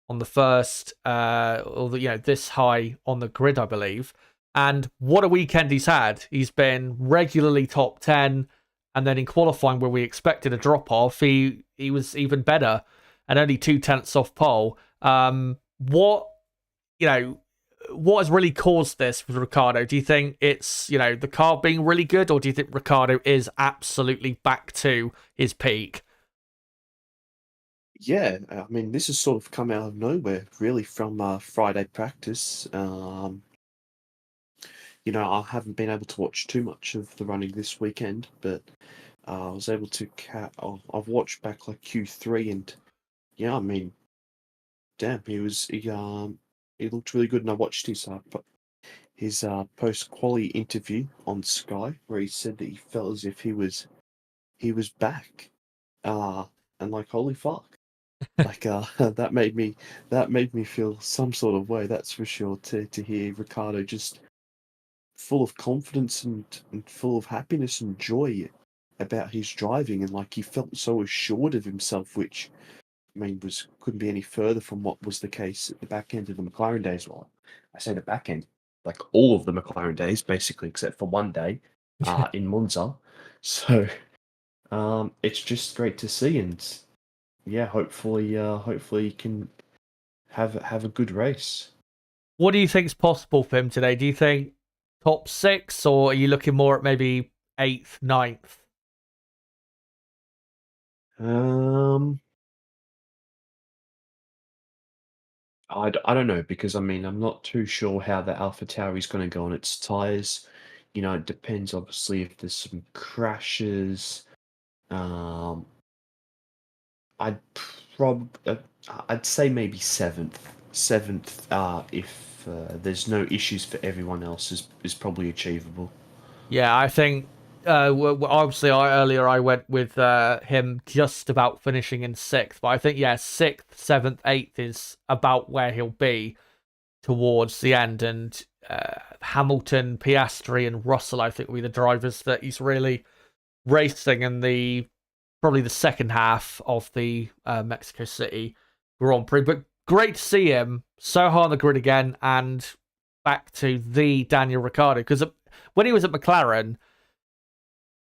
on the first, this high on the grid, I believe. And what a weekend he's had. He's been regularly top 10. And then in qualifying, where we expected a drop off, he was even better and only 2/10 off pole. What, you know, what has really caused this with Ricardo? Do you think it's, the car being really good, or do you think Ricardo is absolutely back to his peak? Yeah, I mean, this has sort of come out of nowhere, really, from Friday practice. I haven't been able to watch too much of the running this weekend, but I was able to I've watched back like Q3, and yeah, I mean, damn, he looked really good, and I watched his post quali interview on Sky where he said that he felt as if he was back, uh, and like holy fuck, like that made me feel some sort of way. That's for sure. To hear Ricardo just full of confidence and full of happiness and joy about his driving, and like he felt so assured of himself, which I mean couldn't be any further from what was the case at the back end of the McLaren days. Well, I say the back end, like all of the McLaren days, basically, except for one day in Monza. So it's just great to see, and yeah, hopefully he can have a good race. What do you think's possible for him today? Do you think top 6, or are you looking more at maybe 8th, 9th? I don't know, because I mean I'm not too sure how the AlphaTauri is going to go on its tires. You know, it depends obviously if there's some crashes. Um, I'd I'd say maybe seventh. If there's no issues for everyone else, is probably achievable. Yeah, I think obviously I went with him just about finishing in 6th, but I think 6th, 7th, 8th is about where he'll be towards the end, and Hamilton, Piastri, and Russell I think will be the drivers that he's really racing in probably the second half of the Mexico City Grand Prix. But great to see him so high on the grid again, and back to the Daniel Ricciardo, because when he was at McLaren,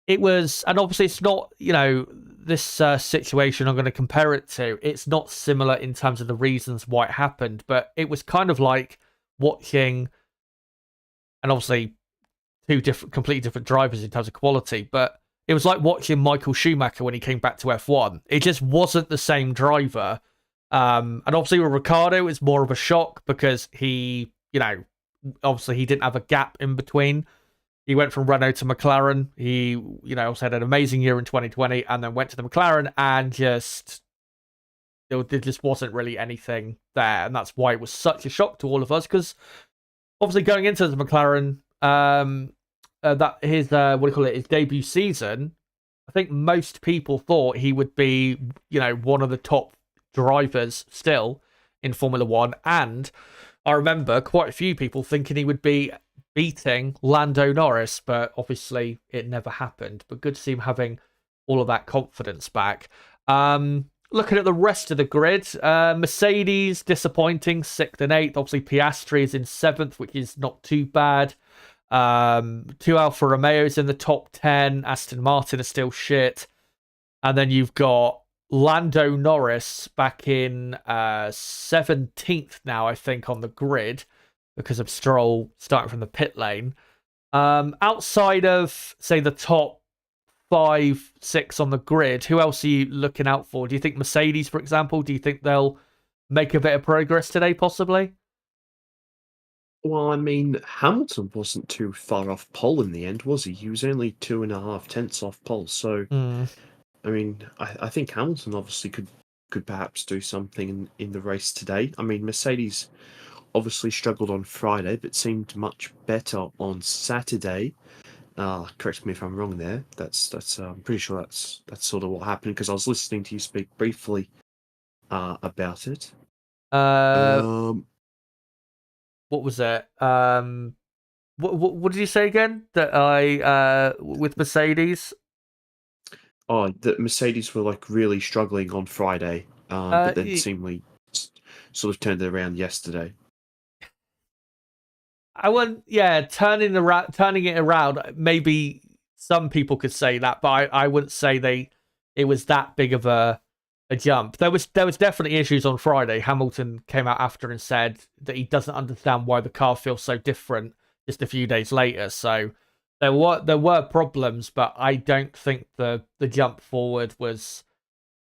it was, and obviously it's not, this situation I'm going to compare it to, it's not similar in terms of the reasons why it happened, but it was kind of like watching, and obviously completely different drivers in terms of quality, but it was like watching Michael Schumacher when he came back to F1. It just wasn't the same driver. And obviously with Ricciardo, it's more of a shock because he, obviously he didn't have a gap in between. He went from Renault to McLaren. He, also had an amazing year in 2020 and then went to the McLaren, and there just wasn't really anything there. And that's why it was such a shock to all of us, because obviously going into the McLaren, that his his debut season, I think most people thought he would be, one of the top drivers still in Formula One, and I remember quite a few people thinking he would be beating Lando Norris, but obviously it never happened. But good to see him having all of that confidence back. Looking at the rest of the grid, Mercedes disappointing, 6th and 8th. Obviously Piastri is in 7th, which is not too bad. 2 Alfa Romeos in the top 10. Aston Martin is still shit. And then you've got Lando Norris back in 17th now, I think, on the grid, because of Stroll starting from the pit lane. Outside of, say, the top 5, 6 on the grid, who else are you looking out for? Do you think Mercedes, for example, do you think they'll make a bit of progress today, possibly? Well, I mean, Hamilton wasn't too far off pole in the end, was he? He was only 2.5 tenths off pole. So, I mean, I think Hamilton obviously could perhaps do something in the race today. I mean, Mercedes obviously struggled on Friday, but seemed much better on Saturday. Correct me if I'm wrong there. That's I'm pretty sure that's sort of what happened, because I was listening to you speak briefly about it. What was it? What did you say again? That I with Mercedes? Oh, that Mercedes were like really struggling on Friday, but then seemingly sort of turned it around yesterday. turning it around. Maybe some people could say that, but I wouldn't say it was that big of a jump. There was definitely issues on Friday. Hamilton came out after and said that he doesn't understand why the car feels so different just a few days later. So there were problems, but I don't think the jump forward was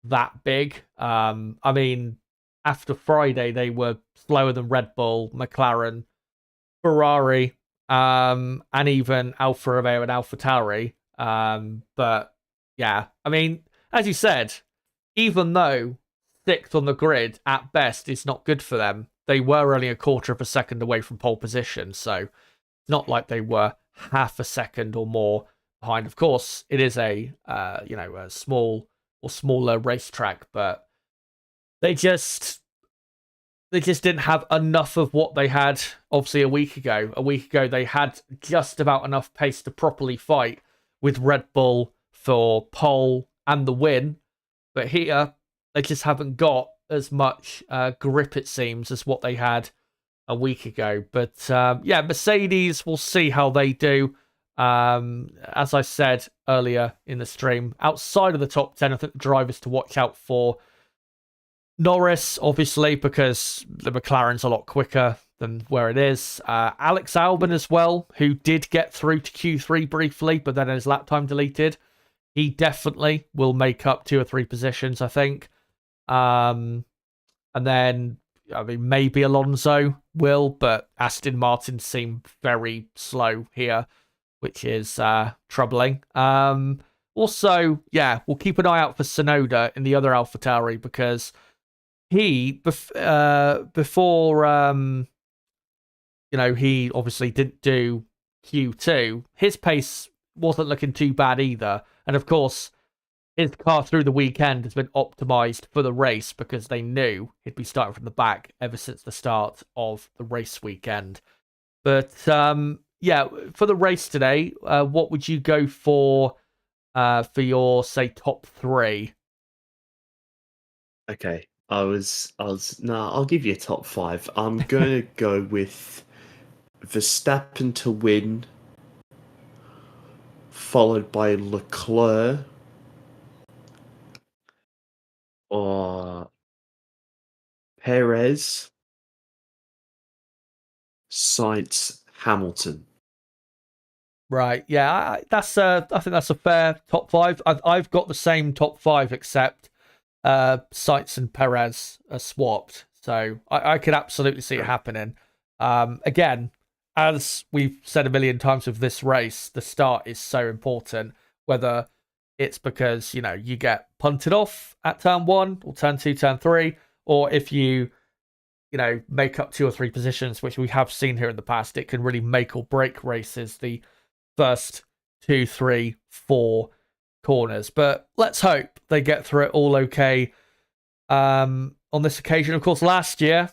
that big. I mean, after Friday they were slower than Red Bull, McLaren, Ferrari, and even Alfa Romeo and AlphaTauri. But yeah, I mean, as you said, even though 6th on the grid at best is not good for them, they were only a quarter of a second away from pole position, so it's not like they were half a second or more behind. Of course, it is a small or smaller racetrack, but they just didn't have enough of what they had obviously a week ago. A week ago they had just about enough pace to properly fight with Red Bull, for pole and the win. But here, they just haven't got as much grip, it seems, as what they had a week ago. But yeah, Mercedes, we'll see how they do. As I said earlier in the stream, outside of the top 10, I think the drivers to watch out for: Norris, obviously, because the McLaren's a lot quicker than where it is. Alex Albon as well, who did get through to Q3 briefly, but then his lap time deleted. He definitely will make up 2 or 3 positions, I think. And then, I mean, maybe Alonso will, but Aston Martin seem very slow here, which is troubling. Also, yeah, we'll keep an eye out for Tsunoda in the other AlphaTauri, because he, before, he obviously didn't do Q2, his pace wasn't looking too bad either. And of course, his car through the weekend has been optimized for the race, because they knew he'd be starting from the back ever since the start of the race weekend. But yeah, for the race today, what would you go for your, say, top 3? Okay, I'll give you a top 5. I'm going to go with Verstappen to win, followed by Leclerc, or Perez, Sainz, Hamilton. Right, yeah, I think that's a fair top 5. I've got the same top 5, except Sainz and Perez are swapped, so I could absolutely see it happening. Again, as we've said a million times with this race, the start is so important, whether it's because, you get punted off at turn 1 or turn 2, turn 3, or if you make up 2 or 3 positions, which we have seen here in the past, it can really make or break races, the first 2, 3, 4 corners. But let's hope they get through it all okay on this occasion. Of course, last year,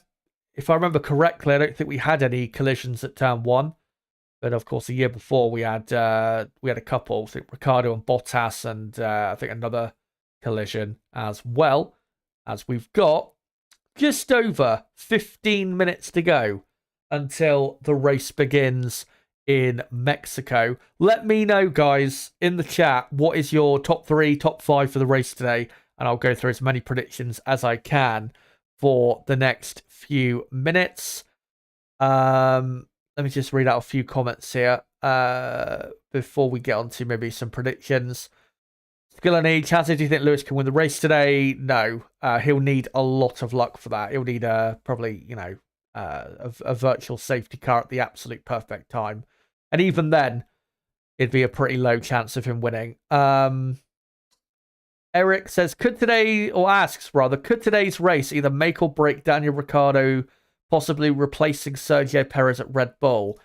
if I remember correctly, I don't think we had any collisions at turn 1. But of course, the year before we had a couple. I think Ricciardo and Bottas, and I think another collision as well. As we've got just over 15 minutes to go until the race begins in Mexico. Let me know, guys, in the chat, what is your top 3, top 5 for the race today, and I'll go through as many predictions as I can for the next few minutes. Let me just read out a few comments here before we get on to maybe some predictions. Skillany, Chazzy, do you think Lewis can win the race today? No. He'll need a lot of luck for that. He'll need probably, a virtual safety car at the absolute perfect time. And even then, it'd be a pretty low chance of him winning. Eric says, could today's race either make or break Daniel Ricciardo possibly replacing Sergio Perez at Red Bull?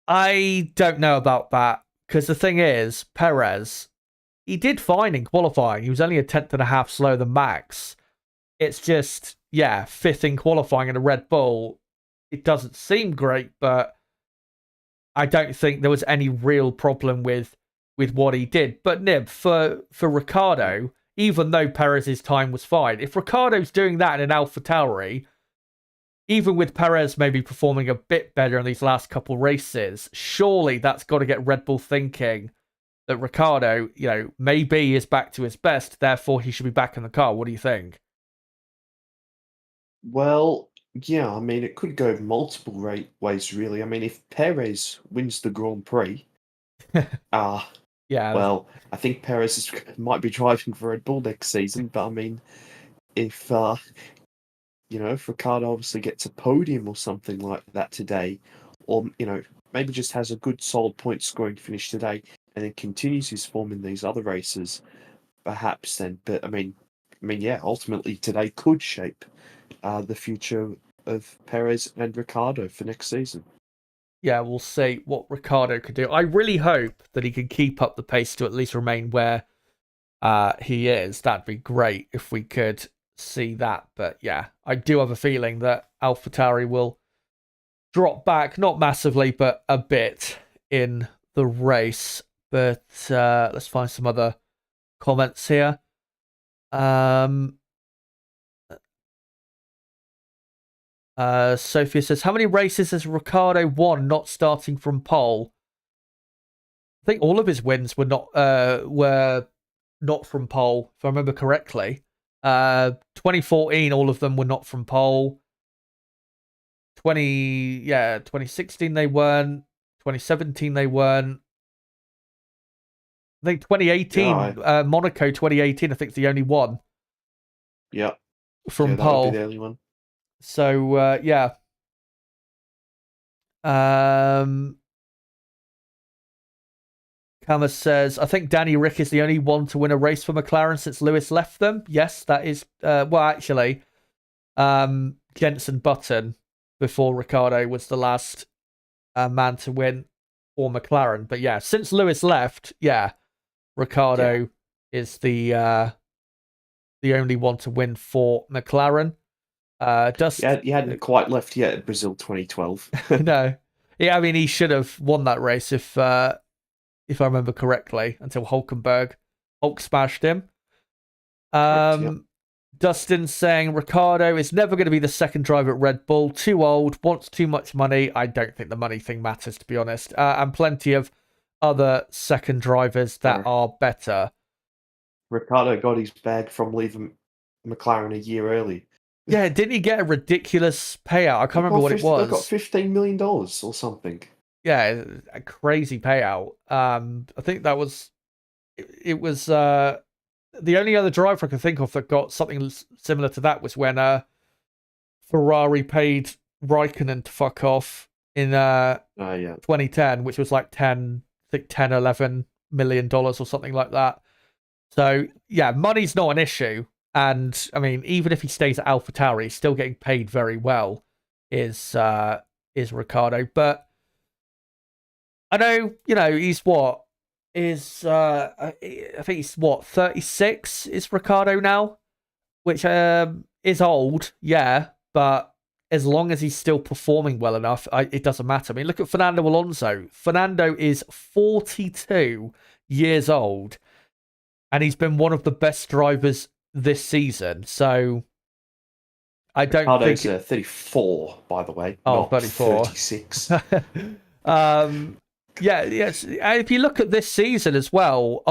I don't know about that, because the thing is, Perez, he did fine in qualifying. He was only a 10.5 slower than Max. It's just, yeah, 5th in qualifying in a Red Bull. It doesn't seem great, but I don't think there was any real problem with what he did. But Nib, for Ricciardo, even though Perez's time was fine, if Ricciardo's doing that in an AlphaTauri, even with Perez maybe performing a bit better in these last couple races, surely that's got to get Red Bull thinking that Ricciardo, maybe is back to his best, therefore he should be back in the car. What do you think? Well, yeah, I mean, it could go multiple ways, really. I mean, if Perez wins the Grand Prix, yeah, well, I think Perez might be driving for Red Bull next season. But I mean, if if Ricciardo obviously gets a podium or something like that today, or maybe just has a good solid point scoring finish today, and then continues his form in these other races, perhaps then. But I mean, yeah, ultimately today could shape the future of Perez and Ricciardo for next season. Yeah, we'll see what Ricciardo could do. I really hope that he can keep up the pace to at least remain where he is. That'd be great if we could see that. But yeah, I do have a feeling that AlphaTauri will drop back, not massively, but a bit in the race, but let's find some other comments here. Sophia says, how many races has Ricciardo won not starting from pole? I think all of his wins were not from pole, if I remember correctly. 2014, all of them were not from pole. 2016 they weren't. 2017 they weren't. I think 2018, Monaco 2018, I think is the only one. Yeah. From pole. That would be the only one. So yeah. Kama says, I think Danny Rick is the only one to win a race for McLaren since Lewis left them. Yes, that is well actually. Jenson Button before Ricciardo was the last man to win for McLaren. But yeah, since Lewis left, yeah, Ricciardo is the only one to win for McLaren. He hadn't quite left yet at Brazil 2012. No. Yeah, I mean he should have won that race if I remember correctly, until Hulk smashed him. Correct, yeah. Dustin saying Ricciardo is never going to be the second driver at Red Bull. Too old, wants too much money. I don't think the money thing matters, to be honest. And plenty of other second drivers that are better. Ricciardo got his bag from leaving McLaren a year early. Yeah, didn't he get a ridiculous payout? I can't remember what it was. They got $15 million or something. Yeah, a crazy payout. I think that was it was the only other driver I can think of that got something similar to that was when Ferrari paid Raikkonen to fuck off in 2010, which was like 11 million dollars or something like that. So yeah, money's not an issue, and I mean even if he stays at AlphaTauri, he's still getting paid very well. Is Ricciardo, but I know, he's what is I think he's 36 is Ricciardo now, which is old, yeah, but as long as he's still performing well enough, it doesn't matter. I mean, look at Fernando Alonso. Fernando is 42 years old, and he's been one of the best drivers this season. So I don't Ricciardo's think 34, by the way. Oh, not 34. 36. Yeah, yes. And if you look at this season as well,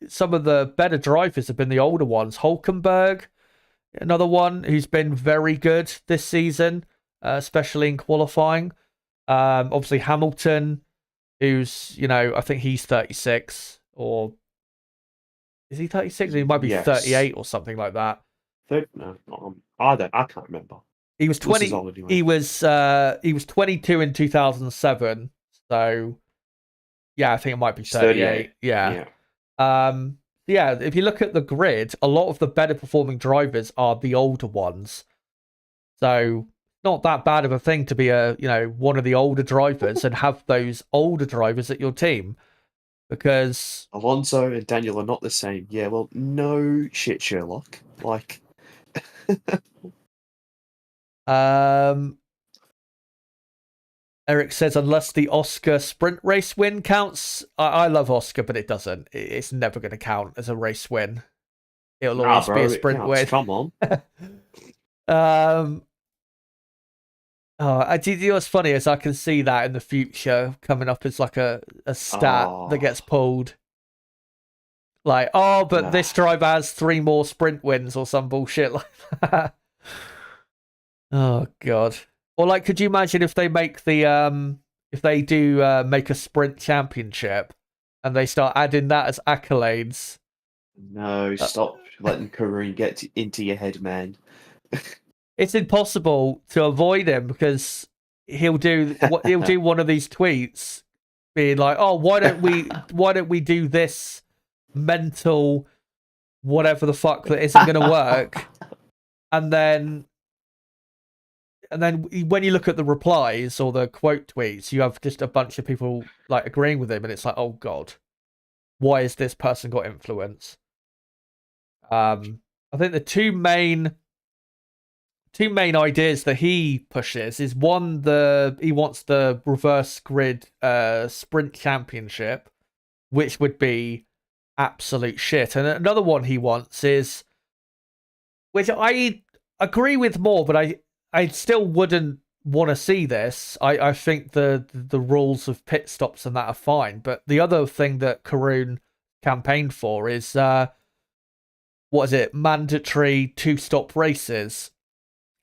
some of the better drivers have been the older ones. Hulkenberg, another one who's been very good this season, especially in qualifying. Obviously Hamilton, who's, I think he's 36, or is he 36? He might be 38 or something like that. No, I can't remember. He was 20. Anyway. He was 22 in 2007. So, yeah, I think it might be 38. Yeah. Yeah, if you look at the grid, a lot of the better performing drivers are the older ones. So, not that bad of a thing to be one of the older drivers and have those older drivers at your team. Because Alonso and Daniel are not the same. Yeah, well, no shit, Sherlock. Like Eric says, unless the Oscar sprint race win counts. I love Oscar, but it doesn't. It's never going to count as a race win. It'll always be a sprint win. Come on. I do you know what's funny is I can see that in the future coming up as like a stat that gets pulled. Like, but this driver has 3 more sprint wins or some bullshit like that. Oh god. Or like, could you imagine if they make if they do make a sprint championship and they start adding that as accolades? No, stop letting Kareem get into your head, man. It's impossible to avoid him because he'll do one of these tweets being like, "Oh, why don't we do this mental whatever the fuck that isn't going to work?" And then when you look at the replies or the quote tweets, you have just a bunch of people like agreeing with him, and it's like, "Oh god, why has this person got influence?" I think the two main two main ideas that he pushes is one, he wants the reverse grid sprint championship, which would be absolute shit. And another one he wants is, which I agree with more, but I still wouldn't want to see this. I think the rules of pit stops and that are fine, but the other thing that Karun campaigned for is what is it? Mandatory 2-stop races,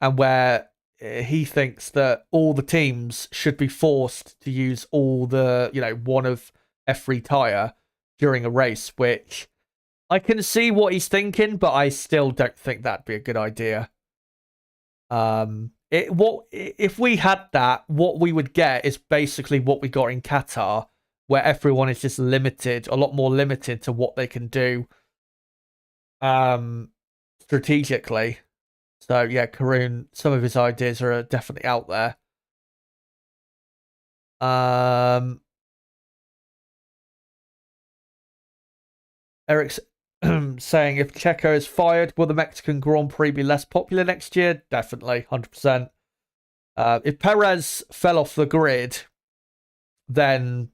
and where he thinks that all the teams should be forced to use all the, one of every tire during a race, which I can see what he's thinking, but I still don't think that'd be a good idea. If we had that, what we would get is basically what we got in Qatar, where everyone is just limited, a lot more limited to what they can do strategically. So yeah, Karun, some of his ideas are definitely out there. Eric's saying, if Checo is fired, will the Mexican Grand Prix be less popular next year? Definitely, 100%. If Perez fell off the grid, then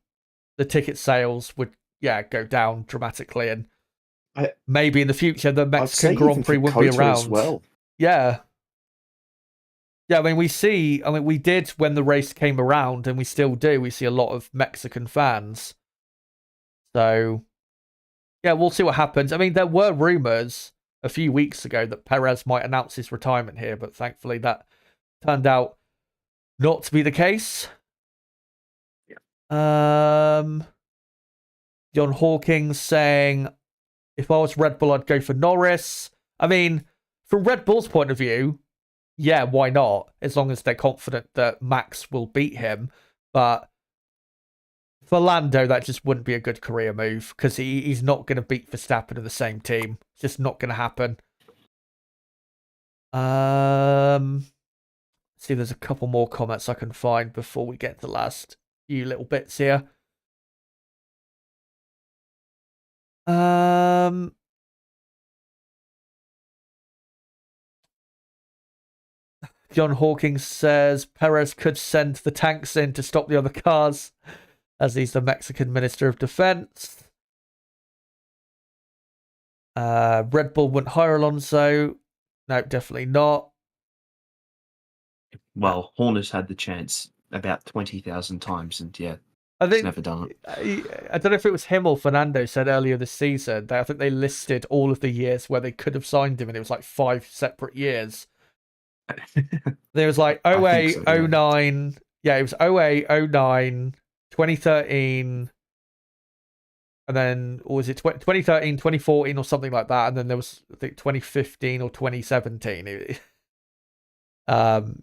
the ticket sales would, go down dramatically, and maybe in the future the Mexican Grand Prix wouldn't be around. As well. Yeah. Yeah, I mean, we did when the race came around, and we still do. We see a lot of Mexican fans. So, yeah, we'll see what happens. I mean, there were rumors a few weeks ago that Perez might announce his retirement here, but thankfully that turned out not to be the case. Yeah. John Hawkins saying, if I was Red Bull, I'd go for Norris. I mean, from Red Bull's point of view, yeah, why not? As long as they're confident that Max will beat him. But for Lando, that just wouldn't be a good career move, because he's not going to beat Verstappen in the same team. It's just not going to happen. See, there's a couple more comments I can find before we get to the last few little bits here. John Hawkins says Perez could send the tanks in to stop the other cars, as he's the Mexican Minister of Defense. Red Bull wouldn't hire Alonso. No, definitely not. Well, Horner's had the chance about 20,000 times, and yeah, he's never done it. I don't know if it was him or Fernando said earlier this season. I think they listed all of the years where they could have signed him, and it was like 5 separate years. There was like 08, so, yeah. 09. Yeah, it was 08, 09, 2013. And then, or was it 2013, 2014 or something like that? And then there was, I think, 2015 or 2017.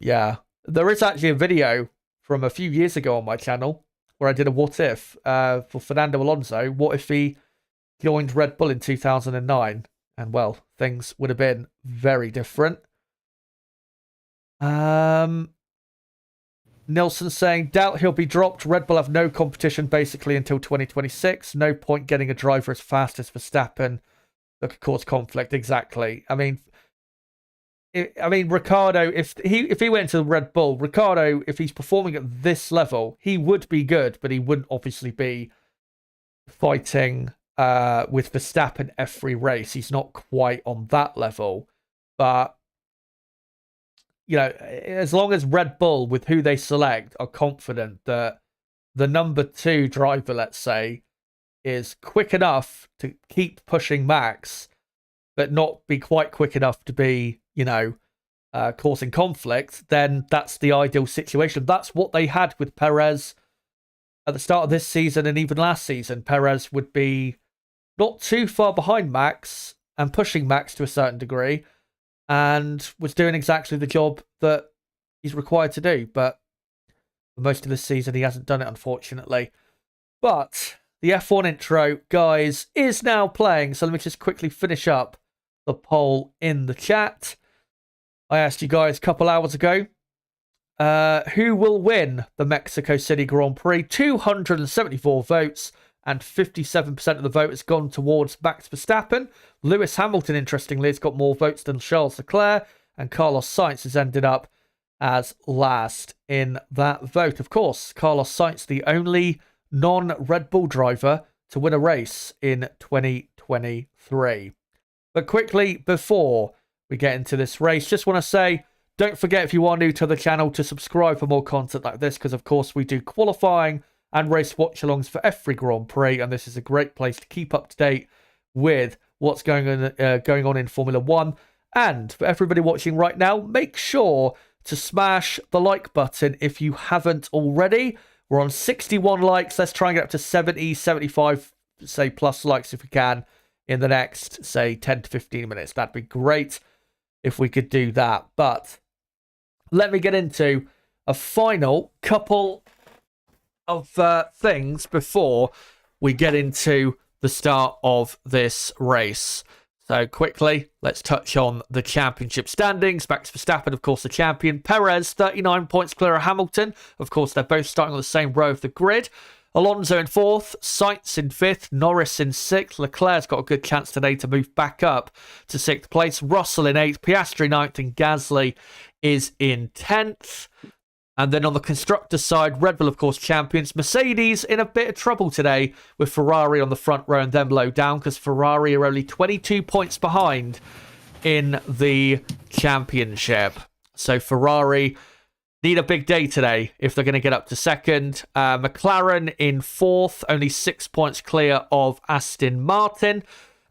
Yeah. There is actually a video from a few years ago on my channel where I did a what if for Fernando Alonso. What if he joined Red Bull in 2009? And well, things would have been very different. Nilsson saying, doubt he'll be dropped. Red Bull have no competition basically until 2026. No point getting a driver as fast as Verstappen that could cause conflict. Exactly. I mean, Ricciardo, if he went to Red Bull, Ricciardo, if he's performing at this level, he would be good, but he wouldn't obviously be fighting with Verstappen every race. He's not quite on that level. But as long as Red Bull, with who they select, are confident that the number 2 driver, let's say, is quick enough to keep pushing Max, but not be quite quick enough to be, causing conflict, then that's the ideal situation. That's what they had with Perez at the start of this season and even last season. Perez would be not too far behind Max and pushing Max to a certain degree, and was doing exactly the job that he's required to do. But for most of this season, he hasn't done it, unfortunately. But the F1 intro, guys, is now playing. So let me just quickly finish up the poll in the chat. I asked you guys a couple hours ago, who will win the Mexico City Grand Prix? 274 votes. And 57% of the vote has gone towards Max Verstappen. Lewis Hamilton, interestingly, has got more votes than Charles Leclerc. and Carlos Sainz has ended up as last in that vote. Of course, Carlos Sainz, the only non-Red Bull driver to win a race in 2023. But quickly, before we get into this race, just want to say, don't forget, if you are new to the channel, to subscribe for more content like this, because of course we do qualifying and race watch-alongs for every Grand Prix, and this is a great place to keep up to date with what's going on in Formula 1. And for everybody watching right now, make sure to smash the like button if you haven't already. We're on 61 likes. Let's try and get up to 70, 75, say, plus likes if we can in the next, say, 10 to 15 minutes. That'd be great if we could do that. But let me get into a final couple of things before we get into the start of this race. So quickly, let's touch on the championship standings. Max Verstappen, of course, the champion. Perez, 39 points clear of Hamilton. Of course, they're both starting on the same row of the grid. Alonso in 4th, Sainz in 5th, Norris in 6th. Leclerc's got a good chance today to move back up to 6th place. Russell in 8th, Piastri 9th, and Gasly is in 10th. And then on the constructor side, Red Bull, of course, champions. Mercedes in a bit of trouble today with Ferrari on the front row and them low down, because Ferrari are only 22 points behind in the championship. So Ferrari need a big day today if they're going to get up to 2nd. McLaren in 4th, only 6 points clear of Aston Martin.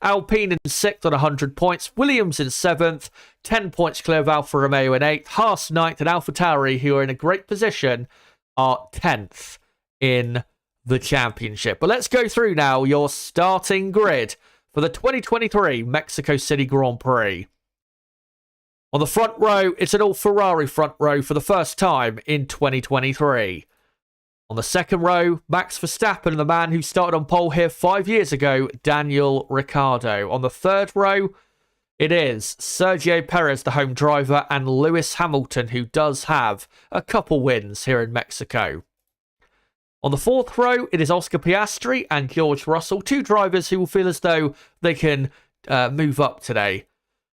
Alpine in 6th on 100 points. Williams in 7th, 10 points clear of Alfa Romeo in 8th. Haas 9th, and AlphaTauri, who are in a great position, are 10th in the championship. But let's go through now your starting grid for the 2023 Mexico City Grand Prix. On the front row, it's an all-Ferrari front row for the first time in 2023. On the second row, Max Verstappen, the man who started on pole here 5 years ago, Daniel Ricciardo. On the third row, it is Sergio Perez, the home driver, and Lewis Hamilton, who does have a couple wins here in Mexico. On the fourth row, it is Oscar Piastri and George Russell, two drivers who will feel as though they can move up today.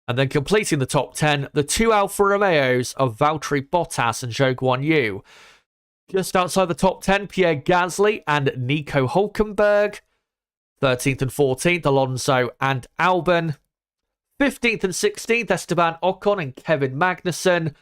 And then completing the top 10, the two Alfa Romeos of Valtteri Bottas and Zhou Guanyu. Just outside the top 10, Pierre Gasly and Nico Hülkenberg. 13th and 14th, Alonso and Albon. 15th and 16th, Esteban Ocon and Kevin Magnussen.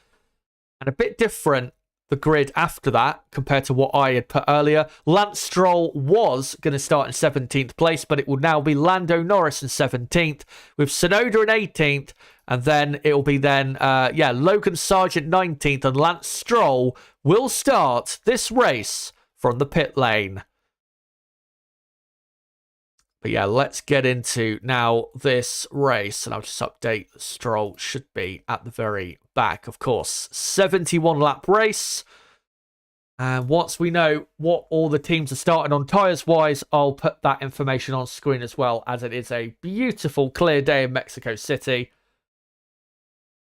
And a bit different, the grid after that, compared to what I had put earlier. Lance Stroll was going to start in 17th place, but it will now be Lando Norris in 17th, with Tsunoda in 18th, and then it will be Logan Sargent 19th, and Lance Stroll will start this race from the pit lane. But yeah, let's get into now this race, and I'll just update. Stroll should be at the very back, of course. 71 lap race. And once we know what all the teams are starting on tyres wise, I'll put that information on screen as well, as it is a beautiful, clear day in Mexico City.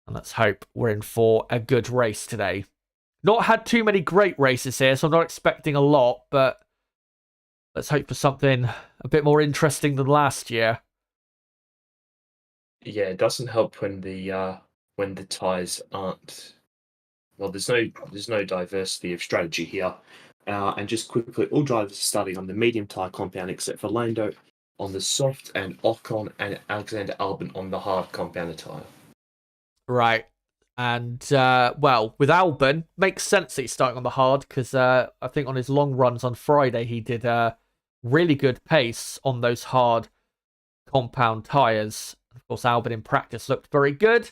And let's hope we're in for a good race today. Not had too many great races here, so I'm not expecting a lot, but let's hope for something a bit more interesting than last year. Yeah, it doesn't help when the tyres aren't. Well, there's no diversity of strategy here. And just quickly, all drivers are starting on the medium tyre compound except for Lando on the soft, and Ocon and Alexander Albon on the hard compound tyre. Right. And, with Albon, makes sense that he's starting on the hard, because I think on his long runs on Friday, he did really good pace on those hard compound tyres. Of course, Albon in practice looked very good.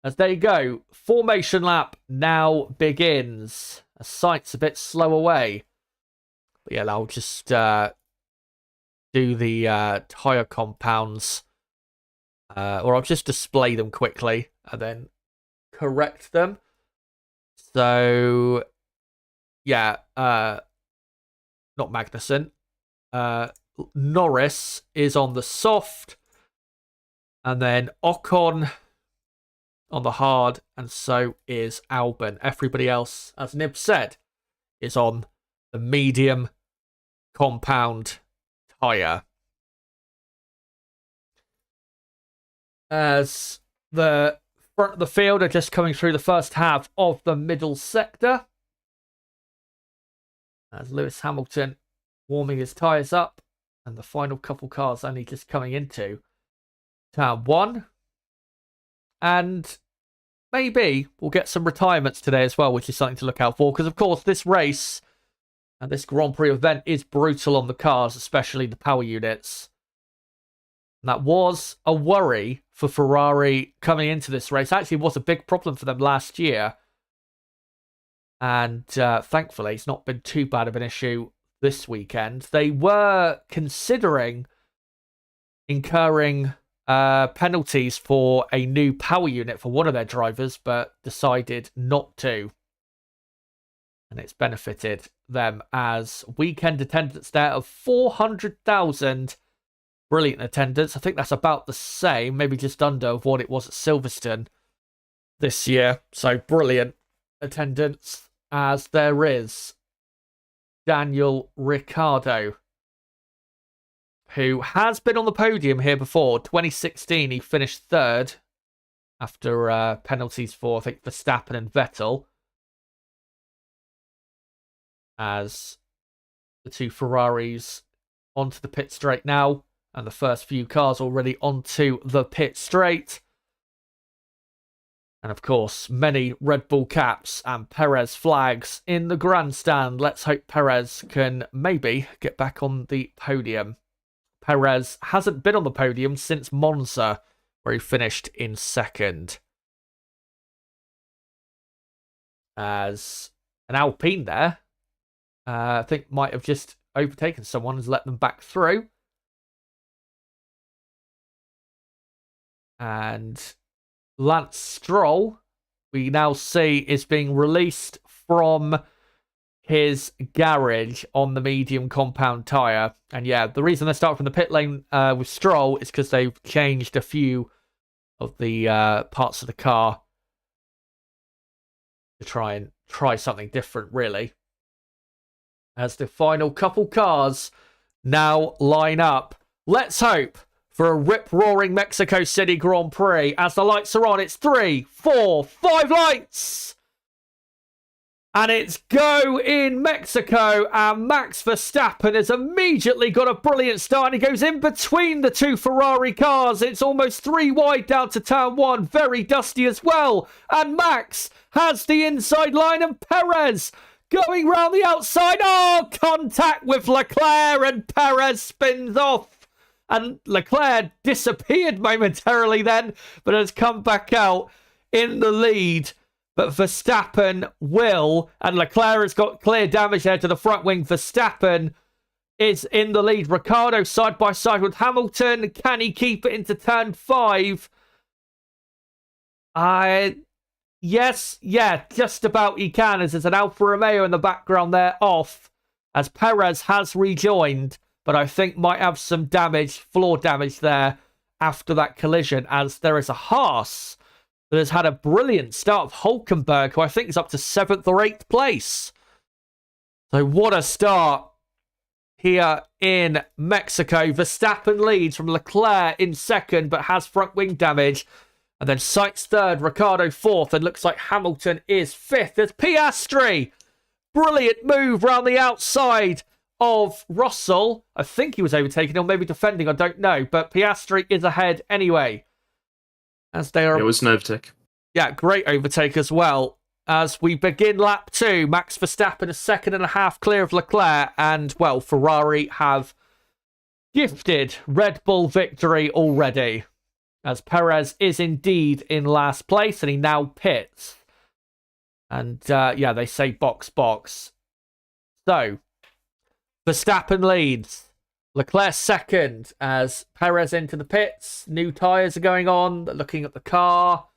As there you go, formation lap now begins. A Sainz a bit slow away. But yeah, I'll just do the tyre compounds. Or I'll just display them quickly and then correct them. So, yeah, not Magnussen. Norris is on the soft, and then Ocon on the hard, and so is Albon. Everybody else, as Nib said, is on the medium compound tyre. As the front of the field are just coming through the first half of the middle sector. As Lewis Hamilton warming his tyres up, and the final couple cars only just coming into turn 1. And maybe we'll get some retirements today as well, which is something to look out for. Because, of course, this race and this Grand Prix event is brutal on the cars, especially the power units. And that was a worry for Ferrari coming into this race. Actually, it was a big problem for them last year. And thankfully, it's not been too bad of an issue this weekend. They were considering incurring penalties for a new power unit for one of their drivers, but decided not to. And it's benefited them as weekend attendance there of 400,000. Brilliant attendance. I think that's about the same, maybe just under of what it was at Silverstone this year. So brilliant attendance as there is Daniel Ricciardo, who has been on the podium here before. 2016, he finished 3rd after penalties for, I think, Verstappen and Vettel. As the two Ferraris onto the pit straight now, and the first few cars already onto the pit straight. And of course, many Red Bull caps and Perez flags in the grandstand. Let's hope Perez can maybe get back on the podium. Perez hasn't been on the podium since Monza, where he finished in 2nd. As an Alpine there, I think might have just overtaken someone and let them back through. And Lance Stroll, we now see, is being released from his garage on the medium compound tyre. And yeah, the reason they start from the pit lane with Stroll is because they've changed a few of the parts of the car to try something different, really. As the final couple cars now line up. Let's hope for a rip-roaring Mexico City Grand Prix. As the lights are on, it's 3, 4, 5 lights! And it's go in Mexico, and Max Verstappen has immediately got a brilliant start. He goes in between the two Ferrari cars. It's almost 3 wide down to turn 1. Very dusty as well. And Max has the inside line, and Perez going round the outside. Oh, contact with Leclerc, and Perez spins off. And Leclerc disappeared momentarily then, but has come back out in the lead. But Verstappen will, and Leclerc has got clear damage there to the front wing. Verstappen is in the lead. Ricciardo side by side with Hamilton. Can he keep it into turn 5? Yes, yeah, just about he can, as there's an Alfa Romeo in the background there off, as Perez has rejoined, but I think might have some damage, floor damage there after that collision, as there is a Haas that has had a brilliant start of Hulkenberg, who I think is up to 7th or 8th place. So what a start here in Mexico. Verstappen leads from Leclerc in 2nd, but has front wing damage. And then Sainz 3rd, Ricciardo 4th, and looks like Hamilton is 5th. There's Piastri. Brilliant move round the outside of Russell. I think he was overtaken or maybe defending, I don't know. But Piastri is ahead anyway. As they are, it was an overtake. Yeah, great overtake as well. As we begin lap 2, Max Verstappen is 2.5 clear of Leclerc. And, well, Ferrari have gifted Red Bull victory already. As Perez is indeed in last place and he now pits. And, yeah, they say box, box. So, Verstappen leads. Leclerc 2nd as Perez into the pits. New tyres are going on. They're looking at the car.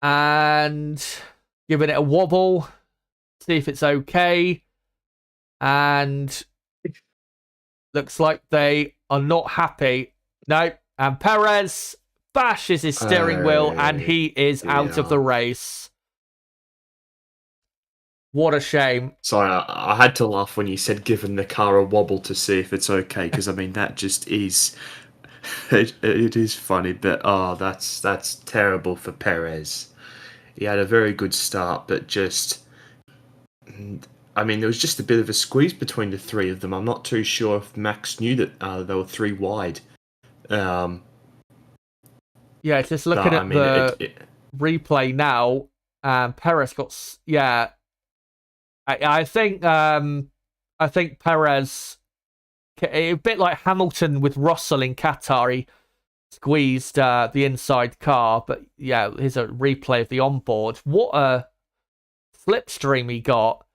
And giving it a wobble. See if it's okay. And looks like they are not happy. No. And Perez bashes his steering wheel and he is out of the race. What a shame. Sorry, I had to laugh when you said giving the car a wobble to see if it's okay, because, I mean, that just is... It is funny, but that's terrible for Perez. He had a very good start, but just, I mean, there was just a bit of a squeeze between the three of them. I'm not too sure if Max knew that they were three wide. Yeah, just looking but, at I mean, the replay now, Perez got I think Perez, a bit like Hamilton with Russell in Qatar, he squeezed the inside car, but yeah, here's a replay of the onboard. What a slipstream he got.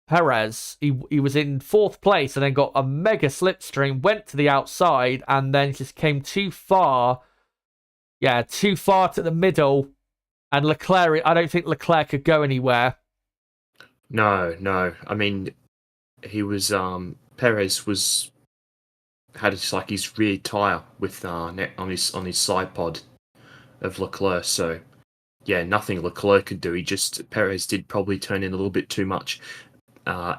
Perez, he was in fourth place and then got a mega slipstream, went to the outside, and then just came too far. Yeah, too far to the middle. And Leclerc, I don't think Leclerc could go anywhere. No. I mean, he was Perez had like his rear tire with on his side pod of Leclerc. So yeah, nothing Leclerc could do. Perez did probably turn in a little bit too much.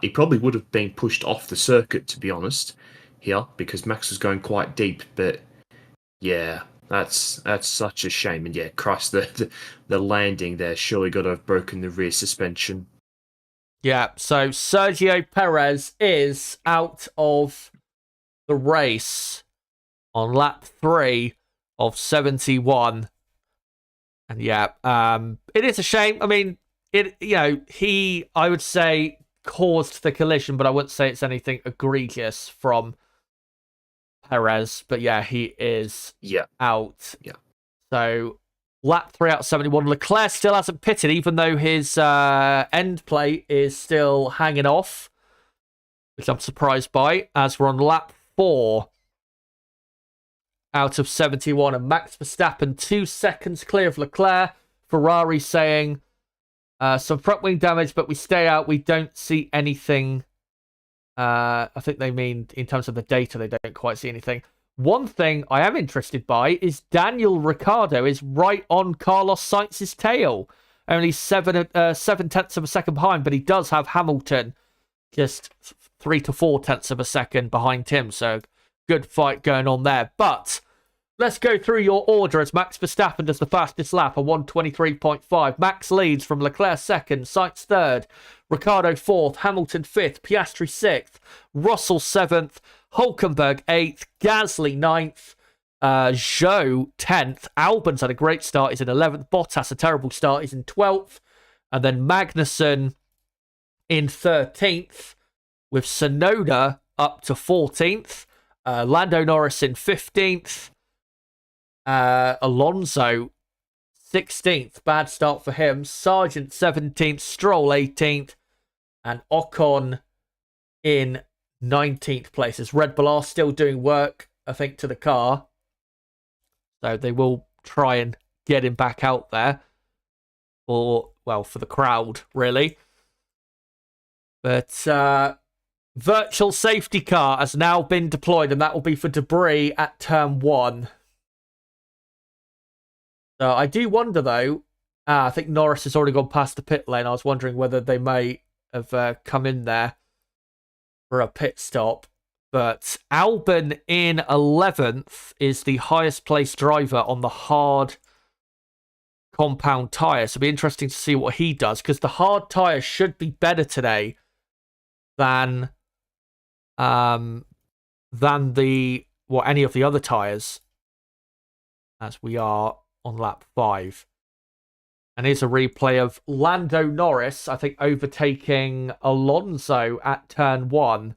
He probably would have been pushed off the circuit, to be honest, here, because Max was going quite deep. But yeah, that's such a shame. And yeah, Christ, the landing there surely got to have broken the rear suspension. Yeah, so Sergio Perez is out of the race on lap 3 of 71. And yeah, it is a shame. I mean, he, I would say, caused the collision, but I wouldn't say it's anything egregious from Perez. But yeah, he is out. Yeah. So lap 3 out of 71. Leclerc still hasn't pitted, even though his end plate is still hanging off, which I'm surprised by, as we're on lap 4 out of 71. And Max Verstappen 2 seconds clear of Leclerc. Ferrari saying some front wing damage, but we stay out. We don't see anything. I think they mean in terms of the data, they don't quite see anything. One thing I am interested by is Daniel Ricciardo is right on Carlos Sainz's tail. Only 7/10 of a second behind, but he does have Hamilton just 3 to 4/10 of a second behind him. So good fight going on there. But let's go through your order as Max Verstappen does the fastest lap, a 1:23.5. Max leads from Leclerc second, Sainz third, Ricciardo fourth, Hamilton fifth, Piastri sixth, Russell seventh, Hulkenberg 8th, Gasly 9th, Zhou 10th, Albon's had a great start, he's in 11th, Bottas a terrible start, he's in 12th, and then Magnussen in 13th, with Tsunoda up to 14th, Lando Norris in 15th, Alonso 16th, bad start for him, Sargent 17th, Stroll 18th, and Ocon in 19th place, as Red Bull are still doing work, I think, to the car. So they will try and get him back out there for the crowd, really. But virtual safety car has now been deployed, and that will be for debris at turn 1. So I do wonder, though, I think Norris has already gone past the pit lane. I was wondering whether they may have come in there for a pit stop. But Albon in 11th is the highest placed driver on the hard compound tyre. So it'll be interesting to see what he does, because the hard tyre should be better today than any of the other tyres, as we are on lap 5. And here's a replay of Lando Norris, I think, overtaking Alonso at turn 1.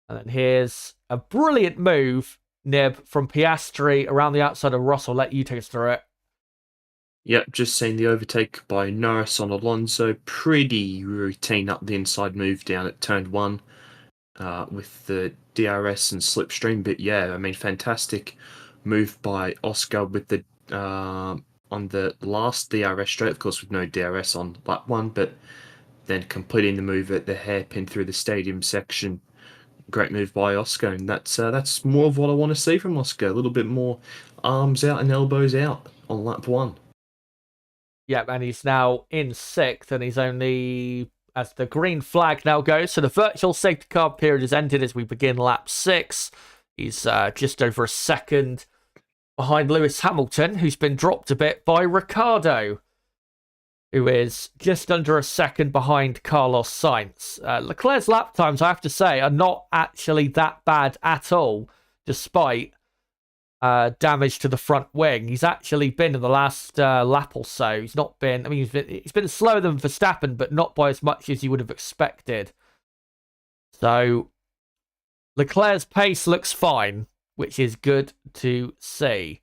And then here's a brilliant move, Nib, from Piastri around the outside of Russell. Let you take us through it. Yep, just seeing the overtake by Norris on Alonso. Pretty routine up the inside move down at turn 1 with the DRS and slipstream. But yeah, I mean, fantastic move by Oscar with the on the last DRS straight, of course, with no DRS on lap 1, but then completing the move at the hairpin through the stadium section. Great move by Oscar, and that's more of what I want to see from Oscar. A little bit more arms out and elbows out on lap 1. Yep, and he's now in 6th, and he's only, as the green flag now goes, so the virtual safety car period has ended as we begin lap 6. He's just over a second behind Lewis Hamilton, who's been dropped a bit by Ricciardo, who is just under a second behind Carlos Sainz. Leclerc's lap times, I have to say, are not actually that bad at all, despite damage to the front wing. He's actually been in the last lap or so. He's not been, I mean, he's been slower than Verstappen, but not by as much as you would have expected. So Leclerc's pace looks fine, which is good to see.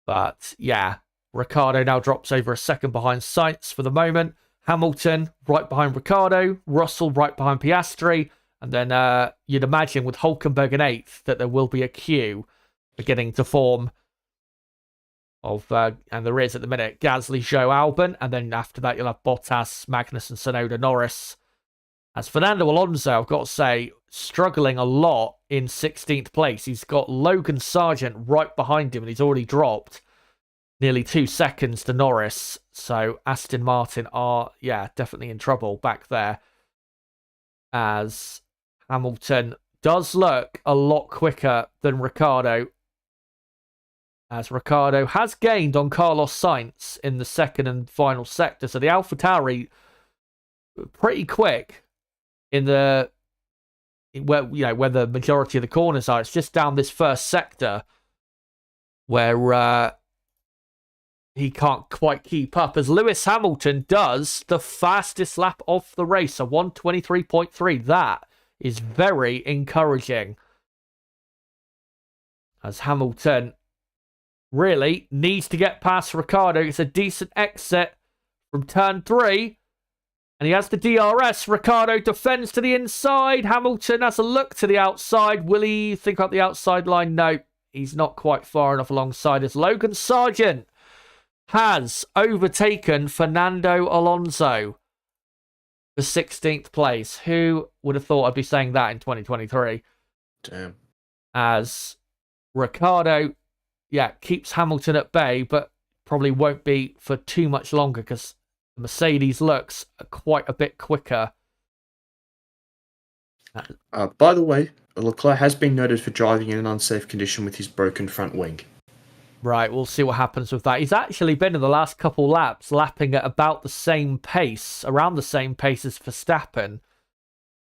But yeah, Ricciardo now drops over a second behind Sainz for the moment. Hamilton right behind Ricciardo. Russell right behind Piastri. And then you'd imagine with Hülkenberg in 8th that there will be a queue beginning to form of, and there is at the minute, Gasly, Zhou, Albon. And then after that, you'll have Bottas, Magnussen, Tsunoda, Norris. As Fernando Alonso, I've got to say, struggling a lot in 16th place. He's got Logan Sargent right behind him, and he's already dropped nearly 2 seconds to Norris. So Aston Martin are, definitely in trouble back there. As Hamilton does look a lot quicker than Ricciardo. As Ricciardo has gained on Carlos Sainz in the second and final sector. So the AlphaTauri pretty quick in the where the majority of the corners are. It's just down this first sector where he can't quite keep up, as Lewis Hamilton does the fastest lap of the race, a 1:23.3. That is very encouraging, as Hamilton really needs to get past Ricciardo. It's a decent exit from turn 3. And he has the DRS. Ricciardo defends to the inside. Hamilton has a look to the outside. Will he think up the outside line? No, he's not quite far enough alongside us. Logan Sargent has overtaken Fernando Alonso for 16th place. Who would have thought I'd be saying that in 2023? Damn. As Ricciardo, keeps Hamilton at bay, but probably won't be for too much longer because Mercedes looks quite a bit quicker. By the way, Leclerc has been noted for driving in an unsafe condition with his broken front wing. Right, we'll see what happens with that. He's actually been in the last couple laps lapping at about the same pace, around the same pace as Verstappen,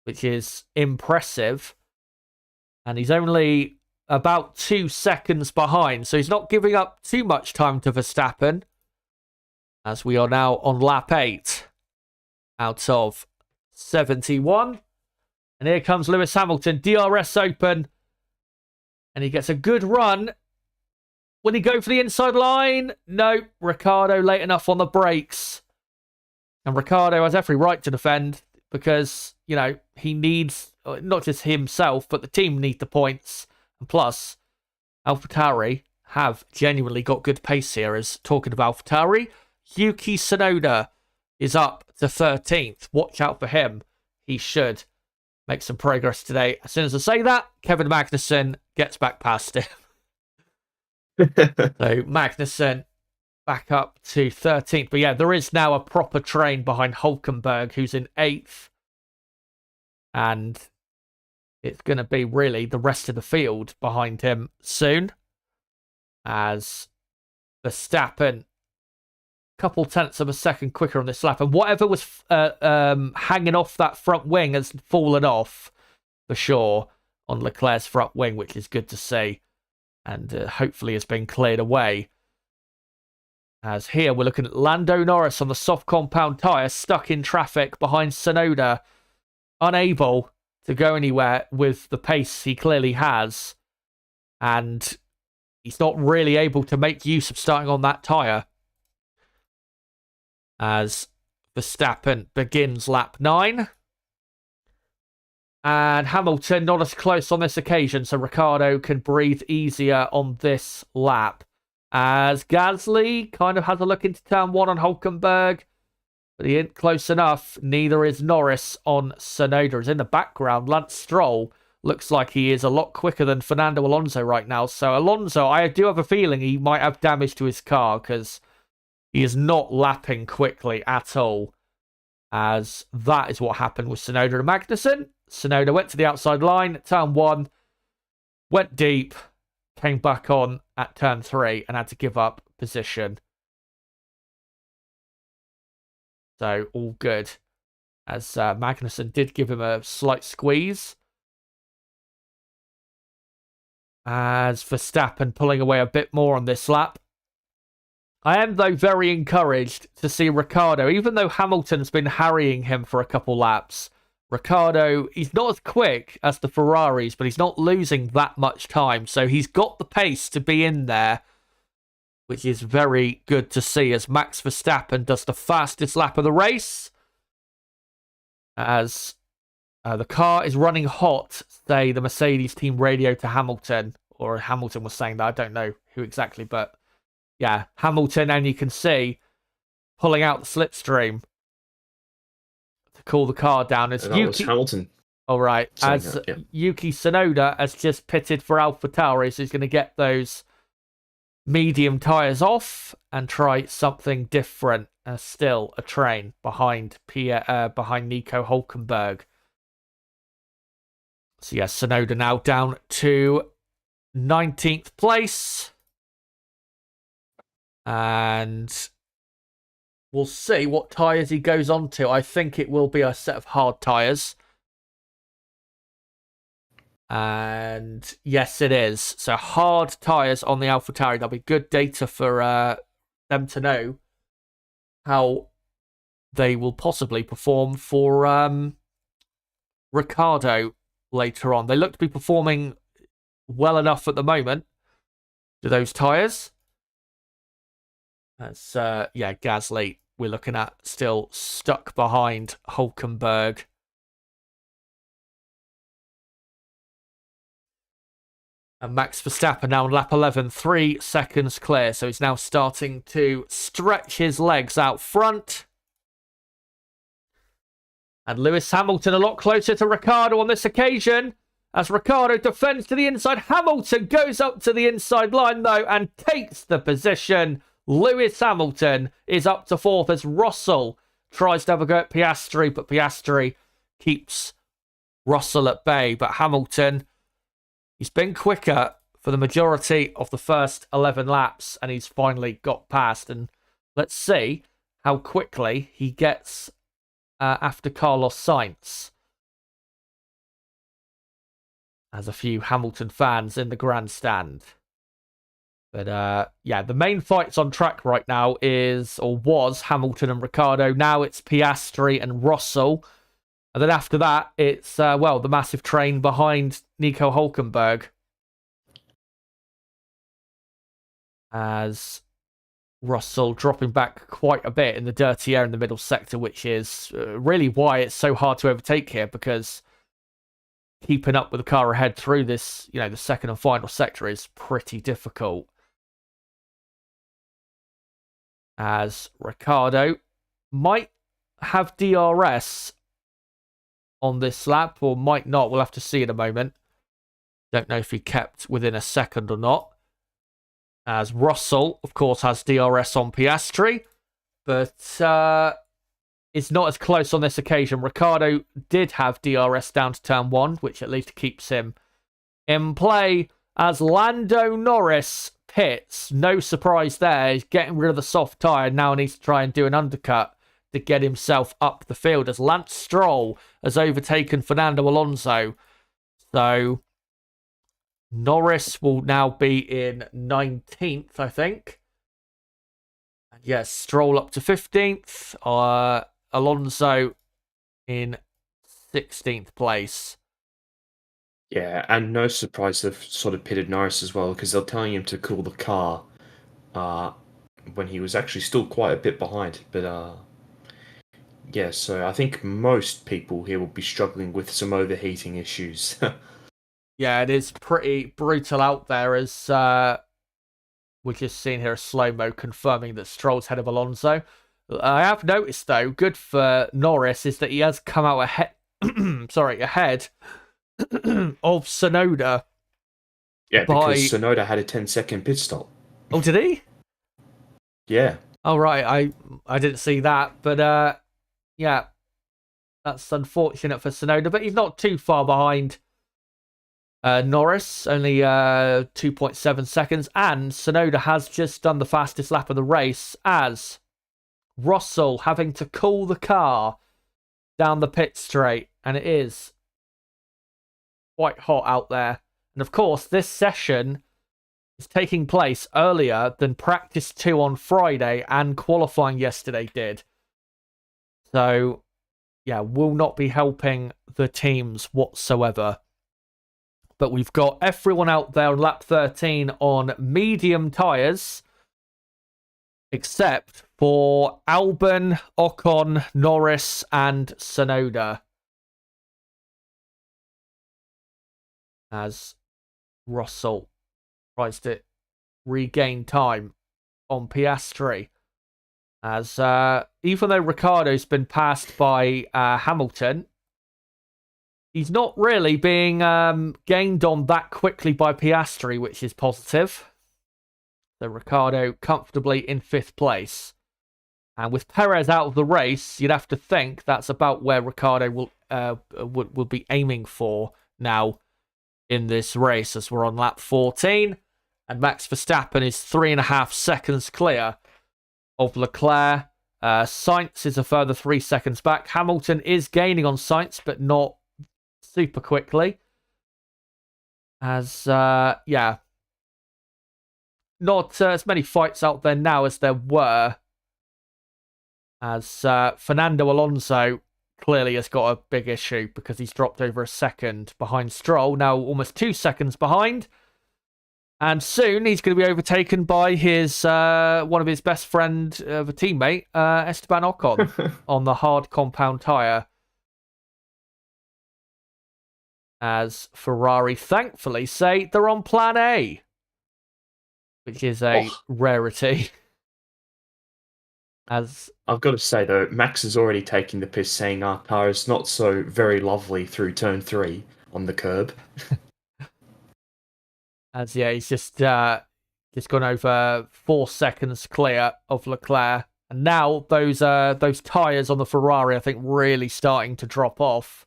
which is impressive. And he's only about 2 seconds behind, so he's not giving up too much time to Verstappen. As we are now on lap 8 out of 71. And here comes Lewis Hamilton, DRS open. And he gets a good run. Will he go for the inside line? No, Ricciardo late enough on the brakes. And Ricciardo has every right to defend because, he needs, not just himself, but the team need the points. And plus, AlphaTauri have genuinely got good pace here. As talking of AlphaTauri, Yuki Tsunoda is up to 13th. Watch out for him. He should make some progress today. As soon as I say that, Kevin Magnussen gets back past him. So Magnussen back up to 13th. But there is now a proper train behind Hülkenberg, who's in 8th. And it's going to be really the rest of the field behind him soon. As Verstappen, couple tenths of a second quicker on this lap, and whatever was hanging off that front wing has fallen off for sure on Leclerc's front wing, which is good to see, and hopefully has been cleared away. As here we're looking at Lando Norris on the soft compound tyre, stuck in traffic behind Tsunoda, unable to go anywhere with the pace he clearly has, and he's not really able to make use of starting on that tyre. As Verstappen begins lap 9. And Hamilton not as close on this occasion, so Ricciardo can breathe easier on this lap. As Gasly kind of has a look into turn 1 on Hülkenberg, but he ain't close enough. Neither is Norris on Tsunoda. As in the background, Lance Stroll looks like he is a lot quicker than Fernando Alonso right now. So Alonso, I do have a feeling he might have damage to his car because he is not lapping quickly at all, as that is what happened with Tsunoda and Magnussen. Tsunoda went to the outside line, turn 1, went deep, came back on at turn 3 and had to give up position. So all good, as Magnussen did give him a slight squeeze. As Verstappen pulling away a bit more on this lap. I am, though, very encouraged to see Ricciardo, even though Hamilton's been harrying him for a couple laps. Ricciardo, he's not as quick as the Ferraris, but he's not losing that much time. So he's got the pace to be in there, which is very good to see, as Max Verstappen does the fastest lap of the race. As the car is running hot, say the Mercedes team radio to Hamilton, or Hamilton was saying that, I don't know who exactly, but yeah, Hamilton, and you can see pulling out the slipstream to cool the car down. As That was Hamilton. All right, as that, yeah. Yuki Tsunoda has just pitted for AlphaTauri, so he's going to get those medium tyres off and try something different. Still a train behind Nico Hulkenberg. So yeah, Tsunoda now down to 19th place. And we'll see what tyres he goes on to. I think it will be a set of hard tyres. And yes, it is. So hard tyres on the AlphaTauri. That'll be good data for them to know how they will possibly perform for Ricciardo later on. They look to be performing well enough at the moment to those tyres. That's, Gasly, we're looking at still stuck behind Hulkenberg. And Max Verstappen now on lap 11, 3 seconds clear. So he's now starting to stretch his legs out front. And Lewis Hamilton a lot closer to Ricciardo on this occasion. As Ricciardo defends to the inside. Hamilton goes up to the inside line, though, and takes the position. Lewis Hamilton is up to 4th as Russell tries to have a go at Piastri, but Piastri keeps Russell at bay. But Hamilton, he's been quicker for the majority of the first 11 laps, and he's finally got past. And let's see how quickly he gets after Carlos Sainz. As a few Hamilton fans in the grandstand. But the main fights on track right now was Hamilton and Ricciardo. Now it's Piastri and Russell. And then after that, it's, the massive train behind Nico Hulkenberg. As Russell dropping back quite a bit in the dirty air in the middle sector, which is really why it's so hard to overtake here, because keeping up with the car ahead through this, the second and final sector is pretty difficult. As Ricciardo might have DRS on this lap, or might not. We'll have to see in a moment. Don't know if he kept within a second or not. As Russell, of course, has DRS on Piastri, but it's not as close on this occasion. Ricciardo did have DRS down to turn 1, which at least keeps him in play. As Lando Norris pits, no surprise there. He's getting rid of the soft tyre. Now needs to try and do an undercut to get himself up the field, as Lance Stroll has overtaken Fernando Alonso. So Norris will now be in 19th, I think. And yes, Stroll up to 15th. Alonso in 16th place. Yeah, and no surprise they've sort of pitted Norris as well, because they're telling him to cool the car when he was actually still quite a bit behind. But so I think most people here will be struggling with some overheating issues. Yeah, it is pretty brutal out there, as we're just seeing here a slow-mo confirming that Stroll's ahead of Alonso. I have noticed, though, good for Norris, is that he has come out ahead of Tsunoda. Yeah, because Tsunoda had a 10-second pit stop. Oh, did he? Yeah. Oh, right. I didn't see that. But, that's unfortunate for Tsunoda. But he's not too far behind Norris only 2.7 seconds, and Tsunoda has just done the fastest lap of the race, as Russell having to cool the car down the pit straight, and it is quite hot out there. And of course, this session is taking place earlier than practice 2 on Friday and qualifying yesterday did. So, yeah, will not be helping the teams whatsoever. But we've got everyone out there on lap 13 on medium tyres, except for Albon, Ocon, Norris, and Tsunoda. As Russell tries to regain time on Piastri. As even though Ricciardo's been passed by Hamilton, he's not really being gained on that quickly by Piastri, which is positive. So Ricciardo comfortably in 5th place. And with Perez out of the race, you'd have to think that's about where Ricciardo will be aiming for now in this race, as we're on lap 14. And Max Verstappen is 3.5 seconds clear of Leclerc. Sainz is a further 3 seconds back. Hamilton is gaining on Sainz, but not super quickly. As, not as many fights out there now as there were. As Fernando Alonso clearly has got a big issue because he's dropped over a second behind Stroll, now almost 2 seconds behind. And soon he's going to be overtaken by his one of his best friend of a teammate, Esteban Ocon, on the hard compound tyre. As Ferrari thankfully say they're on plan A, which is a rarity. As I've got to say, though, Max is already taking the piss, saying our car is not so very lovely through turn 3 on the curb. As he's just gone over 4 seconds clear of Leclerc, and now those tyres on the Ferrari, I think, really starting to drop off.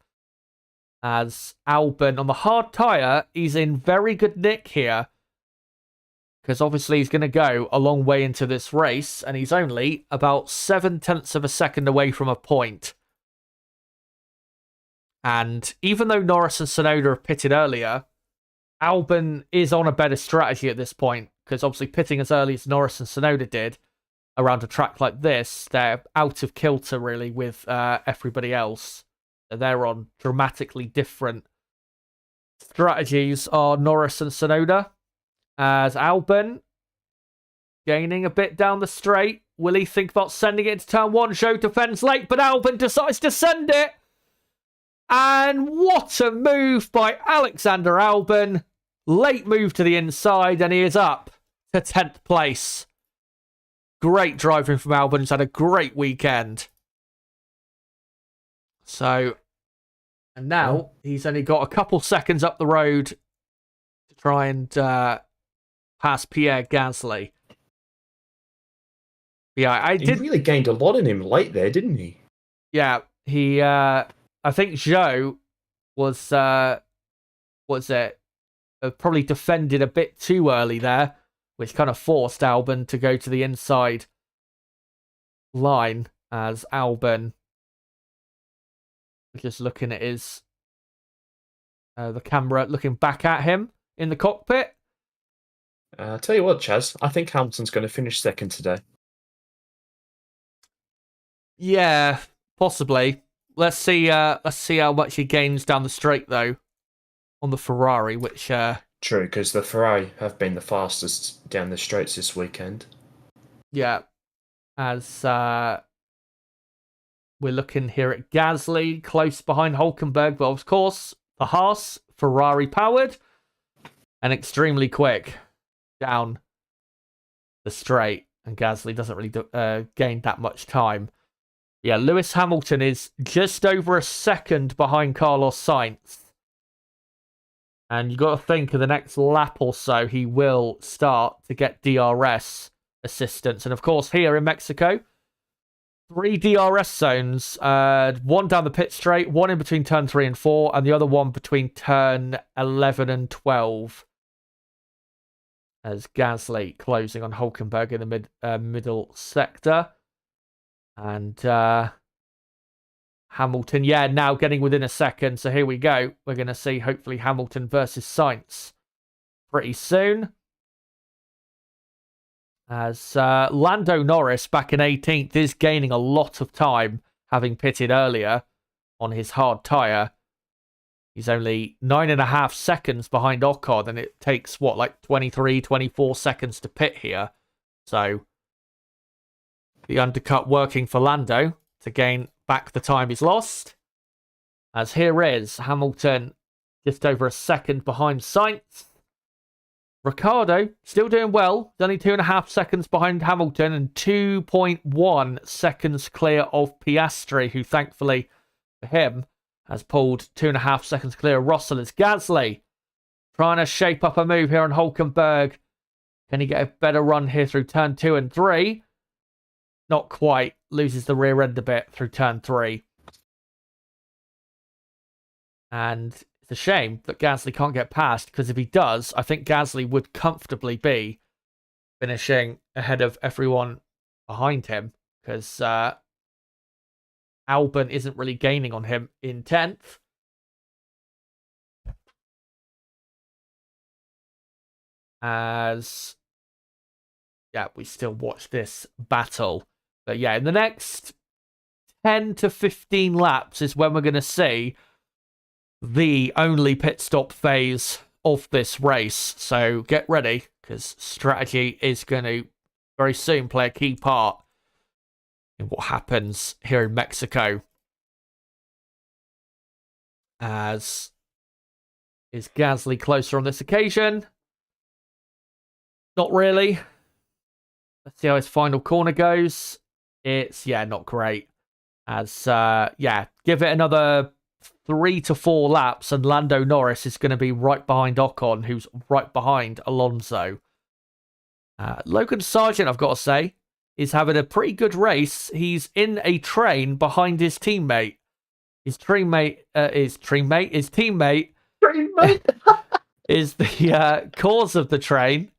As Albon on the hard tyre, he's in very good nick here, because obviously he's going to go a long way into this race, and he's only about 0.7 of a second away from a point. And even though Norris and Tsunoda have pitted earlier, Albon is on a better strategy at this point, because obviously pitting as early as Norris and Tsunoda did around a track like this, they're out of kilter really with everybody else. They're on dramatically different strategies are Norris and Tsunoda. As Albon gaining a bit down the straight. Will he think about sending it into turn 1? Zhou defends late, but Albon decides to send it. And what a move by Alexander Albon. Late move to the inside, and he is up to 10th place. Great driving from Albon. He's had a great weekend. So, and now he's only got a couple seconds up the road to try and pass Pierre Gasly. Yeah, He really gained a lot in him late there, didn't he? Yeah, he. I think Zhou was. Probably defended a bit too early there, which kind of forced Albon to go to the inside line. As Albon, just looking at his the camera, looking back at him in the cockpit. Tell you what, Chaz, I think Hamilton's going to finish second today. Yeah, possibly. Let's see how much he gains down the straight though on the Ferrari, which True, because the Ferrari have been the fastest down the straights this weekend. Yeah, as we're looking here at Gasly close behind Hülkenberg, but of course the Haas Ferrari powered and extremely quick down the straight, and Gasly doesn't really gain that much time. Yeah, Lewis Hamilton is just over a second behind Carlos Sainz. And you got to think of the next lap or so, he will start to get DRS assistance. And of course, here in Mexico, 3 DRS zones, one down the pit straight, one in between turn 3 and 4, and the other one between turn 11 and 12. As Gasly closing on Hulkenberg in the middle sector. And Hamilton, now getting within a second. So here we go. We're going to see, hopefully, Hamilton versus Sainz pretty soon. As Lando Norris, back in 18th, is gaining a lot of time, having pitted earlier on his hard tyre. He's only 9.5 seconds behind Ocon, and it takes, 23, 24 seconds to pit here. So, the undercut working for Lando to gain back the time he's lost. As here is Hamilton just over a second behind Sainz. Ricciardo still doing well. He's only 2.5 seconds behind Hamilton and 2.1 seconds clear of Piastri, who thankfully for him has pulled 2.5 seconds clear of Russell. It's Gasly trying to shape up a move here on Hulkenberg. Can he get a better run here through turn 2 and 3? Not quite. Loses the rear end a bit through turn 3. And it's a shame that Gasly can't get past, because if he does, I think Gasly would comfortably be finishing ahead of everyone behind him, because Albon isn't really gaining on him in 10th. As, we still watch this battle. But in the next 10 to 15 laps is when we're going to see the only pit stop phase of this race. So get ready, because strategy is going to very soon play a key part in what happens here in Mexico. As is Gasly closer on this occasion? Not really. Let's see how his final corner goes. It's, not great. As, give it another 3 to 4 laps and Lando Norris is going to be right behind Ocon, who's right behind Alonso. Logan Sargent, I've got to say, is having a pretty good race. He's in a train behind his teammate. His teammate is the cause of the train.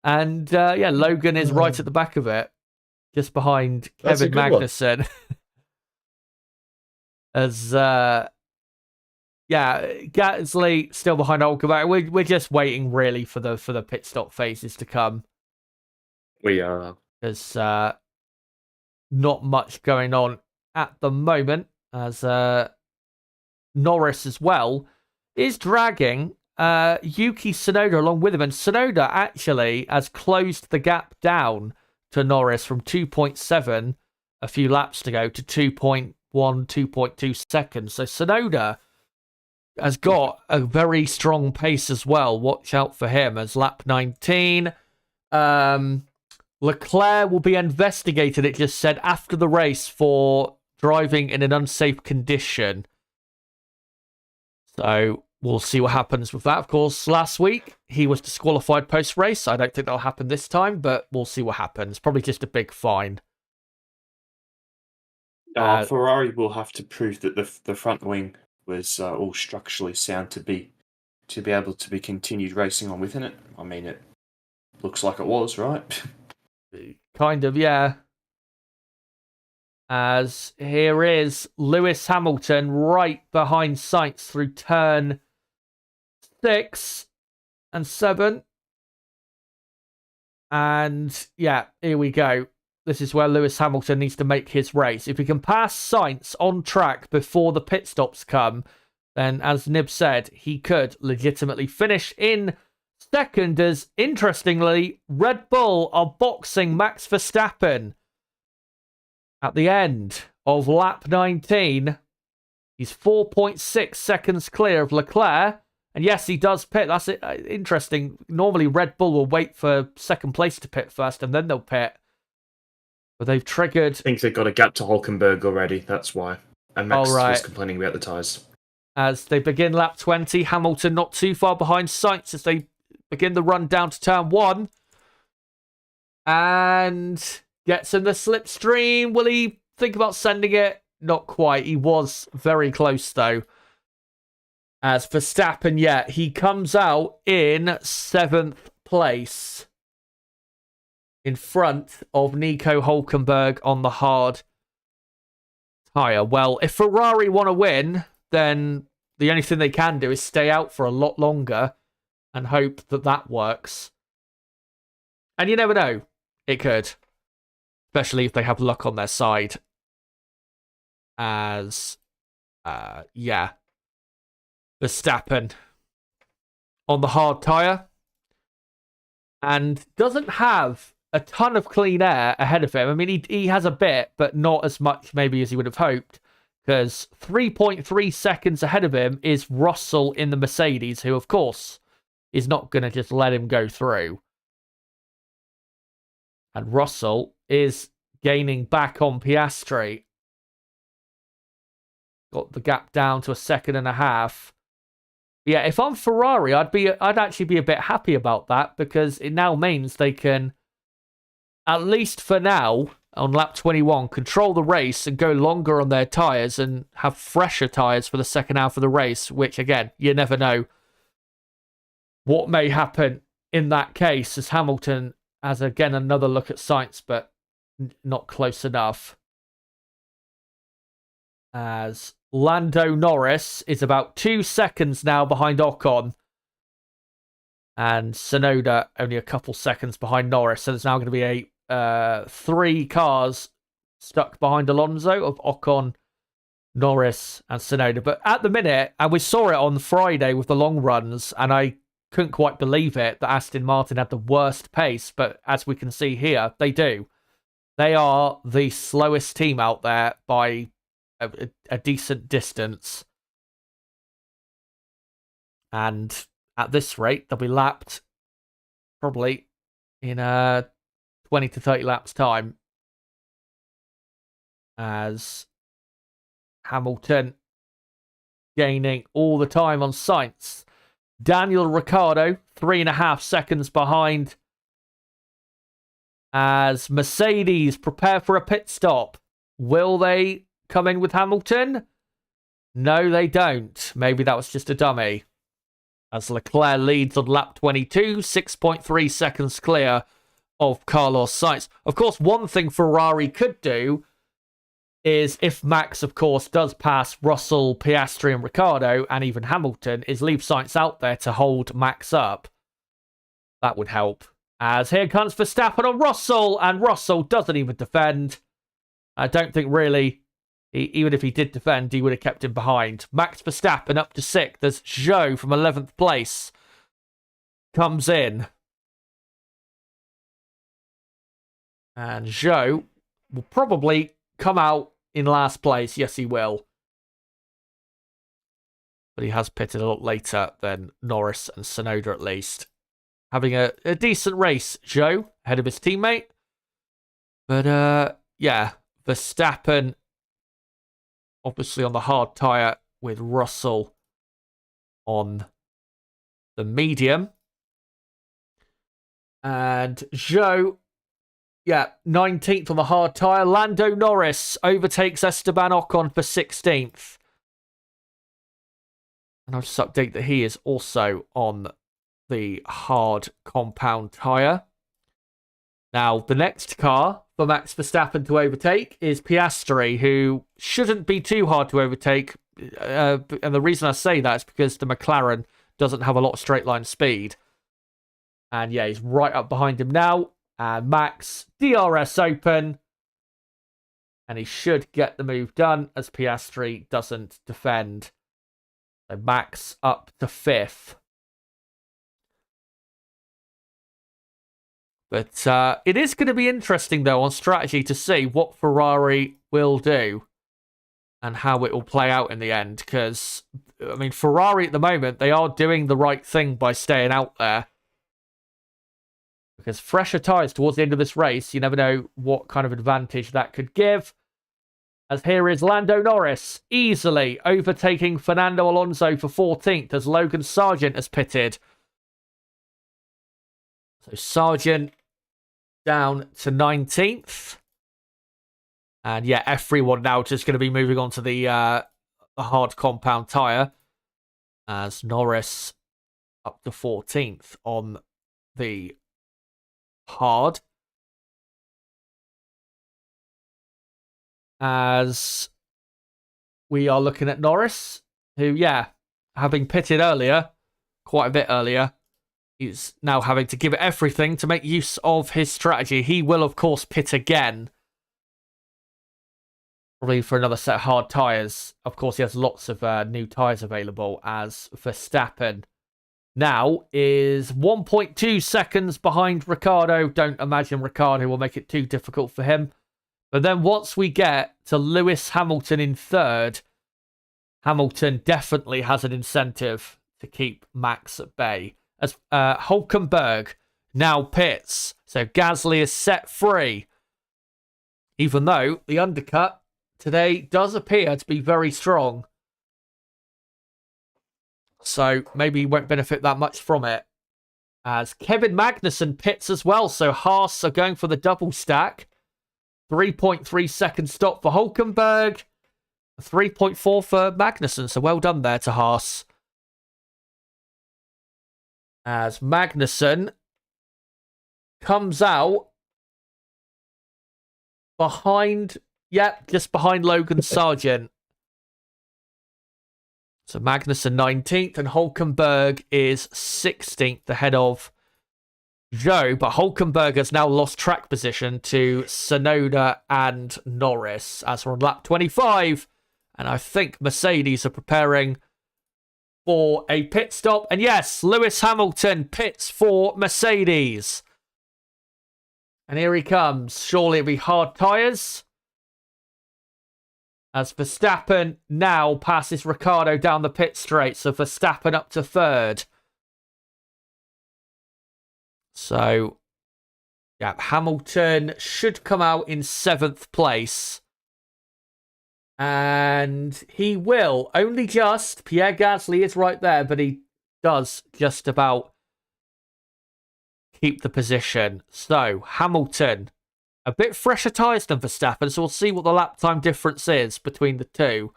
And, Logan is right at the back of it, just behind Kevin Magnussen. As, Gasly still behind Hulkenberg. We're just waiting, really, for the pit stop phases to come. We are. There's not much going on at the moment, as Norris as well is dragging Yuki Tsunoda along with him, and Tsunoda actually has closed the gap down to Norris from 2.7 a few laps to go to 2.1, 2.2 seconds. So Tsunoda has got a very strong pace as well. Watch out for him as lap 19. Leclerc will be investigated, it just said, after the race for driving in an unsafe condition. So we'll see what happens with that. Of course, last week he was disqualified post-race. I don't think that'll happen this time, but we'll see what happens. Probably just a big fine. Ferrari will have to prove that the front wing was all structurally sound to be able to be continued racing on within it. I mean, it looks like it was, right? Kind of, yeah. As here is Lewis Hamilton right behind Sainz through turn 6 and 7. And here we go. This is where Lewis Hamilton needs to make his race. If he can pass Sainz on track before the pit stops come, then as Nib said, he could legitimately finish in second, as interestingly, Red Bull are boxing Max Verstappen at the end of lap 19. He's 4.6 seconds clear of Leclerc. And yes, he does pit. That's interesting. Normally, Red Bull will wait for second place to pit first and then they'll pit. But they've triggered. I think they've got a gap to Hulkenberg already. That's why. And Max was complaining about the tyres. As they begin lap 20, Hamilton not too far behind Sainz as they begin the run down to turn 1. And gets in the slipstream. Will he think about sending it. Not quite. He was very close, though. As Verstappen, yeah, he comes out in 7th place. In front of Nico Hülkenberg on the hard tyre. Well, if Ferrari want to win, then the only thing they can do is stay out for a lot longer and hope that that works. And you never know. It could. Especially if they have luck on their side. As, yeah. Verstappen on the hard tyre. And doesn't have a ton of clean air ahead of him. I mean, he has a bit, but not as much maybe as he would have hoped. Because 3.3 seconds ahead of him is Russell in the Mercedes, who, of course, is not going to just let him go through. And Russell is gaining back on Piastri. Got the gap down to 1.5 seconds. Yeah, if I'm Ferrari, I'd actually be a bit happy about that, because it now means they can, at least for now, on lap 21, control the race and go longer on their tyres and have fresher tyres for the second half of the race, which, again, you never know what may happen in that case, as Hamilton has, again, another look at Sainz, but not close enough. As Lando Norris is about 2 seconds now behind Ocon. And Tsunoda only a couple seconds behind Norris. So there's now going to be 3 cars stuck behind Alonso of Ocon, Norris, and Tsunoda. But at the minute, and we saw it on Friday with the long runs, and I couldn't quite believe it that Aston Martin had the worst pace. But as we can see here, they do. They are the slowest team out there by a decent distance. And at this rate, they'll be lapped probably in 20 to 30 laps time. As Hamilton gaining all the time on Sainz. Daniel Ricciardo, 3.5 seconds behind. As Mercedes prepare for a pit stop. Will they come in with Hamilton? No, they don't. Maybe that was just a dummy. As Leclerc leads on lap 22, 6.3 seconds clear of Carlos Sainz. Of course, one thing Ferrari could do is, if Max, of course, does pass Russell, Piastri, and Ricciardo, and even Hamilton, is leave Sainz out there to hold Max up. That would help. As here comes Verstappen on Russell, and Russell doesn't even defend. I don't think really, even if he did defend, he would have kept him behind. Max Verstappen up to 6th. There's Zhou from 11th place. Comes in. And Zhou will probably come out in last place. Yes, he will. But he has pitted a lot later than Norris and Tsunoda, at least. Having a decent race, Zhou, ahead of his teammate. But, yeah, Verstappen obviously on the hard tyre with Russell on the medium. And Zhou, yeah, 19th on the hard tyre. Lando Norris overtakes Esteban Ocon for 16th. And I'll just update that he is also on the hard compound tyre. Now, the next car for Max Verstappen to overtake is Piastri, who shouldn't be too hard to overtake. And the reason I say that is because the McLaren doesn't have a lot of straight line speed. And yeah, he's right up behind him now. And Max, DRS open. And he should get the move done as Piastri doesn't defend. So Max up to 5th. But it is going to be interesting, though, on strategy to see what Ferrari will do and how it will play out in the end. Because, I mean, Ferrari at the moment, they are doing the right thing by staying out there. Because fresher tyres towards the end of this race, you never know what kind of advantage that could give. As here is Lando Norris, easily overtaking Fernando Alonso for 14th as Logan Sargent has pitted. So Sargent down to 19th. And yeah, everyone now just going to be moving on to the hard compound tyre, as Norris up to 14th on the hard. As we are looking at Norris, who, yeah, having pitted earlier, quite a bit earlier, he's now having to give it everything to make use of his strategy. He will, of course, pit again, probably for another set of hard tyres. Of course, he has lots of new tyres available, as Verstappen now is 1.2 seconds behind Ricciardo. Don't imagine Ricciardo will make it too difficult for him. But then once we get to Lewis Hamilton in third, Hamilton definitely has an incentive to keep Max at bay. As Hülkenberg now pits. So Gasly is set free. Even though the undercut today does appear to be very strong. So maybe he won't benefit that much from it. As Kevin Magnussen pits as well. So Haas are going for the double stack. 3.3 second stop for Hülkenberg. 3.4 for Magnussen. So well done there to Haas. As Magnussen comes out behind, just behind Logan Sargent. So Magnussen 19th and Hülkenberg is 16th ahead of Joe, but Hülkenberg has now lost track position to Tsunoda and Norris as we're on lap 25. And I think Mercedes are preparing for a pit stop. And yes, Lewis Hamilton pits for Mercedes. And here he comes. Surely it'll be hard tyres. As Verstappen now passes Ricciardo down the pit straight. So Verstappen up to third. So, yeah, Hamilton should come out in 7th place. And he will. Only just. Pierre Gasly is right there, but he does just about keep the position. So, Hamilton, a bit fresher tyres than Verstappen, so we'll see what the lap time difference is between the two.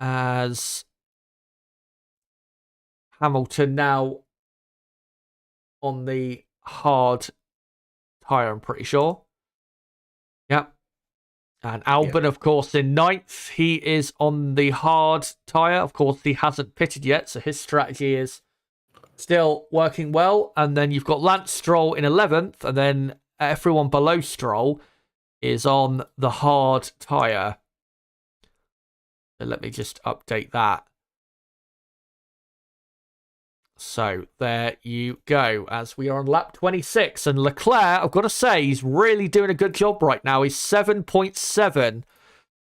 As Hamilton now on the hard tyre, I'm pretty sure. Yep. And Albon, of course, in 9th. He is on the hard tyre. Of course, he hasn't pitted yet, so his strategy is still working well. And then you've got Lance Stroll in 11th, and then everyone below Stroll is on the hard tyre. So let me just update that. So there you go, as we are on lap 26. And Leclerc, I've got to say, he's really doing a good job right now. He's 7.7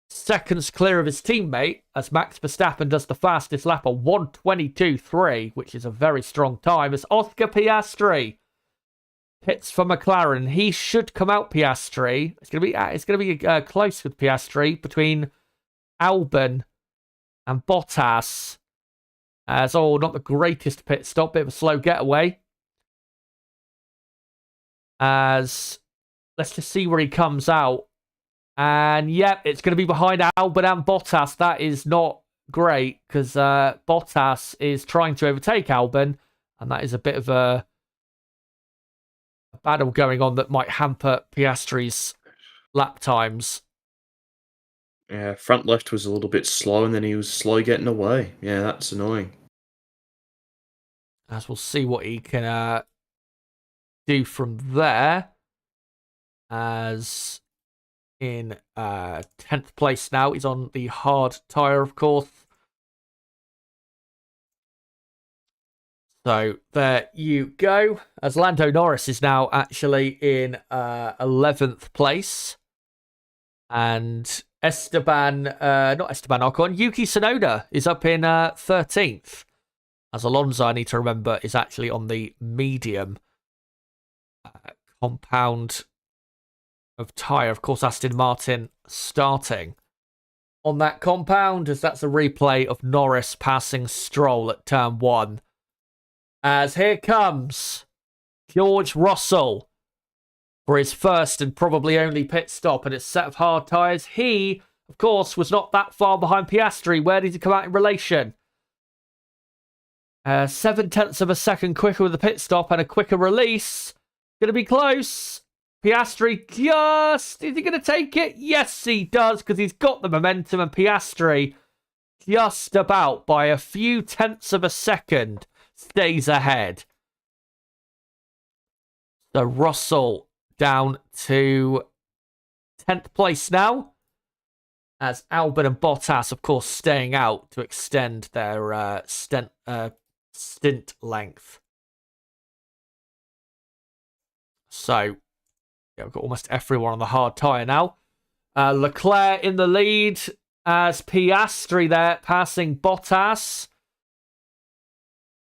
seconds clear of his teammate, as Max Verstappen does the fastest lap of 1:22.3, which is a very strong time. As Oscar Piastri pits for McLaren, he should come out Piastri. It's going to be close with Piastri between Albon and Bottas. As not the greatest pit stop, bit of a slow getaway. As let's just see where he comes out. And yep, it's going to be behind Albon and Bottas. That is not great because Bottas is trying to overtake Albon, and that is a bit of a battle going on that might hamper Piastri's lap times. Yeah, front left was a little bit slow, and then he was slow getting away. Yeah, that's annoying. As we'll see what he can do from there. As in 10th place now, he's on the hard tyre, of course. So there you go. As Lando Norris is now actually in 11th place. And not Esteban Ocon, Yuki Tsunoda is up in 13th. As Alonso, I need to remember, is actually on the medium compound of tyre. Of course, Aston Martin starting on that compound, as that's a replay of Norris passing Stroll at turn 1. As here comes George Russell for his first and probably only pit stop and a set of hard tyres. He, of course, was not that far behind Piastri. Where did he come out in relation? 7/10 of a second quicker with a pit stop and a quicker release. Going to be close. Piastri just... Is he going to take it? Yes, he does, because he's got the momentum, and Piastri, just about by a few tenths of a second, stays ahead. So Russell down to 10th place now, as Albon and Bottas, of course, staying out to extend their stint length. So, yeah, we've got almost everyone on the hard tyre now. Leclerc in the lead as Piastri there, passing Bottas.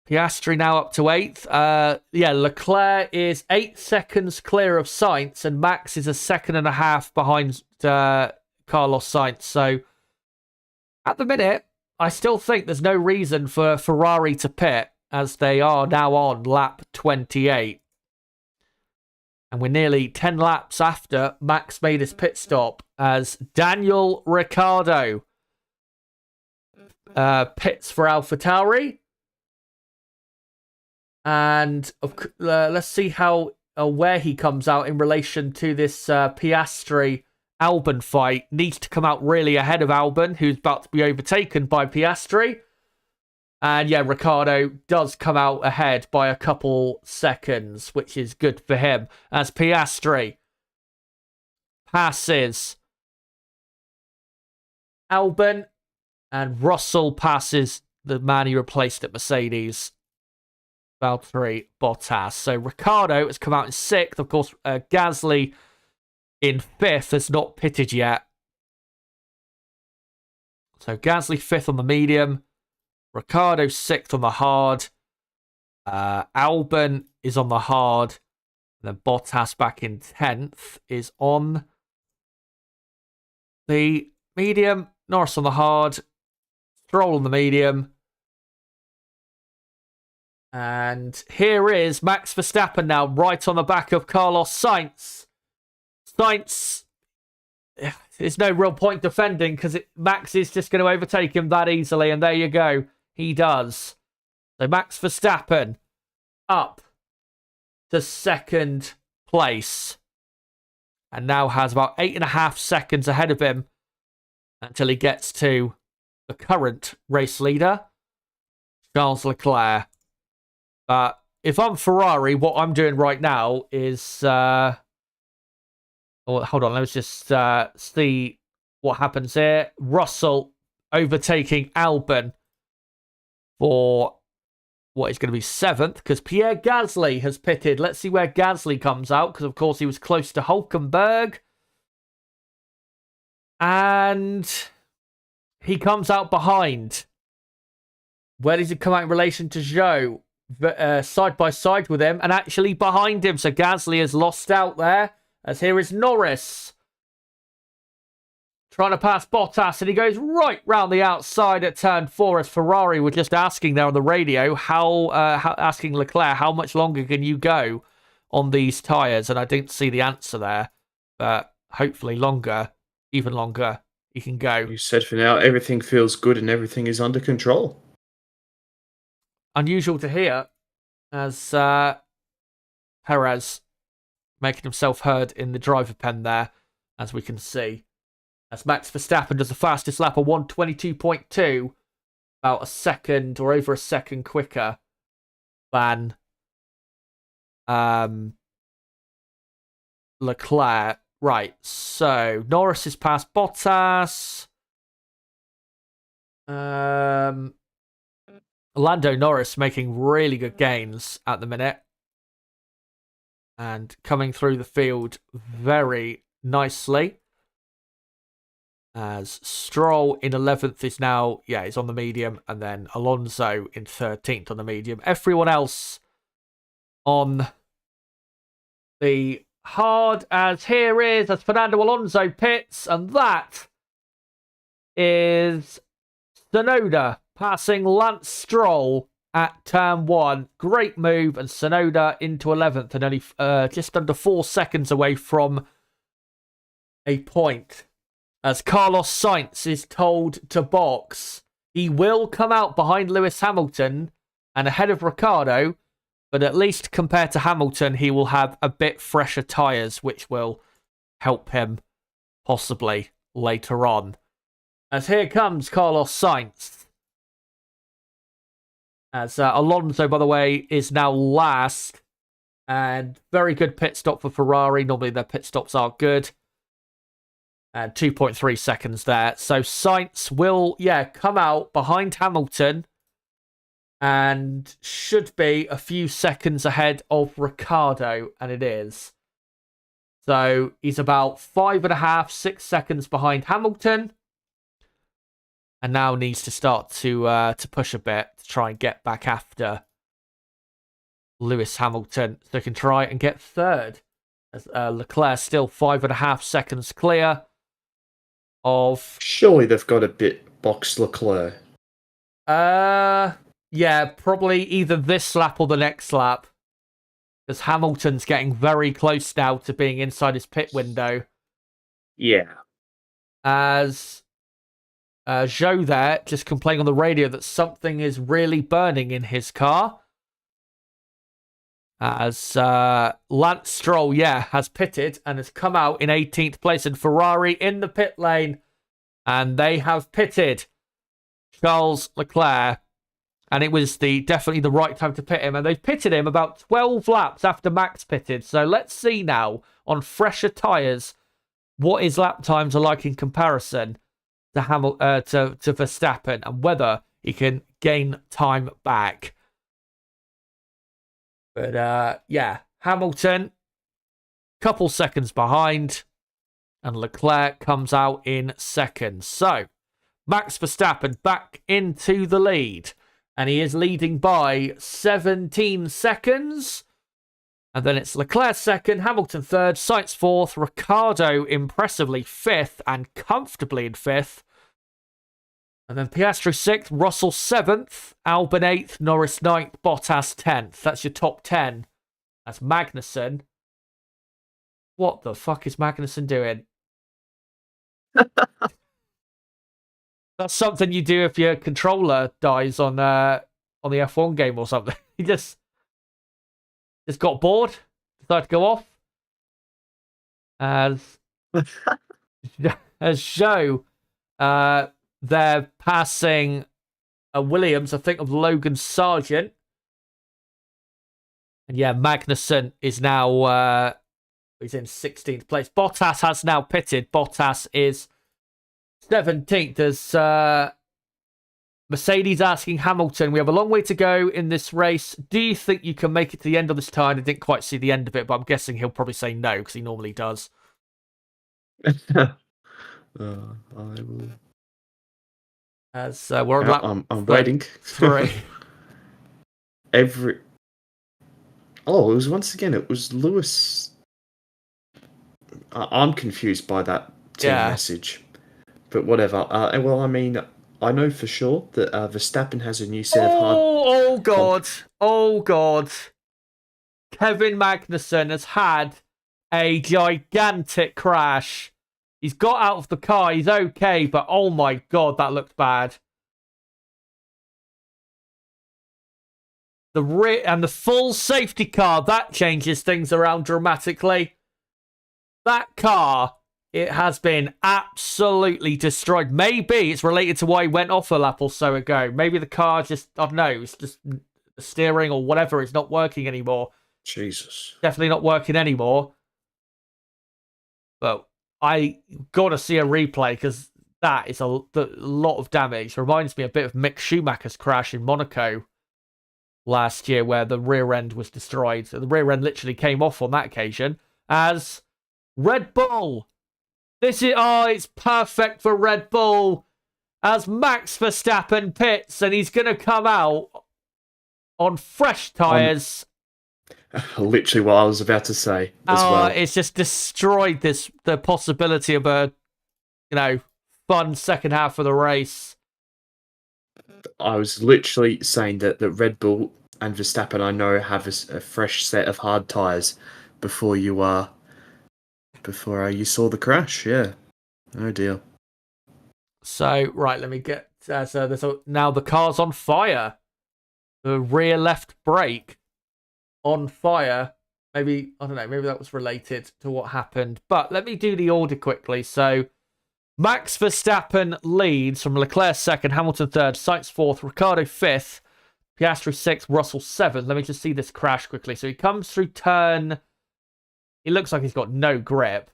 Piastri now up to 8th. Leclerc is 8 seconds clear of Sainz, and Max is a second and a half behind Carlos Sainz. So, at the minute, I still think there's no reason for Ferrari to pit, as they are now on lap 28. And we're nearly 10 laps after Max made his pit stop, as Daniel Ricciardo pits for AlphaTauri. And let's see how where he comes out in relation to this Piastri Albon fight. Needs to come out really ahead of Albon, who's about to be overtaken by Piastri. And yeah, Ricciardo does come out ahead by a couple seconds, which is good for him, as Piastri passes Albon, and Russell passes the man he replaced at Mercedes, Valtteri Bottas. So Ricciardo has come out in 6th. Of course, Gasly in 5th has not pitted yet. So Gasly 5th on the medium. Ricciardo 6th on the hard. Albon is on the hard. And then Bottas back in 10th is on the medium. Norris on the hard. Stroll on the medium. And here is Max Verstappen now, right on the back of Carlos Sainz. Sainz, there's no real point defending, because Max is just going to overtake him that easily, and there you go. He does. So Max Verstappen up to 2nd place, and now has about 8.5 seconds ahead of him until he gets to the current race leader, Charles Leclerc. But if I'm Ferrari, what I'm doing right now is... hold on, let's just see what happens here. Russell overtaking Albon for what is going to be 7th, because Pierre Gasly has pitted. Let's see where Gasly comes out, because of course he was close to Hulkenberg. And he comes out behind. Where does he come out in relation to Zhou? Side by side with him, and actually behind him. So Gasly has lost out there, as here is Norris trying to pass Bottas, and he goes right round the outside at turn 4, as Ferrari were just asking there on the radio, asking Leclerc, how much longer can you go on these tyres? And I didn't see the answer there, but hopefully longer, even longer, he can go. You said for now, everything feels good and everything is under control. Unusual to hear, as Perez making himself heard in the driver pen there, as we can see. As Max Verstappen does the fastest lap of 1:22.2, about a second or over a second quicker than Leclerc. Right, so Norris is past Bottas. Lando Norris making really good gains at the minute, and coming through the field very nicely, as Stroll in 11th is now, is on the medium, and then Alonso in 13th on the medium. Everyone else on the hard, as here is, as Fernando Alonso pits, and that is Tsunoda passing Lance Stroll at turn 1. Great move, and Tsunoda into 11th and only just under 4 seconds away from a point. As Carlos Sainz is told to box. He will come out behind Lewis Hamilton and ahead of Ricciardo, but at least compared to Hamilton, he will have a bit fresher tyres, which will help him possibly later on. As here comes Carlos Sainz. As Alonso, by the way, is now last. And very good pit stop for Ferrari. Normally their pit stops are good. And 2.3 seconds there. So Sainz will, come out behind Hamilton. And should be a few seconds ahead of Ricciardo. And it is. So he's about 5.5, 6 seconds behind Hamilton. And now needs to start to push a bit to try and get back after Lewis Hamilton, so he can try and get third. As Leclerc still 5.5 seconds clear of. Surely they've got a bit box Leclerc. Yeah, probably either this lap or the next lap, because Hamilton's getting very close now to being inside his pit window. Yeah. As Zhou there just complaining on the radio that something is really burning in his car. As Lance Stroll, has pitted and has come out in 18th place, and Ferrari in the pit lane. And they have pitted Charles Leclerc. And it was definitely the right time to pit him. And they've pitted him about 12 laps after Max pitted. So let's see now on fresher tyres what his lap times are like in comparison to Verstappen, and whether he can gain time back. But Hamilton, couple seconds behind, and Leclerc comes out in second. So Max Verstappen back into the lead, and he is leading by 17 seconds. And then it's Leclerc second, Hamilton third, Sainz fourth, Ricciardo impressively fifth and comfortably in fifth. And then Piastri 6th, Russell 7th, Albon 8th, Norris 9th, Bottas 10th. That's your top 10. That's Magnussen. What the fuck is Magnussen doing? That's something you do if your controller dies on the F1 game or something. He just got bored, decided to go off. As Zhou, they're passing a Williams, I think, of Logan Sargent. And Magnussen is now he's in 16th place. Bottas has now pitted. Bottas is 17th. As Mercedes asking Hamilton, we have a long way to go in this race. Do you think you can make it to the end of this time? I didn't quite see the end of it, but I'm guessing he'll probably say no, because he normally does. I will. As we're on lap I'm waiting. 3. It was Lewis. I'm confused by that team message, but whatever. I know for sure that Verstappen has a new set of hard. Oh god! Kevin Magnussen has had a gigantic crash. He's got out of the car. He's okay, but oh my god, that looked bad. The rear and the full safety car, that changes things around dramatically. That car, it has been absolutely destroyed. Maybe it's related to why he went off a lap or so ago. Maybe the car just, I don't know, it's just the steering or whatever is not working anymore. Jesus. Definitely not working anymore. But I got to see a replay, because that is a lot of damage. Reminds me a bit of Mick Schumacher's crash in Monaco last year, where the rear end was destroyed. So the rear end literally came off on that occasion. As Red Bull, it's perfect for Red Bull. As Max Verstappen pits, and he's going to come out on fresh tyres. Literally what I was about to say as well. It's just destroyed the possibility of a, fun second half of the race. I was literally saying that Red Bull and Verstappen, I know, have a fresh set of hard tires before you you saw the crash. Yeah. Oh dear. So, right, let me get... now the car's on fire. The rear left brake on fire. Maybe, I don't know, maybe that was related to what happened. But let me do the order quickly. So, Max Verstappen leads from Leclerc second, Hamilton third, Sainz fourth, Ricciardo fifth, Piastri sixth, Russell seventh. Let me just see this crash quickly. So he comes through turn... He looks like he's got no grip.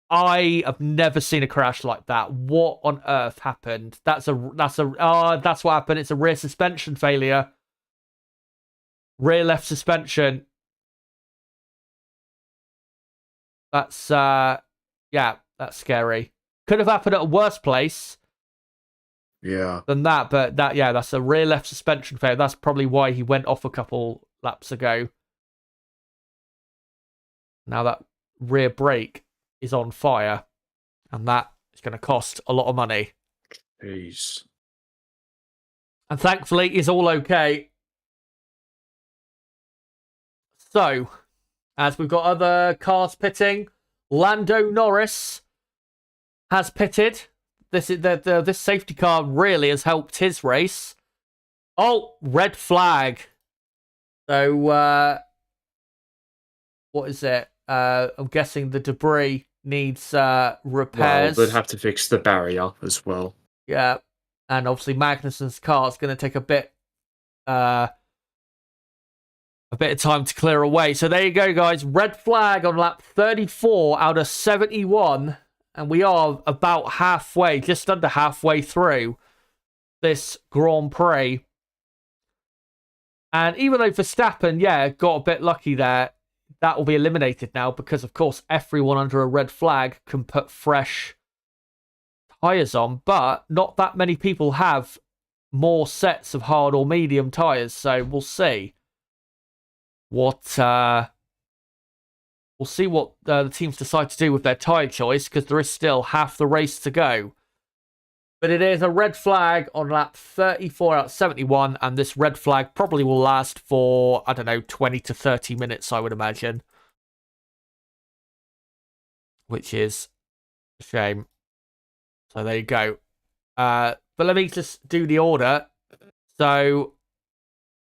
I have never seen a crash like that. What on earth happened? That's what happened. It's a rear suspension failure. Rear left suspension. That's that's scary. Could have happened at a worse place. Yeah. Than that, but that's a rear left suspension failure. That's probably why he went off a couple laps ago. Now that rear brake is on fire, and that is going to cost a lot of money. Jeez. And thankfully, he's all okay. So, as we've got other cars pitting, Lando Norris has pitted. This safety car really has helped his race. Oh, red flag. So, what is it? I'm guessing the debris needs repairs. Well, they'd have to fix the barrier as well. Yeah, and obviously Magnussen's car is going to take a bit of time to clear away. So there you go, guys. Red flag on lap 34 out of 71, and we are about halfway, just under halfway through this Grand Prix. And even though Verstappen, got a bit lucky there, that will be eliminated now because, of course, everyone under a red flag can put fresh tyres on, but not that many people have more sets of hard or medium tyres, so we'll see what the teams decide to do with their tyre choice, because there is still half the race to go. But it is a red flag on lap 34 out of 71, and this red flag probably will last for, 20 to 30 minutes, I would imagine. Which is a shame. So there you go. But let me just do the order. So,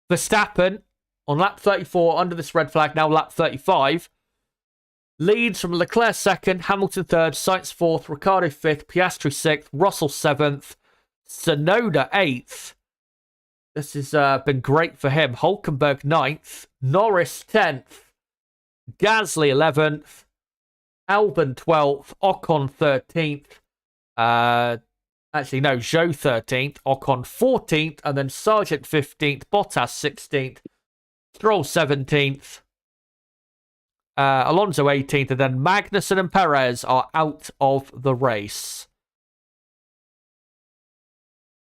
Verstappen on lap 34 under this red flag, now lap 35. Leads from Leclerc second, Hamilton third, Sainz fourth, Ricciardo fifth, Piastri sixth, Russell seventh, Tsunoda eighth. This has been great for him. Hulkenberg ninth, Norris 10th, Gasly 11th, Albon 12th, Ocon 13th. Zhou 13th, Ocon 14th, and then Sargent 15th, Bottas 16th, Stroll 17th. Alonso 18th, and then Magnussen and Perez are out of the race.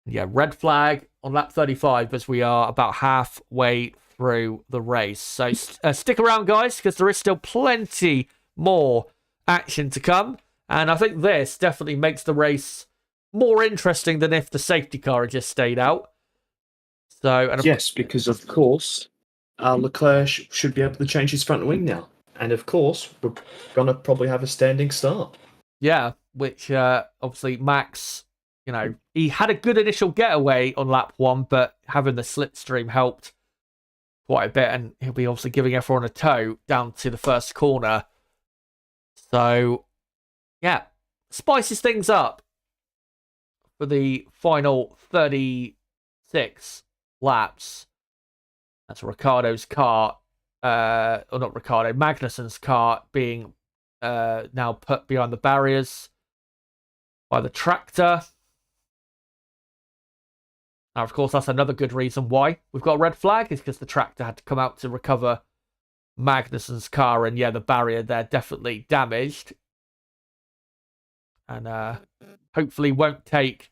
Yeah, red flag on lap 35 as we are about halfway through the race. So stick around, guys, because there is still plenty more action to come. And I think this definitely makes the race more interesting than if the safety car had just stayed out. So, yes, because of course, Leclerc should be able to change his front wing now. And of course, we're going to probably have a standing start. Yeah, which obviously Max, he had a good initial getaway on lap 1, but having the slipstream helped quite a bit. And he'll be obviously giving everyone a tow down to the first corner. So, yeah, spices things up for the final 36 laps. That's Ricciardo's car. Or not Ricciardo, Magnussen's car being now put behind the barriers by the tractor. Now, of course, that's another good reason why we've got a red flag, is because the tractor had to come out to recover Magnussen's car, and the barrier there definitely damaged. And hopefully won't take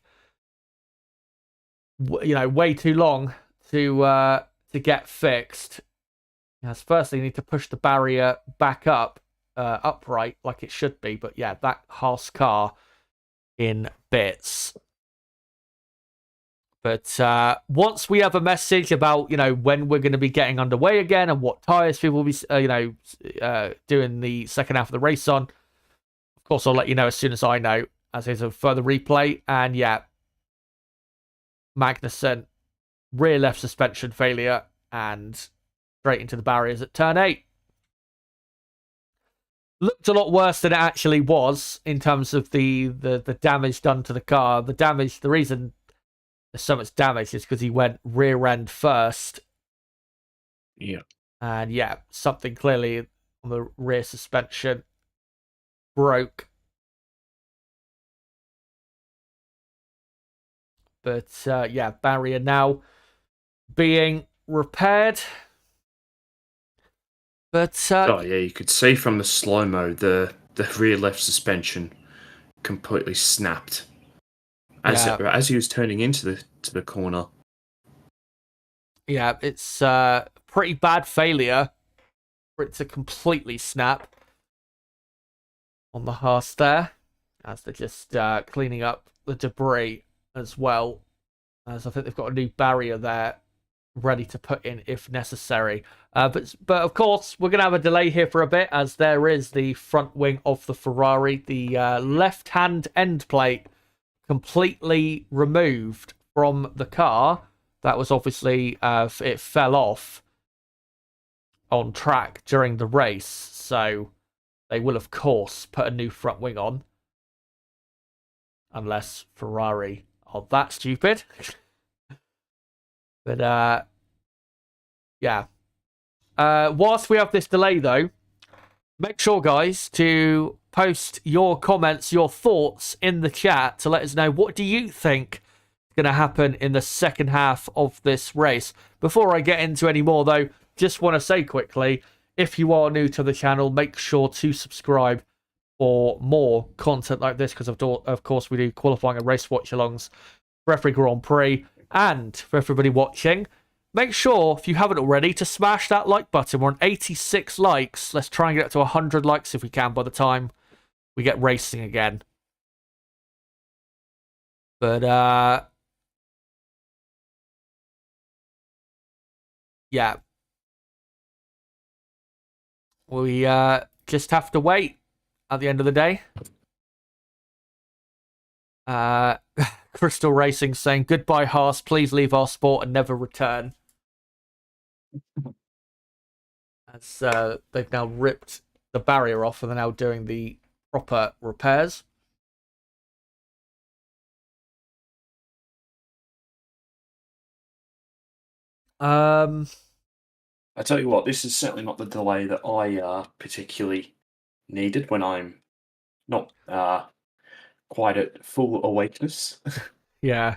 way too long to get fixed. Yes, firstly, you need to push the barrier back up, upright, like it should be. But yeah, that Haas car in bits. But once we have a message about, when we're going to be getting underway again and what tyres people will be, doing the second half of the race on, of course, I'll let you know as soon as I know, as there's a further replay. And yeah, Magnussen, rear left suspension failure and straight into the barriers at turn 8. Looked a lot worse than it actually was in terms of the damage done to the car. The reason there's so much damage is because he went rear end first. Yeah. And yeah, something clearly on the rear suspension broke. But yeah, barrier now being repaired. But oh yeah, you could see from the slow-mo the rear left suspension completely snapped as he was turning into the corner. Yeah, it's pretty bad failure for it to completely snap on the Haas there, as they're just cleaning up the debris as well, as I think they've got a new barrier there ready to put in if necessary. But of course, we're going to have a delay here for a bit, as there is the front wing of the Ferrari, the left-hand end plate completely removed from the car. That was obviously, it fell off on track during the race, so they will, of course, put a new front wing on. Unless Ferrari are that stupid. But, yeah. Whilst we have this delay, though, make sure, guys, to post your comments, your thoughts in the chat to let us know what do you think is going to happen in the second half of this race. Before I get into any more, though, just want to say quickly, if you are new to the channel, make sure to subscribe for more content like this, because of course we do qualifying and race watch-alongs for every Grand Prix. And for everybody watching, make sure, if you haven't already, to smash that like button. We're on 86 likes. Let's try and get up to 100 likes if we can by the time we get racing again. But, yeah. We just have to wait at the end of the day. Crystal Racing saying, goodbye, Haas. Please leave our sport and never return. As they've now ripped the barrier off and they're now doing the proper repairs. I tell you what, this is certainly not the delay that I particularly needed when I'm not quite at full awakeness. Yeah.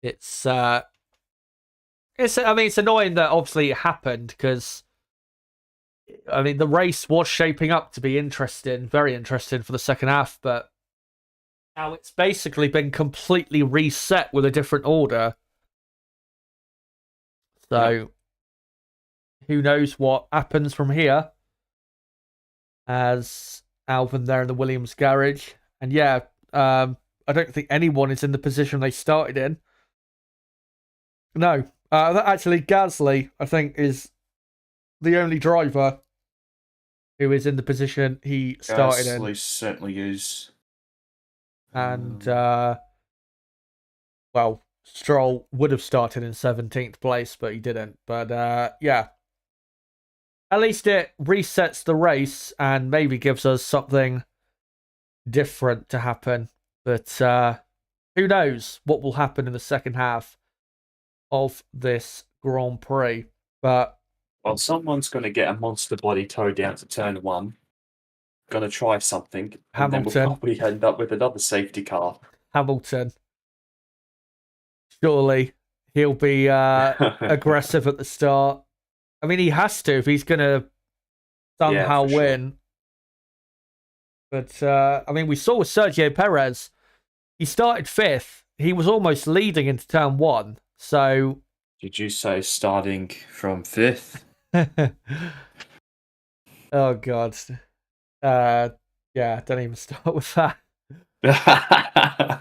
It's annoying that obviously it happened, because the race was shaping up to be interesting, very interesting for the second half, but now it's basically been completely reset with a different order. So who knows what happens from here, as Alvin there in the Williams garage. And yeah, I don't think anyone is in the position they started in. No, that actually Gasly, I think, is the only driver who is in the position he started in. Gasly certainly is. And, well, Stroll would have started in 17th place, but he didn't. But, yeah. At least it resets the race and maybe gives us something different to happen. But who knows what will happen in the second half of this Grand Prix. But well, someone's going to get a monster body towed down to turn 1. Going to try something. Hamilton. And then we'll probably end up with another safety car. Hamilton. Surely he'll be aggressive at the start. I mean, he has to if he's going to somehow win. Sure. But, we saw with Sergio Perez, he started 5th. He was almost leading into turn 1. So, did you say starting from 5th? Oh, God. Yeah, don't even start with that. As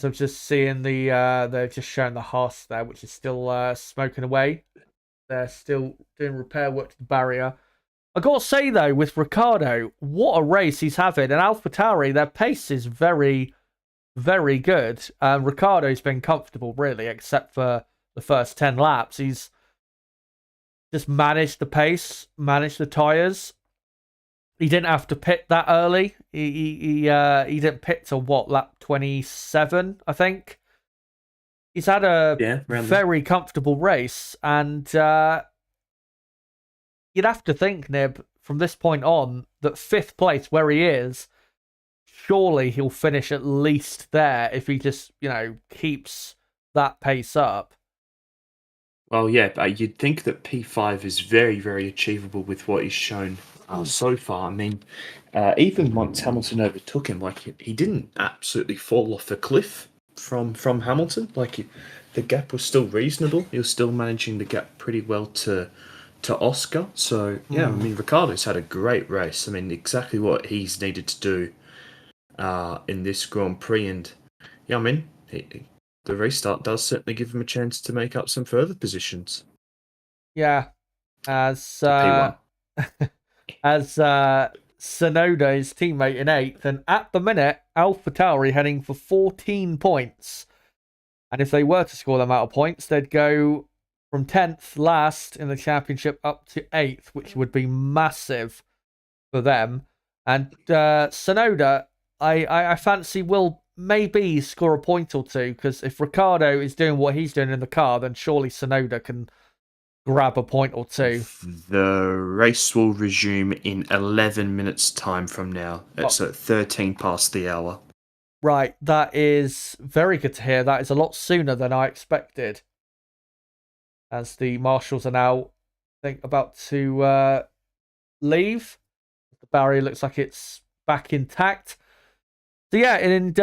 I'm just seeing they're just showing the Haas there, which is still smoking away. They're still doing repair work to the barrier. I gotta say though, with Ricciardo, what a race he's having, and AlphaTauri, their pace is very, very good. Ricciardo's been comfortable, really, except for the first 10 laps. He's just managed the pace, managed the tyres. He didn't have to pit that early. He didn't pit till what, lap 27, I think. He's had a very comfortable race, and you'd have to think, Nib, from this point on, that 5th place where he is, surely he'll finish at least there if he just, keeps that pace up. Well, yeah, but you'd think that P5 is very, very achievable with what he's shown so far. I mean, even once Hamilton overtook him, he didn't absolutely fall off a cliff from Hamilton. The gap was still reasonable. He was still managing the gap pretty well to Oscar. So, yeah, I mean, Ricciardo's had a great race. I mean, exactly what he's needed to do in this Grand Prix. And, yeah, I mean, the restart does certainly give him a chance to make up some further positions. Yeah, as Tsunoda, his teammate, in 8th, and at the minute, AlphaTauri heading for 14 points. And if they were to score them out of points, they'd go from 10th last in the championship up to 8th, which would be massive for them. And Tsunoda, I fancy will maybe score a point or two, because if Ricciardo is doing what he's doing in the car, then surely Tsunoda can grab a point or two. The race will resume in 11 minutes time from now. It's at 13 past the hour. Right, that is very good to hear. That is a lot sooner than I expected. As the marshals are now, I think, about to leave. The barrier looks like it's back intact. So yeah, in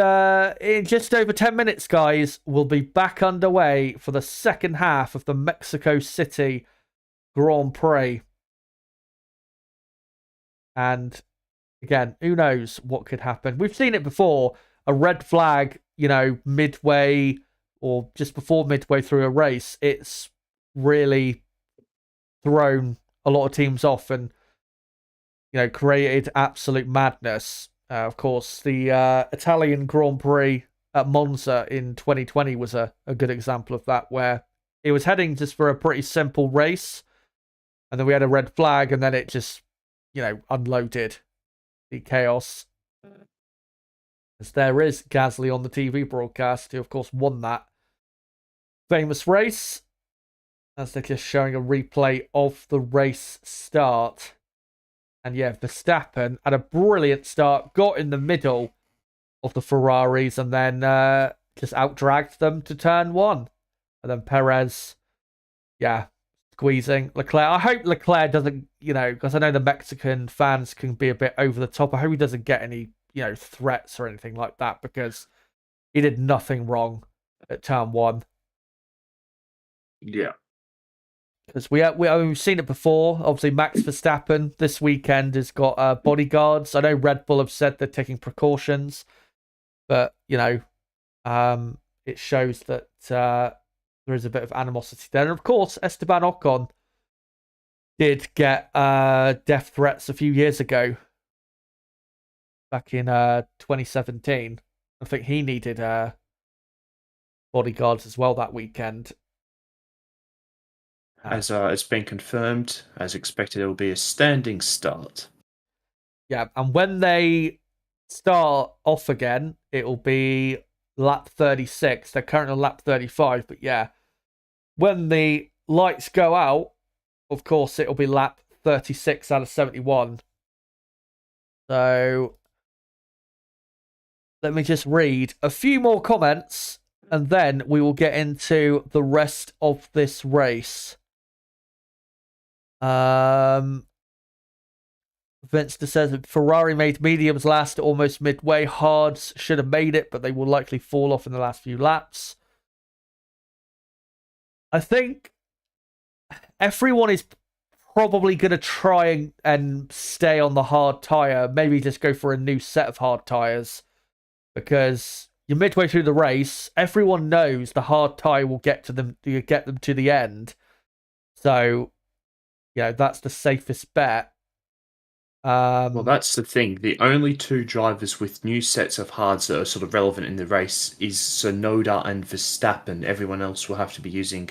just over 10 minutes, guys, we'll be back underway for the second half of the Mexico City Grand Prix. And again, who knows what could happen? We've seen it before. A red flag, midway or just before midway through a race, it's really thrown a lot of teams off and, created absolute madness. Of course, the Italian Grand Prix at Monza in 2020 was a good example of that, where it was heading just for a pretty simple race, and then we had a red flag, and then it just, unloaded the chaos. As there is Gasly on the TV broadcast, who of course won that famous race, as they're just showing a replay of the race start. And yeah, Verstappen had a brilliant start, got in the middle of the Ferraris, and then just outdragged them to turn 1. And then Perez, squeezing Leclerc. I hope Leclerc doesn't, because I know the Mexican fans can be a bit over the top. I hope he doesn't get any, threats or anything like that, because he did nothing wrong at turn 1. Yeah. Because we've seen it before. Obviously, Max Verstappen this weekend has got bodyguards. I know Red Bull have said they're taking precautions, but it shows that there is a bit of animosity there. And of course, Esteban Ocon did get death threats a few years ago, back in 2017. I think he needed bodyguards as well that weekend. As it's been confirmed, as expected, it will be a standing start. Yeah, and when they start off again, it will be lap 36. They're currently on lap 35, but yeah, when the lights go out, of course, it'll be lap 36 out of 71. So let me just read a few more comments, and then we will get into the rest of this race. Vinster says that Ferrari made mediums last almost midway. Hards should have made it, but they will likely fall off in the last few laps. I think everyone is probably going to try and stay on the hard tyre. Maybe just go for a new set of hard tyres, because you're midway through the race. Everyone knows the hard tyre will get them to the end. So, that's the safest bet. Well, that's the thing. The only two drivers with new sets of hards that are sort of relevant in the race is Tsunoda and Verstappen. Everyone else will have to be using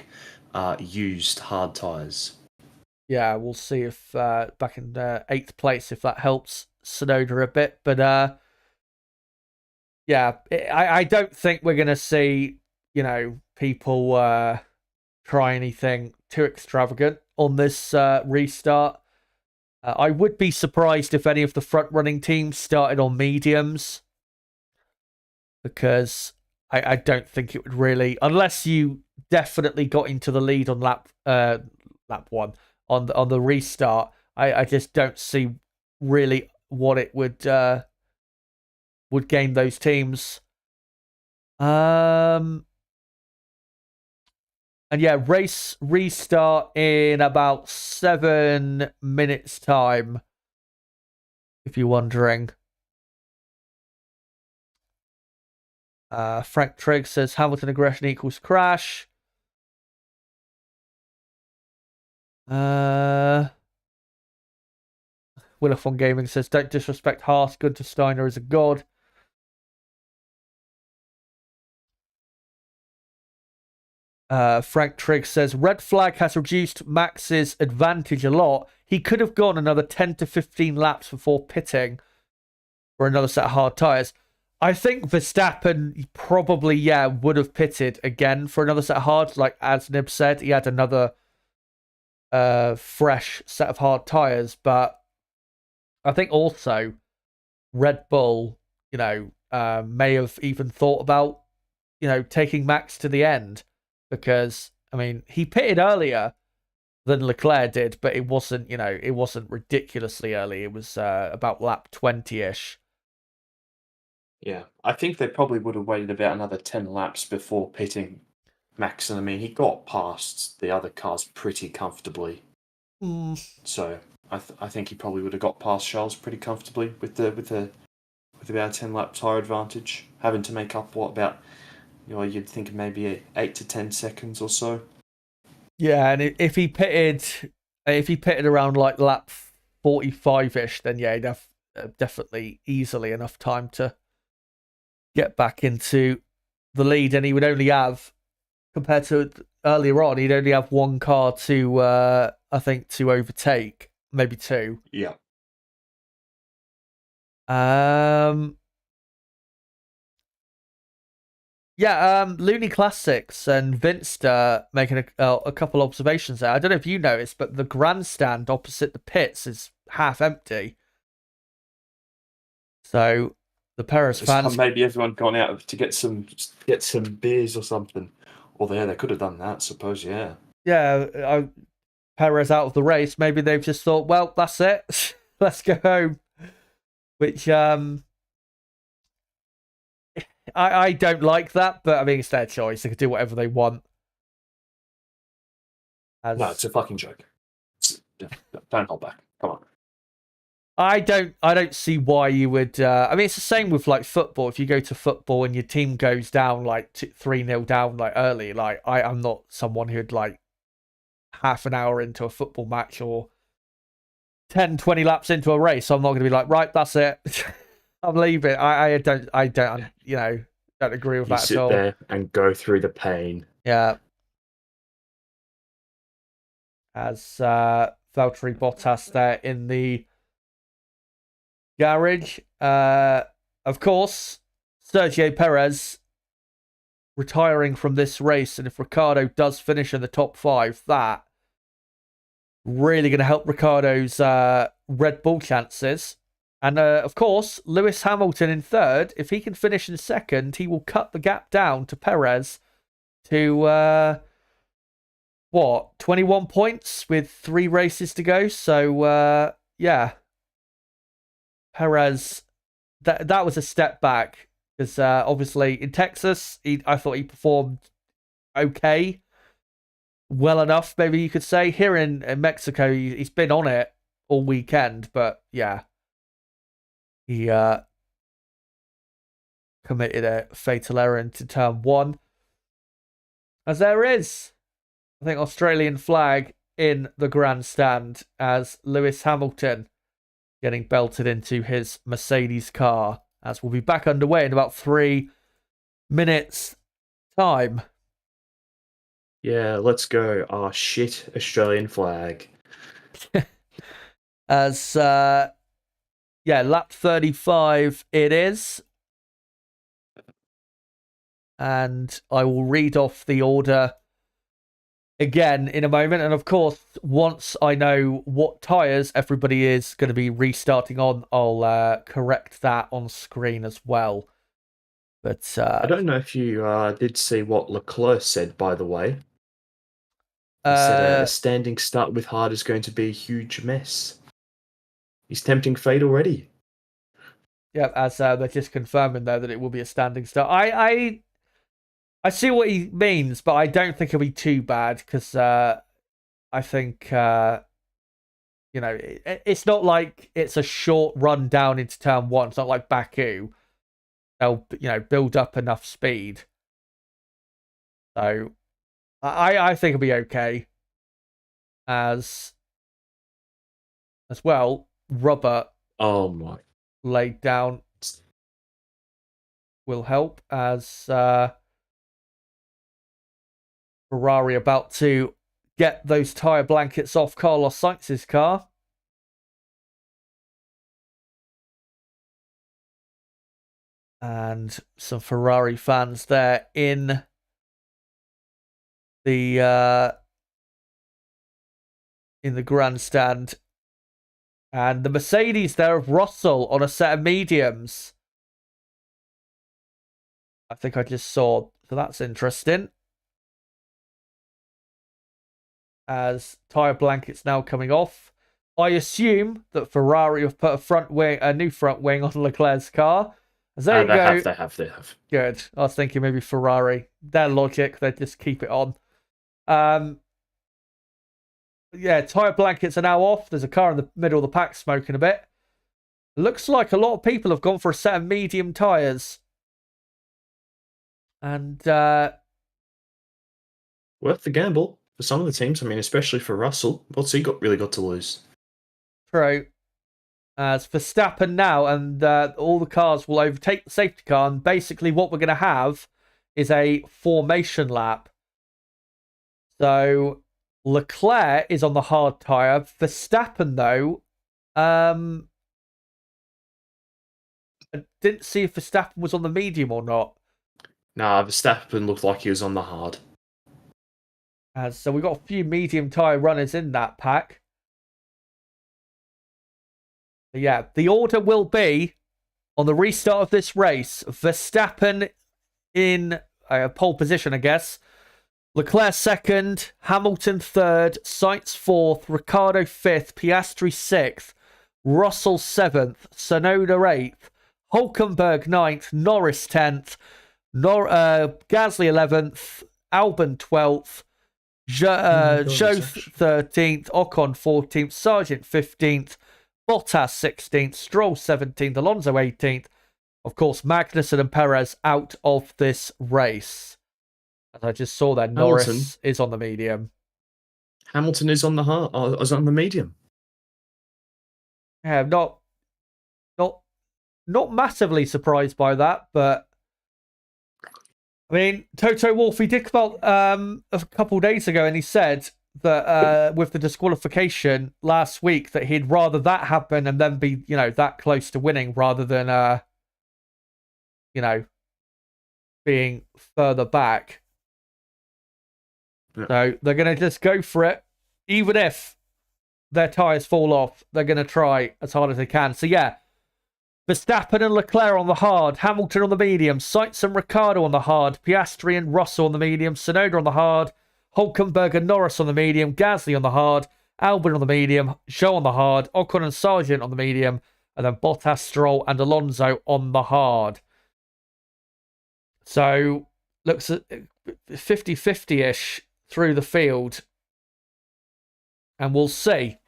used hard tyres. Yeah, we'll see if back in 8th place, if that helps Tsunoda a bit. But I don't think we're going to see, people try anything too extravagant on this restart. I would be surprised if any of the front-running teams started on mediums, because I don't think it would really, unless you definitely got into the lead on lap 1 on the restart. I just don't see really what it would gain those teams. And yeah, race restart in about 7 minutes time, if you're wondering. Frank Trigg says Hamilton aggression equals crash. Willifon Gaming says don't disrespect Haas. Gunter Steiner is a god. Frank Trigg says red flag has reduced Max's advantage a lot. He could have gone another 10 to 15 laps before pitting for another set of hard tyres. I think Verstappen probably, would have pitted again for another set of hard. Like as Nib said, he had another fresh set of hard tyres. But I think also Red Bull, may have even thought about, taking Max to the end. Because, he pitted earlier than Leclerc did, but it wasn't, it wasn't ridiculously early. It was about lap 20-ish. Yeah, I think they probably would have waited about another 10 laps before pitting Max. And he got past the other cars pretty comfortably. So I think he probably would have got past Charles pretty comfortably with about a 10-lap tyre advantage, having to make up about... you'd think maybe 8 to 10 seconds or so. Yeah, and if he pitted around like lap 45-ish, then he'd have definitely easily enough time to get back into the lead, and he would only have, compared to earlier on, he'd only have one car to to overtake, maybe two. Yeah. Looney Classics and Vinster making a couple observations there. I don't know if you noticed, but the grandstand opposite the pits is half empty. So the Perez fans, maybe everyone gone out to get some beers or something. Or they could have done that, I suppose. Yeah. Yeah, Perez out of the race. Maybe they've just thought, well, that's it. Let's go home. Which I don't like that, but it's their choice. They can do whatever they want. No, it's a fucking joke. Don't hold back. Come on. I don't see why you would. It's the same with like football. If you go to football and your team goes down like 3-0 down like early, like I'm not someone who'd like half an hour into a football match or 10, 20 laps into a race. So I'm not going to be like, right, that's it. I'm leaving. I don't don't agree with that at all. Sit there and go through the pain. Yeah. As Valtteri Bottas there in the garage. Of course, Sergio Perez retiring from this race, and if Ricciardo does finish in the top 5, that really going to help Ricciardo's Red Bull chances. And of course, Lewis Hamilton in 3rd. If he can finish in 2nd, he will cut the gap down to Perez to 21 points with 3 races to go. So Perez, that was a step back, because obviously in Texas, I thought he performed okay. well enough, maybe you could say. Here in Mexico, he's been on it all weekend, but yeah, he committed a fatal error into turn 1. As there is, I think, Australian flag in the grandstand as Lewis Hamilton getting belted into his Mercedes car, as we'll be back underway in about 3 minutes time. Yeah, let's go. Oh, shit, Australian flag. As, lap 35 it is. And I will read off the order again in a moment. And of course, once I know what tyres everybody is going to be restarting on, I'll correct that on screen as well. But I don't know if you did see what Leclerc said, by the way. He said a standing start with hard is going to be a huge mess. He's tempting fate already. Yeah, as they're just confirming there that it will be a standing start. I see what he means, but I don't think it'll be too bad because I think it's not like it's a short run down into turn 1. It's not like Baku. They'll build up enough speed. So I think it'll be okay. As well, rubber. Oh my! Laid down will help as Ferrari about to get those tyre blankets off Carlos Sainz's car. And some Ferrari fans there in the grandstand. And the Mercedes there of Russell on a set of mediums. I think I just saw. So that's interesting. As tyre blankets now coming off. I assume that Ferrari have put a new front wing on Leclerc's car. As there you go. They have. Good. I was thinking maybe Ferrari. Their logic, they just keep it on. Yeah, tyre blankets are now off. There's a car in the middle of the pack smoking a bit. Looks like a lot of people have gone for a set of medium tyres. And worth the gamble for some of the teams. I mean, especially for Russell. What's he really got to lose? True. As Verstappen now, and all the cars will overtake the safety car. And basically what we're going to have is a formation lap. So Leclerc is on the hard tyre. Verstappen, though, I didn't see if Verstappen was on the medium or not. Nah, Verstappen looked like he was on the hard. So we've got a few medium tyre runners in that pack. But yeah, the order will be, on the restart of this race, Verstappen in pole position, I guess. Leclerc 2nd, Hamilton 3rd, Sainz 4th, Ricciardo 5th, Piastri 6th, Russell 7th, Tsunoda 8th, Hülkenberg 9th, Norris 10th, Gasly 11th, Albon 12th, Zhou 13th, Ocon 14th, Sargent 15th, Bottas 16th, Stroll 17th, Alonso 18th. Of course, Magnussen and Perez out of this race. As I just saw there, Norris is on the medium. Hamilton is on the hard, is on the medium. Yeah, not massively surprised by that, but I mean, Toto Wolff, he did come out a couple days ago and he said that with the disqualification last week that he'd rather that happen and then be, that close to winning rather than, being further back. Yeah. So they're going to just go for it. Even if their tyres fall off, they're going to try as hard as they can. So yeah, Verstappen and Leclerc on the hard, Hamilton on the medium, Sainz and Ricciardo on the hard, Piastri and Russell on the medium, Tsunoda on the hard, Hülkenberg and Norris on the medium, Gasly on the hard, Albon on the medium, Zhou on the hard, Ocon and Sargent on the medium, and then Bottas, Stroll and Alonso on the hard. So looks 50-50-ish through the field. And we'll see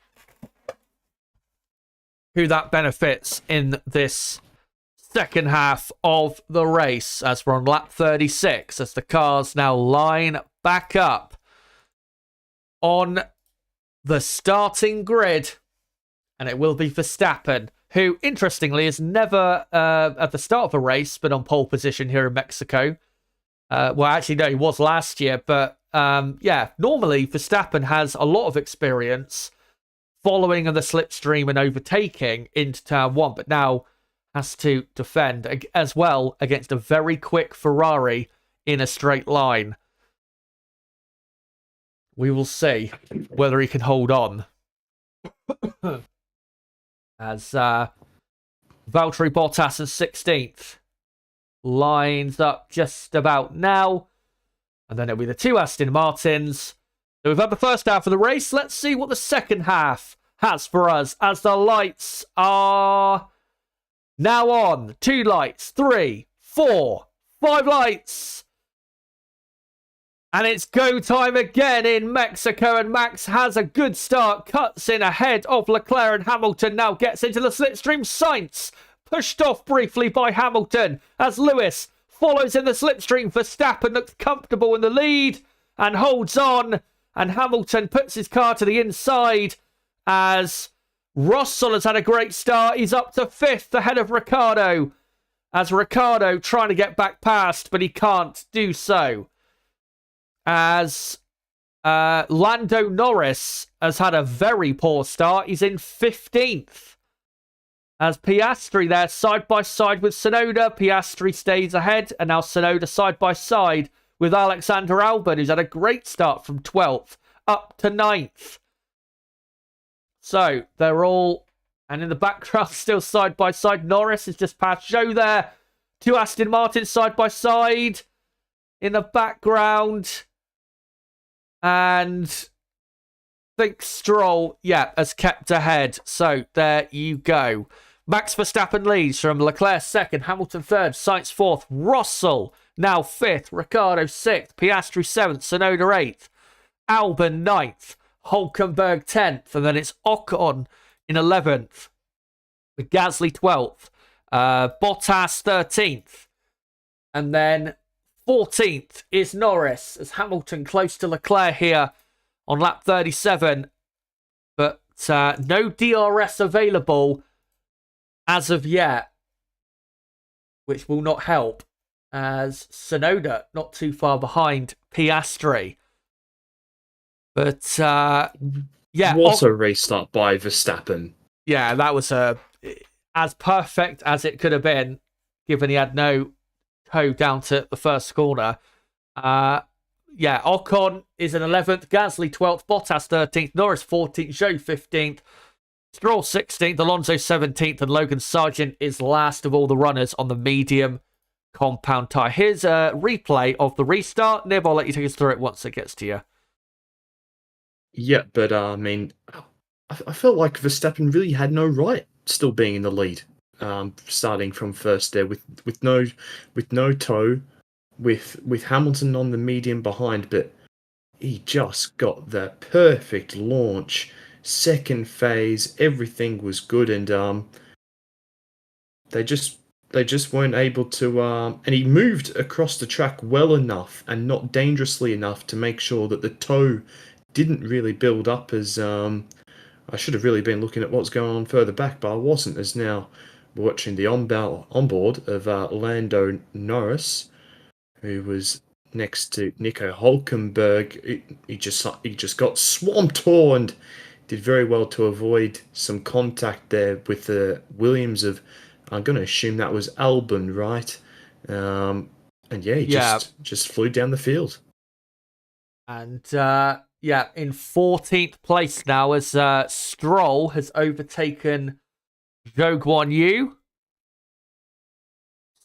who that benefits in this second half of the race, as we're on lap 36, as the cars now line back up on the starting grid. And it will be Verstappen, who, interestingly, is never at the start of a race, but on pole position here in Mexico. Well, actually, no, he was last year. But, normally Verstappen has a lot of experience following the slipstream and overtaking into turn one, but now has to defend as well against a very quick Ferrari in a straight line. We will see whether he can hold on. As Valtteri Bottas in 16th lines up just about now. And then it'll be the two Aston Martins. So we've had the first half of the race. Let's see what the second half has for us as the lights are now on. 2 lights, 3, 4, 5 lights. And it's go time again in Mexico, and Max has a good start, cuts in ahead of Leclerc, and Hamilton now gets into the slipstream. Sainz pushed off briefly by Hamilton as Lewis follows in the slipstream. Verstappen looks comfortable in the lead and holds on, and Hamilton puts his car to the inside as Russell has had a great start. He's up to 5th ahead of Ricciardo, as Ricciardo trying to get back past, but he can't do so. As Lando Norris has had a very poor start. He's in 15th. As Piastri there side by side with Tsunoda. Piastri stays ahead, and now Tsunoda side by side with Alexander Albon, who's had a great start from 12th up to 9th. So they're all, and in the background still side by side. Norris is just past Zhou there. 2 Aston Martins side by side in the background. And I think Stroll, has kept ahead. So there you go. Max Verstappen leads from Leclerc 2nd, Hamilton 3rd, Sainz 4th, Russell now 5th, Ricciardo 6th, Piastri 7th, Tsunoda 8th, Albon 9th, Hülkenberg 10th, and then it's Ocon in 11th, with Gasly 12th, Bottas 13th, and then 14th is Norris, as Hamilton close to Leclerc here on lap 37. But no DRS available as of yet, which will not help, as Tsunoda not too far behind Piastri. But, What a restart by Verstappen. Yeah, that was as perfect as it could have been, given he had no toe down to the first corner. Ocon is in 11th, Gasly 12th, Bottas 13th, Norris 14th, Zhou 15th, Stroll 16th, Alonso 17th, and Logan Sargent is last of all the runners on the medium compound tyre. Here's a replay of the restart. Nib, I'll let you take us through it once it gets to you. Yeah, but I felt like Verstappen really had no right still being in the lead. Starting from first there with no toe, with Hamilton on the medium behind, but he just got the perfect launch. Second phase, everything was good, and they just weren't able to. And he moved across the track well enough and not dangerously enough to make sure that the toe didn't really build up. As I should have really been looking at what's going on further back, but I wasn't. As now we're watching the onboard of Lando Norris, who was next to Nico Hülkenberg. He just got swamped and did very well to avoid some contact there with the Williams of, I'm going to assume that was Albon, right? He just flew down the field. And in 14th place now, as Stroll has overtaken Zhou Guanyu.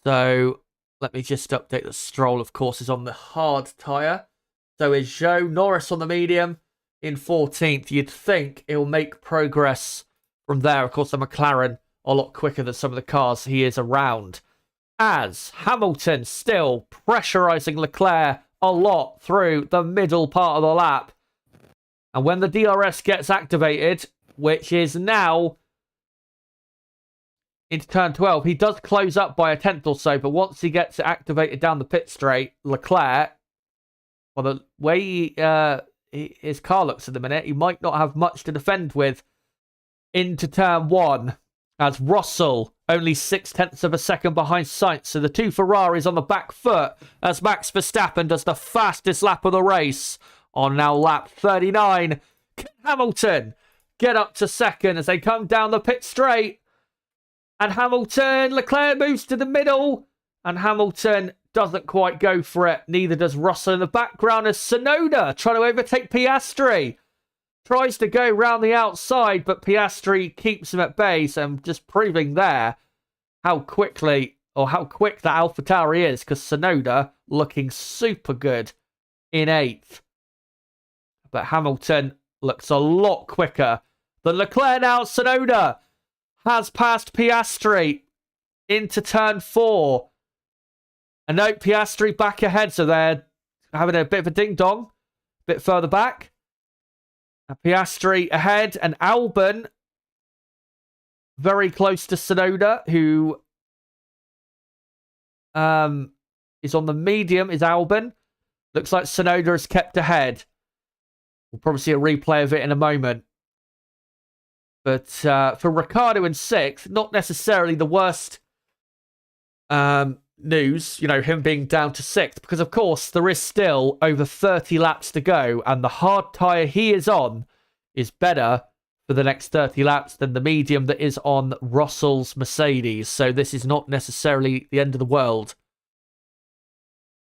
So let me just update that Stroll, of course, is on the hard tyre. So is Zhou. Norris on the medium in 14th. You'd think he'll make progress from there. Of course, the McLaren a lot quicker than some of the cars he is around. As Hamilton still pressurising Leclerc a lot through the middle part of the lap. And when the DRS gets activated, which is now into turn 12, he does close up by a tenth or so, but once he gets it activated down the pit straight, Leclerc, well, the way his car looks at the minute, he might not have much to defend with into turn 1, as Russell only 0.6 of a second behind Sainz. So the two Ferraris on the back foot as Max Verstappen does the fastest lap of the race on now lap 39. Can Hamilton get up to second as they come down the pit straight? And Leclerc moves to the middle, and Hamilton doesn't quite go for it. Neither does Russell in the background as Tsunoda trying to overtake Piastri. Tries to go round the outside, but Piastri keeps him at bay. So I'm just proving there how quick that AlphaTauri is, because Tsunoda looking super good in 8th. But Hamilton looks a lot quicker than Leclerc now. Tsunoda has passed Piastri into turn 4. And note Piastri back ahead, so they're having a bit of a ding-dong. A bit further back. And Piastri ahead, and Albon very close to Tsunoda, who is on the medium, is Albon. Looks like Tsunoda is kept ahead. We'll probably see a replay of it in a moment. But for Ricciardo in 6th, not necessarily the worst news, him being down to 6th, because of course there is still over 30 laps to go, and the hard tyre he is on is better for the next 30 laps than the medium that is on Russell's Mercedes. So this is not necessarily the end of the world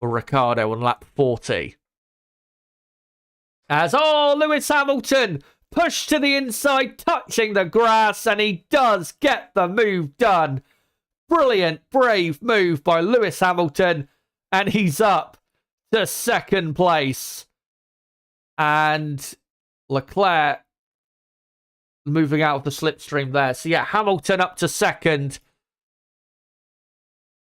for Ricciardo on lap 40. As Lewis Hamilton pushed to the inside, touching the grass, and he does get the move done. Brilliant, brave move by Lewis Hamilton, and he's up to 2nd place. And Leclerc moving out of the slipstream there. So yeah, Hamilton up to 2nd.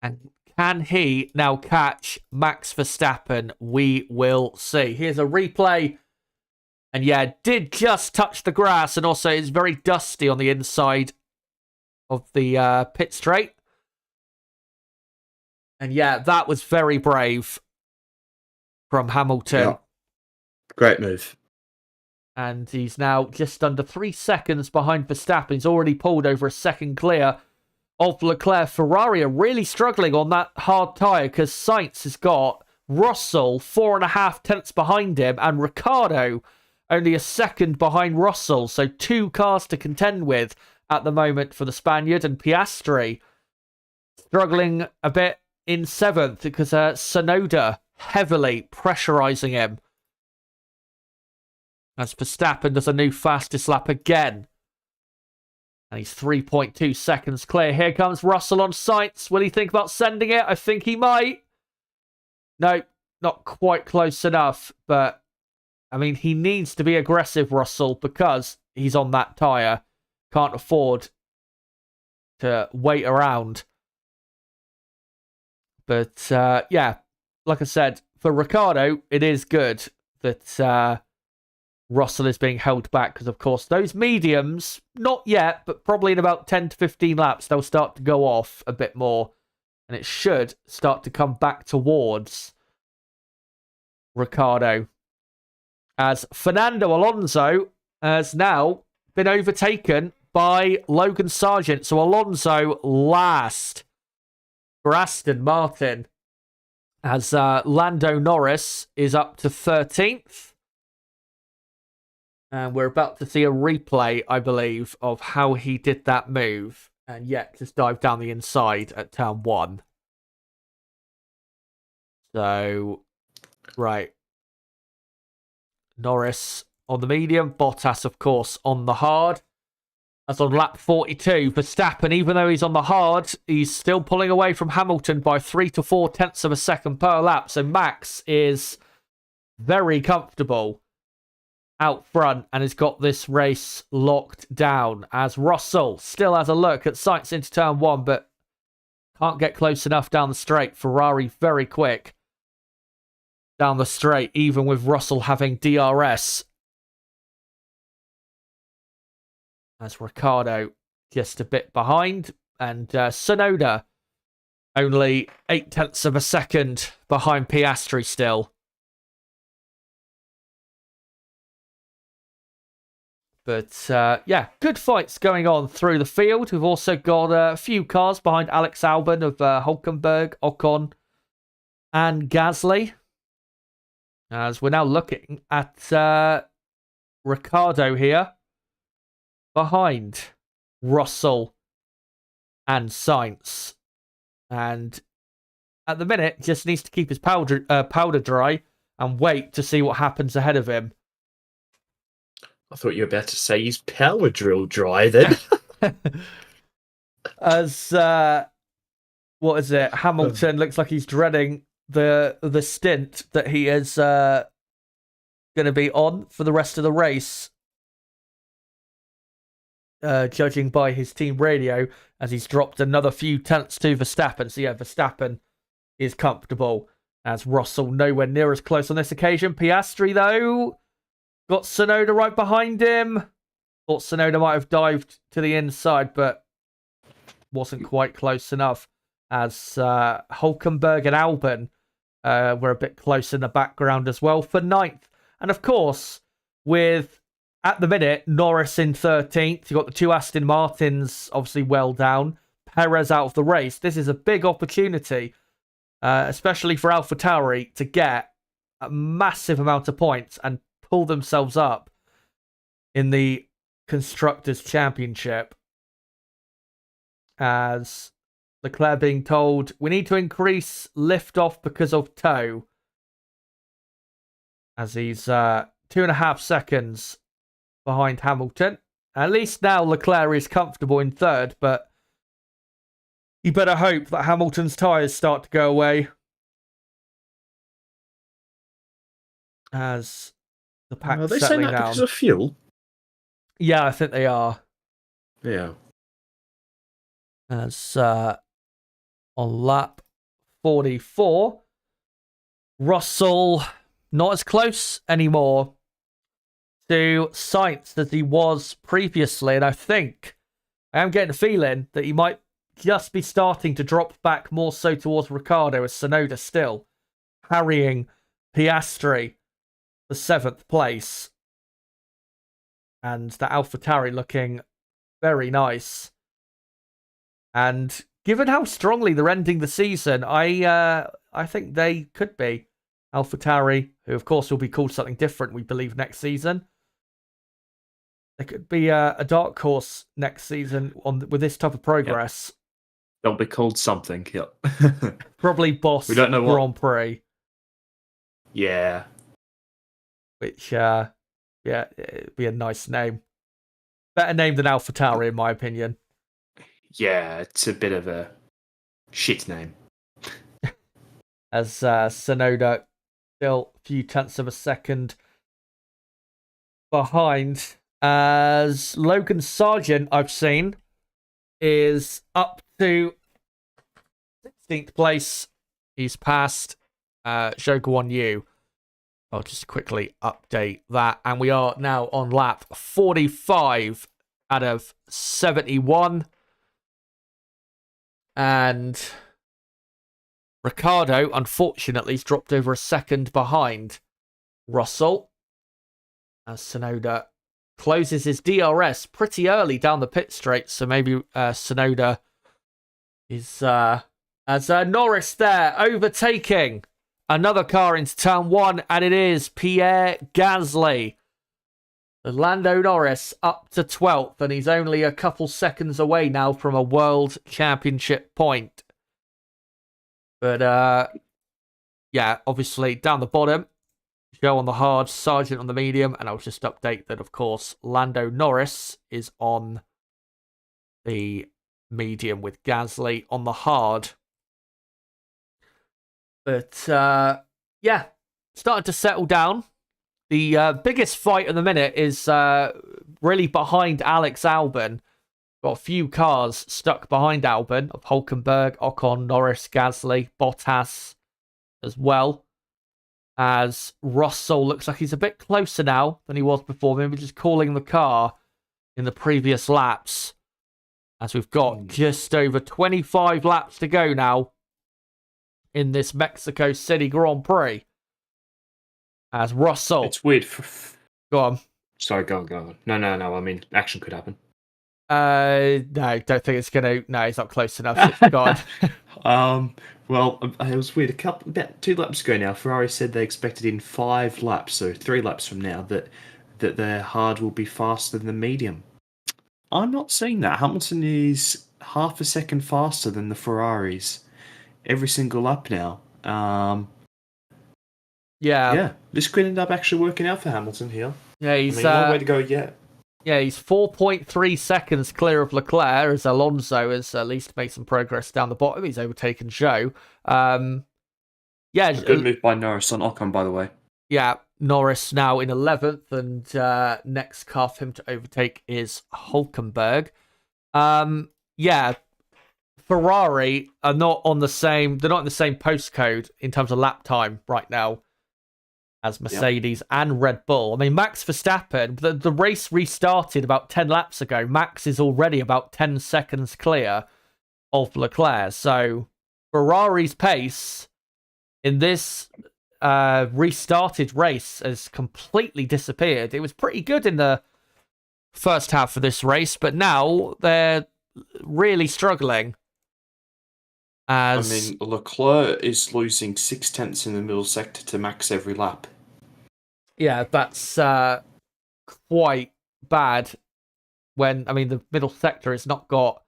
And can he now catch Max Verstappen? We will see. Here's a replay. And yeah, did just touch the grass, and also is very dusty on the inside of the pit straight. And yeah, that was very brave from Hamilton. Yeah. Great move. And he's now just under 3 seconds behind Verstappen. He's already pulled over a second clear of Leclerc. Ferrari are really struggling on that hard tyre, because Sainz has got Russell 4.5 tenths behind him, and Ricciardo only a second behind Russell. So 2 cars to contend with at the moment for the Spaniard. And Piastri struggling a bit in 7th because Tsunoda heavily pressurising him. As Verstappen does a new fastest lap again. And he's 3.2 seconds clear. Here comes Russell on Sainz. Will he think about sending it? I think he might. No, not quite close enough, but I mean, he needs to be aggressive, Russell, because he's on that tyre. Can't afford to wait around. But, yeah, like I said, for Ricciardo, it is good that Russell is being held back, because, of course, those mediums, not yet, but probably in about 10 to 15 laps, they'll start to go off a bit more. And it should start to come back towards Ricciardo. As Fernando Alonso has now been overtaken by Logan Sargent. So Alonso last for Aston Martin, as Lando Norris is up to 13th. And we're about to see a replay, I believe, of how he did that move. And yet, just dive down the inside at turn 1. So, right. Norris on the medium, Bottas, of course, on the hard. That's on lap 42. Verstappen, even though he's on the hard, he's still pulling away from Hamilton by 3 to 4 tenths of a second per lap. So Max is very comfortable out front and has got this race locked down, as Russell still has a look at Sainz into turn 1, but can't get close enough down the straight. Ferrari very quick. down the straight, even with Russell having DRS. As Ricciardo just a bit behind, and Tsunoda only 0.8 of a second behind Piastri still. But yeah, good fights going on through the field. We've also got a few cars behind Alex Albon of Hülkenberg, Ocon, and Gasly. As we're now looking at Ricciardo here, behind Russell and Sainz. And at the minute, just needs to keep his powder dry and wait to see what happens ahead of him. I thought you were about to say he's power drill dry then. As what is it? Hamilton looks like he's dreading the stint that he is going to be on for the rest of the race. Judging by his team radio, as he's dropped another few tenths to Verstappen. So yeah, Verstappen is comfortable, as Russell nowhere near as close on this occasion. Piastri, though, got Tsunoda right behind him. Thought Tsunoda might have dived to the inside, but wasn't quite close enough, as Hülkenberg and Albon were a bit close in the background as well for 9th. And of course, with at the minute, Norris in 13th. You've got the two Aston Martins obviously well down. Perez out of the race. This is a big opportunity, especially for AlphaTauri, to get a massive amount of points and pull themselves up in the Constructors' Championship. As Leclerc being told, we need to increase lift-off because of tow. As he's 2.5 seconds behind Hamilton. At least now Leclerc is comfortable in 3rd, but you better hope that Hamilton's tyres start to go away. As the pack's Are they saying settling that down. because of fuel? Yeah, I think they are. Yeah. As on lap 44, Russell not as close anymore to Sainz as he was previously, and I am getting a feeling that he might just be starting to drop back more so towards Ricciardo, as Tsunoda still harrying Piastri for 7th place, and the AlphaTauri looking very nice. And given how strongly they're ending the season, I think they could be AlphaTauri, who of course will be called something different, we believe, next season. They could be a dark horse next season with this type of progress. Yep. They'll be called something. Yep. Probably Boss we don't know Grand Prix. Yeah. Which, yeah, it'd be a nice name. Better name than AlphaTauri, in my opinion. Yeah, it's a bit of a shit name. As Tsunoda still a few tenths of a second behind. As Logan Sargent, I've seen, is up to 16th place. He's passed Zhou Guanyu. I'll just quickly update that. And we are now on lap 45 out of 71. And Ricciardo, unfortunately, has dropped over a second behind Russell, as Tsunoda closes his DRS pretty early down the pit straight, so maybe Tsunoda is as Norris there overtaking another car into turn 1, and it is Pierre Gasly. Lando Norris up to 12th, and he's only a couple seconds away now from a World Championship point. But yeah, obviously down the bottom, Joe on the hard, Sargent on the medium, and I'll just update that, of course, Lando Norris is on the medium with Gasly on the hard. But yeah, starting to settle down. The biggest fight at the minute is really behind Alex Albon. Got a few cars stuck behind Albon of Hülkenberg, Ocon, Norris, Gasly, Bottas as well. as Russell looks like he's a bit closer now than he was before. Maybe just calling the car in the previous laps, as we've got just over 25 laps to go now in this Mexico City Grand Prix. As Russell... It's weird. Go on. Sorry, go on. No. I mean, action could happen. No, don't think it's gonna. No, he's not close enough. God. Well, it was weird. About 2 laps ago now, Ferrari said they expected in 5 laps, so 3 laps from now, that their hard will be faster than the medium. I'm not seeing that. Hamilton is half a second faster than the Ferraris every single lap now. Yeah, this could end up actually working out for Hamilton here. Yeah, he's long way to go yet. Yeah, he's 4.3 seconds clear of Leclerc, as Alonso has at least made some progress down the bottom. He's overtaken Zhou. Good move by Norris on Ocon, by the way. Yeah, Norris now in 11th, and next car for him to overtake is Hülkenberg. Ferrari are not on the same. They're not in the same postcode in terms of lap time right now as Mercedes and Red Bull. I mean, Max Verstappen, the race restarted about 10 laps ago. Max is already about 10 seconds clear of Leclerc. So Ferrari's pace in this restarted race has completely disappeared. It was pretty good in the first half of this race, but now they're really struggling. I mean, Leclerc is losing 0.6 in the middle sector to Max every lap. Yeah, that's quite bad. When, I mean, the middle sector has not got,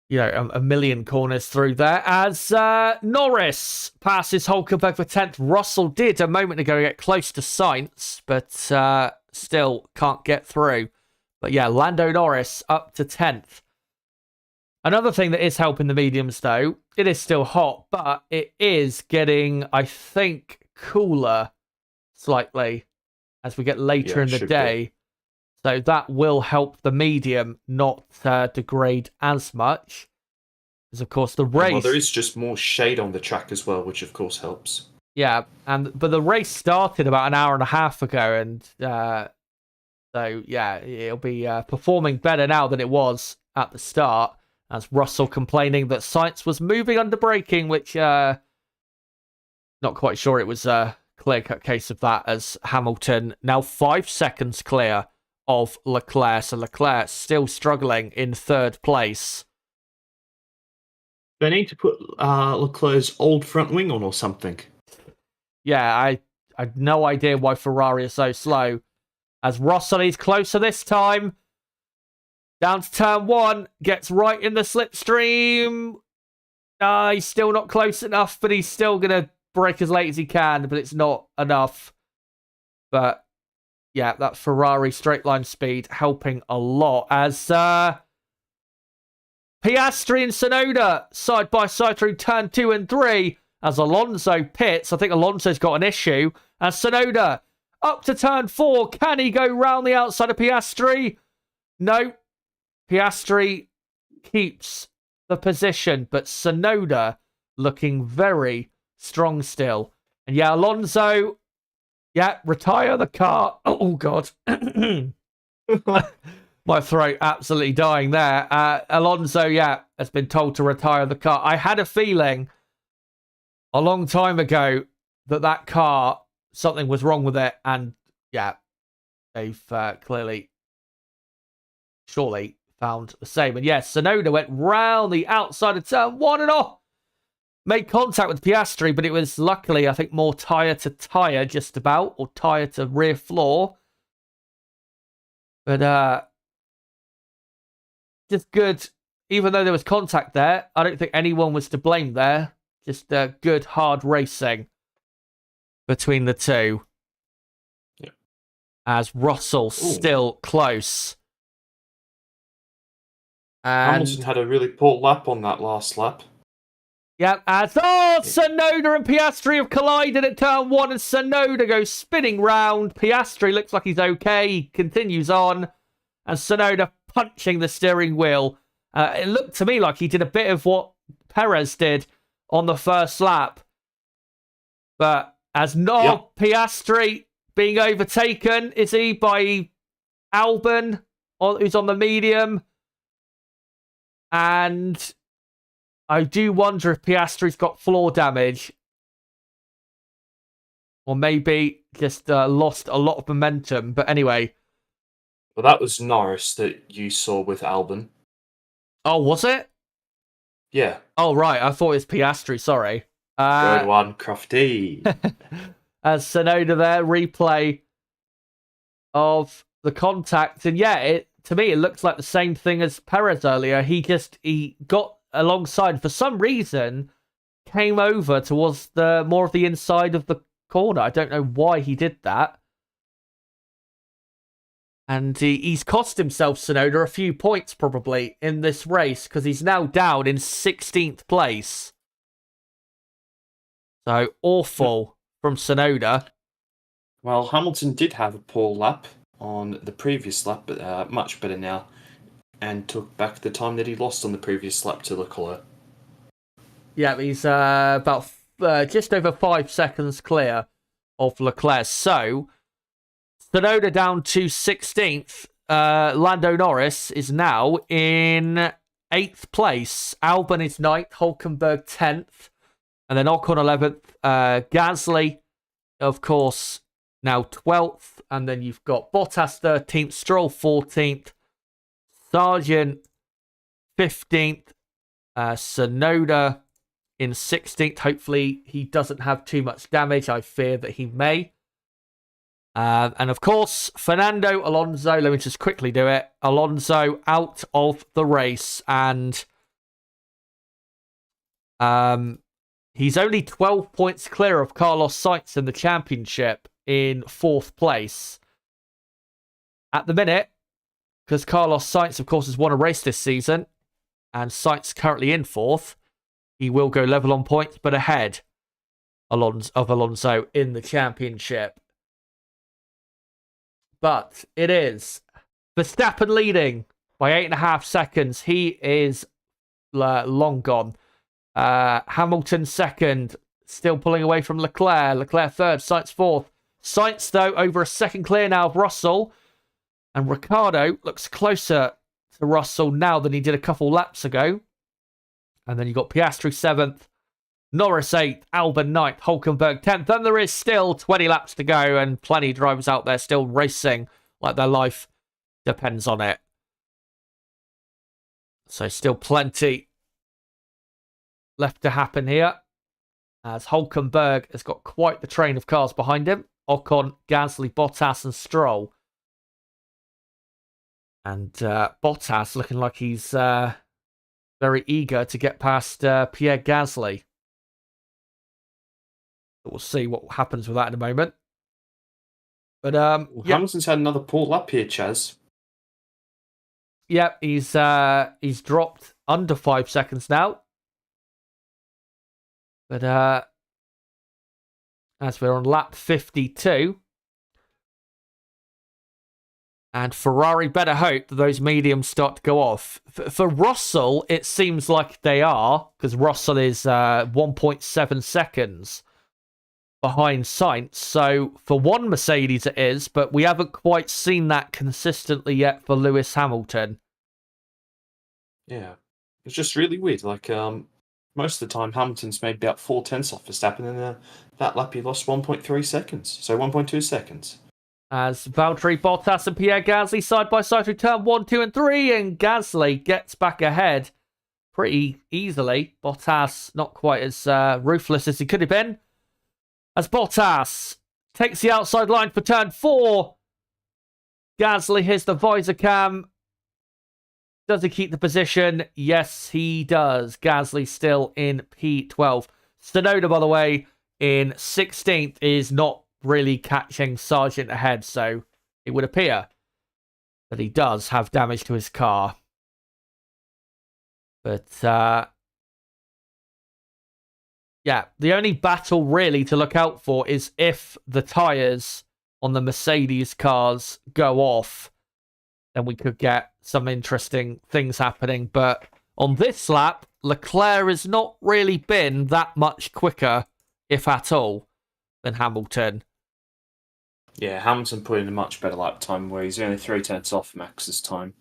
a million corners through there. As Norris passes Hülkenberg for 10th. Russell did a moment ago get close to Sainz, but still can't get through. But yeah, Lando Norris up to 10th. Another thing that is helping the mediums, though, it is still hot, but it is getting, I think, cooler slightly as we get later in the day. So that will help the medium not degrade as much. Because, of course, the race... Well, there is just more shade on the track as well, which, of course, helps. Yeah, but the race started about an hour and a half ago, and so, yeah, it'll be performing better now than it was at the start. As Russell complaining that Sainz was moving under braking, which not quite sure it was a clear-cut case of that, as Hamilton now 5 seconds clear of Leclerc. So Leclerc still struggling in 3rd place. They need to put Leclerc's old front wing on or something. Yeah, I had no idea why Ferrari are so slow. As Russell is closer this time. Down to turn 1, gets right in the slipstream. He's still not close enough, but he's still going to brake as late as he can, but it's not enough. But, yeah, that Ferrari straight line speed helping a lot. As Piastri and Tsunoda side by side through turn 2 and 3. As Alonso pits, I think Alonso's got an issue. And Tsunoda up to turn 4. Can he go round the outside of Piastri? No. Piastri keeps the position, but Tsunoda looking very strong still. And yeah, Alonso, retire the car. Oh, God. My throat absolutely dying there. Alonso, has been told to retire the car. I had a feeling a long time ago that car, something was wrong with it. And they've surely found the same. And yes, Tsunoda went round the outside of turn 1 and off. Made contact with Piastri, but it was luckily, I think, more tyre to tyre just about, or tyre to rear floor. But just good. Even though there was contact there, I don't think anyone was to blame there. Just good, hard racing between the two. Yeah. As Russell still close. And Hamilton had a really poor lap on that last lap. Yeah, as Tsunoda and Piastri have collided at turn 1, and Tsunoda goes spinning round. Piastri looks like he's okay. He continues on, and Tsunoda punching the steering wheel. It looked to me like he did a bit of what Perez did on the first lap. But as not Piastri being overtaken, is he, by Albon, who's on the medium? And I do wonder if Piastri's got floor damage. Or maybe just lost a lot of momentum. But anyway. Well, that was Norris that you saw with Albon. Oh, was it? Yeah. Oh, right. I thought it was Piastri. Sorry. Good one, Crofty. As Tsunoda there, replay of the contact. And yeah, to me, it looks like the same thing as Perez earlier. He got alongside, for some reason, came over towards more of the inside of the corner. I don't know why he did that. And he's cost himself, Tsunoda, a few points probably in this race, because he's now down in 16th place. So awful from Tsunoda. Well, Hamilton did have a poor lap on the previous lap, but much better now, and took back the time that he lost on the previous lap to Leclerc. Yeah, he's about just over 5 seconds clear of Leclerc. So, Tsunoda down to 16th. Lando Norris is now in 8th place. Albon is 9th. Hülkenberg 10th. And then Ocon 11th. Gasly, of course, now 12th. And then you've got Bottas 13th. Stroll 14th. Sargent 15th. Tsunoda in 16th. Hopefully he doesn't have too much damage. I fear that he may. And of course, Fernando Alonso, let me just quickly do it. Alonso out of the race, and he's only 12 points clear of Carlos Sainz in the championship in 4th place. At the minute, because Carlos Sainz, of course, has won a race this season, and Sainz currently in 4th, he will go level on points, but ahead of Alonso in the championship. But it is Verstappen leading by 8.5 seconds. He is long gone. Hamilton second, still pulling away from Leclerc. Leclerc third, Sainz fourth. Sainz, though, over a second clear now of Russell. And Ricciardo looks closer to Russell now than he did a couple laps ago. And then you've got Piastri 7th, Norris 8th, Albon 9th, Hülkenberg 10th. Then there is still 20 laps to go and plenty of drivers out there still racing like their life depends on it. So still plenty left to happen here, as Hülkenberg has got quite the train of cars behind him. Ocon, Gasly, Bottas and Stroll. And Bottas looking like he's very eager to get past Pierre Gasly. We'll see what happens with that in a moment. But Hamilton's had another poor lap here, Chaz. Yeah, he's dropped under 5 seconds now. But as we're on lap 52, and Ferrari better hope that those mediums start to go off. For Russell, it seems like they are, because Russell is 1.7 seconds behind Sainz. So for one Mercedes it is, but we haven't quite seen that consistently yet for Lewis Hamilton. Yeah, it's just really weird. Like, most of the time, Hamilton's made about 4/10 off Verstappen, and that lap he lost 1.3 seconds, so 1.2 seconds. As Valtteri Bottas and Pierre Gasly side by side through turn 1, 2, and 3, and Gasly gets back ahead pretty easily. Bottas not quite as ruthless as he could have been. As Bottas takes the outside line for turn 4. Gasly hits the visor cam. Does he keep the position? Yes, he does. Gasly still in P12. Tsunoda, by the way, in 16th, is not really catching Sargent ahead, so it would appear that he does have damage to his car. But, yeah, the only battle really to look out for is if the tyres on the Mercedes cars go off, then we could get some interesting things happening. But on this lap, Leclerc has not really been that much quicker, if at all. than Hamilton. Yeah, Hamilton put in a much better lap time where he's only 3 tenths off Max's time.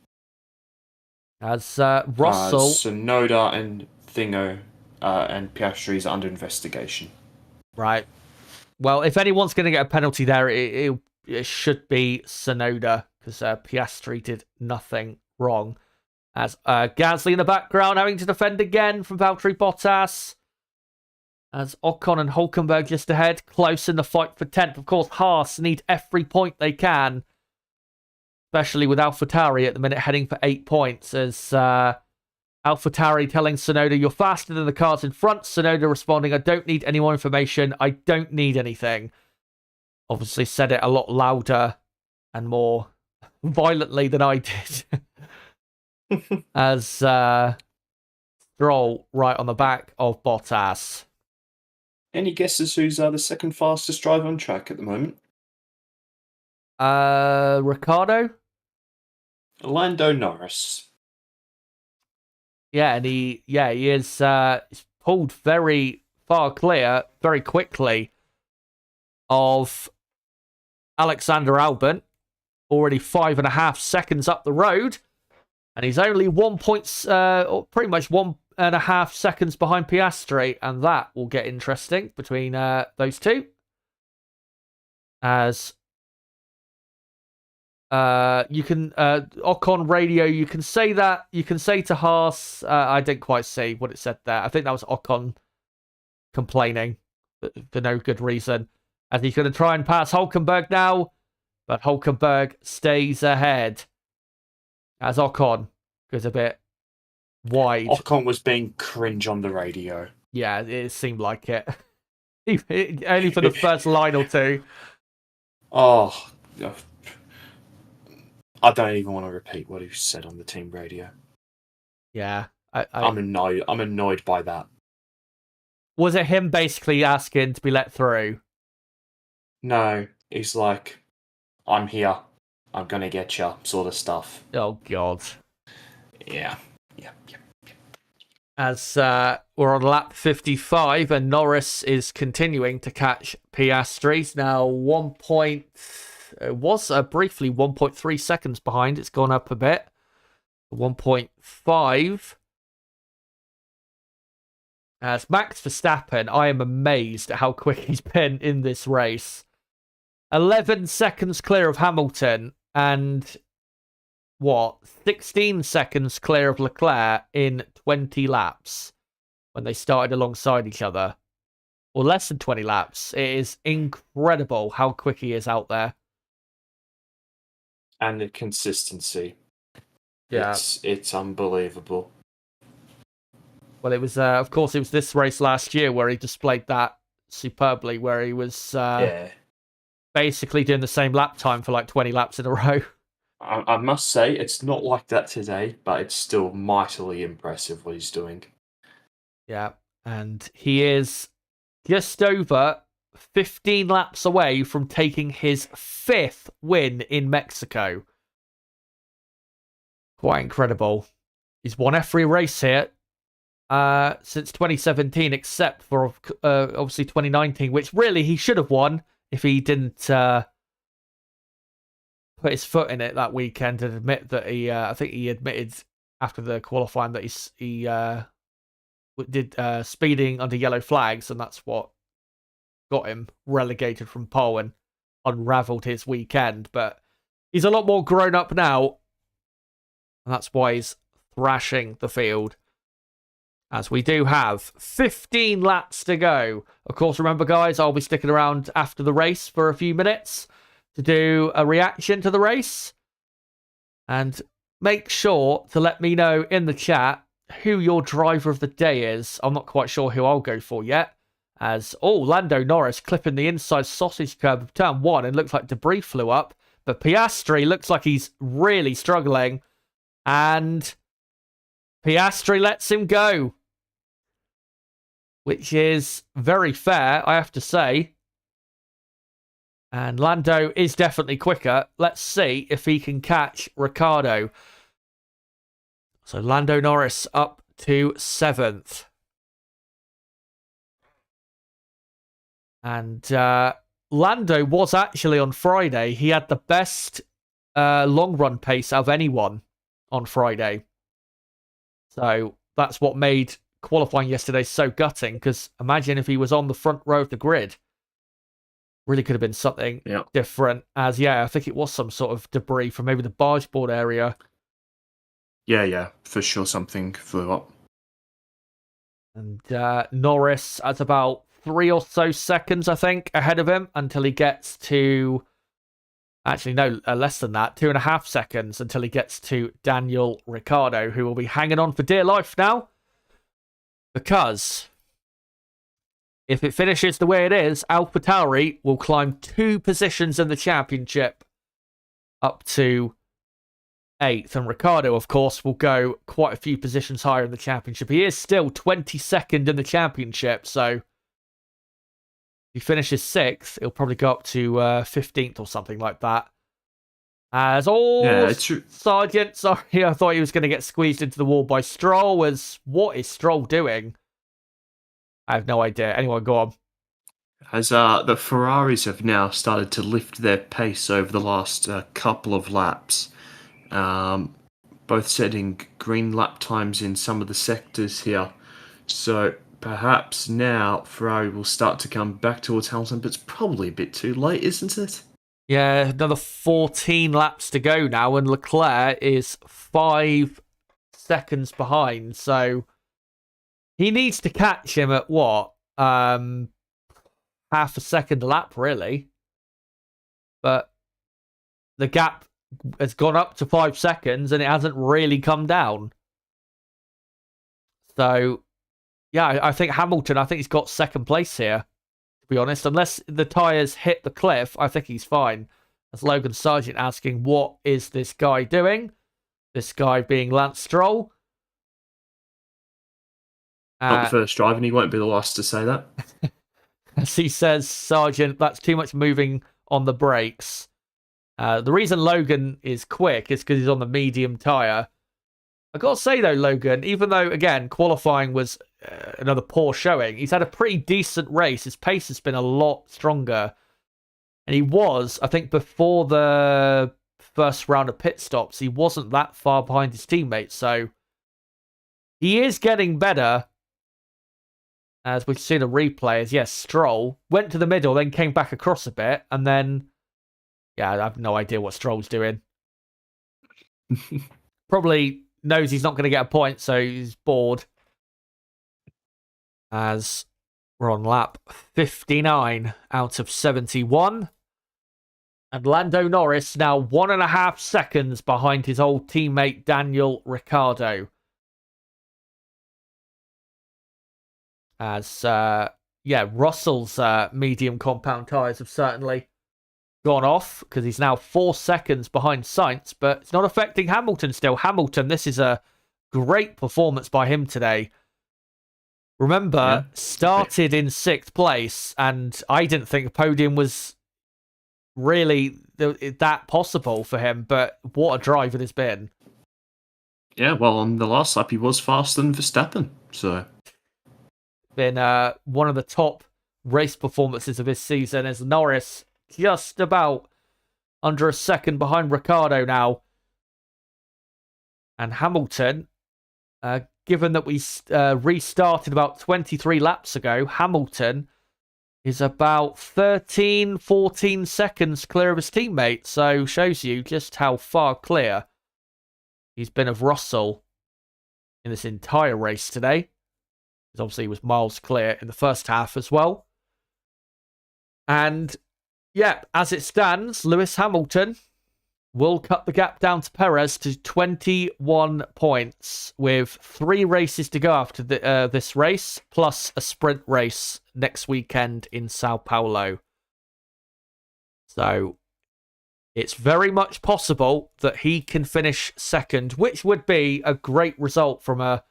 As Russell... Sonoda and Thingo and Piastri's under investigation. Right. Well, if anyone's going to get a penalty there, it should be Sonoda, because Piastri did nothing wrong. As Gasly in the background having to defend again from Valtteri Bottas. As Ocon and Hulkenberg just ahead, close in the fight for 10th. Of course, Haas need every point they can, especially with AlphaTauri at the minute heading for 8 points. As AlphaTauri telling Sonoda, "You're faster than the cars in front." Sonoda responding, "I don't need any more information. I don't need anything." Obviously said it a lot louder and more violently than I did. As Stroll right on the back of Bottas. Any guesses who's the second fastest driver on track at the moment? Ricciardo? Lando Norris. Yeah, and he is he's pulled very far clear very quickly of Alexander Albon, already 5.5 seconds up the road, and he's only pretty much 1.5 seconds behind Piastri, and that will get interesting between those two. As you can Ocon radio, you can say to Haas, I didn't quite see what it said there. I think that was Ocon complaining for no good reason. As he's going to try and pass Hulkenberg now, but Hulkenberg stays ahead. As Ocon goes a bit wide. Ocon was being cringe on the radio. Yeah, it seemed like it. Only for the first line or two. Oh, I don't even want to repeat what he said on the team radio. Yeah, I'm annoyed. I'm annoyed by that. Was it him basically asking to be let through? No, he's like, "I'm here. I'm gonna get you," sort of stuff. Oh God. Yeah. As we're on lap 55, and Norris is continuing to catch Piastri. He's now briefly 1.3 seconds behind. It's gone up a bit. 1.5. As Max Verstappen, I am amazed at how quick he's been in this race. 11 seconds clear of Hamilton, and 16 seconds clear of Leclerc in 20 laps when they started alongside each other. Or less than 20 laps. It is incredible how quick he is out there. And the consistency. Yeah. It's unbelievable. Well, it was, of course, it was this race last year where he displayed that superbly, where he was basically doing the same lap time for like 20 laps in a row. I must say, it's not like that today, but it's still mightily impressive what he's doing. Yeah, and he is just over 15 laps away from taking his 5th win in Mexico. Quite incredible. He's won every race here since 2017, except for obviously 2019, which really he should have won if he didn't put his foot in it that weekend and admit that I think he admitted after the qualifying that he did speeding under yellow flags, and that's what got him relegated from pole and unravelled his weekend. But he's a lot more grown up now, and that's why he's thrashing the field. As we do have 15 laps to go. Of course, remember, guys, I'll be sticking around after the race for a few minutes to do a reaction to the race. And make sure to let me know in the chat who your driver of the day is. I'm not quite sure who I'll go for yet. As, Lando Norris clipping the inside sausage curb of turn 1, and looks like debris flew up. But Piastri looks like he's really struggling. And Piastri lets him go, which is very fair, I have to say. And Lando is definitely quicker. Let's see if he can catch Ricciardo. So Lando Norris up to 7th. And Lando was actually on Friday. He had the best long run pace of anyone on Friday. So that's what made qualifying yesterday so gutting, because imagine if he was on the front row of the grid. Really could have been something different, as I think it was some sort of debris from maybe the barge board area. Yeah, for sure something flew up. And Norris at about 3 or so seconds, I think, ahead of him until he gets to... Actually, no, less than that. 2.5 seconds until he gets to Daniel Ricciardo, who will be hanging on for dear life now. Because if it finishes the way it is, AlphaTauri will climb 2 positions in the championship up to 8th. And Ricciardo, of course, will go quite a few positions higher in the championship. He is still 22nd in the championship, so if he finishes 6th, he'll probably go up to 15th or something like that. As all Sargent, sorry, I thought he was going to get squeezed into the wall by Stroll. What is Stroll doing? I have no idea. Anyone, go on. As the Ferraris have now started to lift their pace over the last couple of laps, both setting green lap times in some of the sectors here. So perhaps now Ferrari will start to come back towards Hamilton, but it's probably a bit too late, isn't it? Yeah, another 14 laps to go now, and Leclerc is 5 seconds behind, so he needs to catch him at what? Half a second a lap, really. But the gap has gone up to 5 seconds and it hasn't really come down. So, yeah, I think Hamilton, he's got second place here, to be honest. Unless the tyres hit the cliff, I think he's fine. That's Logan Sargent asking, what is this guy doing? This guy being Lance Stroll. Not the first drive, and he won't be the last to say that. As he says, Sargent, that's too much moving on the brakes. The reason Logan is quick is because he's on the medium tyre. I've got to say, though, Logan, even though, again, qualifying was another poor showing, he's had a pretty decent race. His pace has been a lot stronger. And he was, I think, before the first round of pit stops, he wasn't that far behind his teammates. So he is getting better. As we've seen a replay, as yes, Stroll went to the middle, then came back across a bit, and then, I have no idea what Stroll's doing. Probably knows he's not going to get a point, so he's bored. As we're on lap 59 out of 71. And Lando Norris now 1.5 seconds behind his old teammate Daniel Ricciardo. As, Russell's medium compound tyres have certainly gone off, because he's now 4 seconds behind Sainz, but it's not affecting Hamilton still. Hamilton, this is a great performance by him today. Remember, started in 6th place, and I didn't think the podium was really that possible for him, but what a drive it has been. Yeah, well, on the last lap, he was faster than Verstappen, so... Been one of the top race performances of this season, as Norris just about under a second behind Ricciardo now. And Hamilton, given that we restarted about 23 laps ago, Hamilton is about 13, 14 seconds clear of his teammate. So shows you just how far clear he's been of Russell in this entire race today. Because obviously he was miles clear in the first half as well. And, as it stands, Lewis Hamilton will cut the gap down to Perez to 21 points with 3 races to go after this race, plus a sprint race next weekend in Sao Paulo. So it's very much possible that he can finish second, which would be a great result from a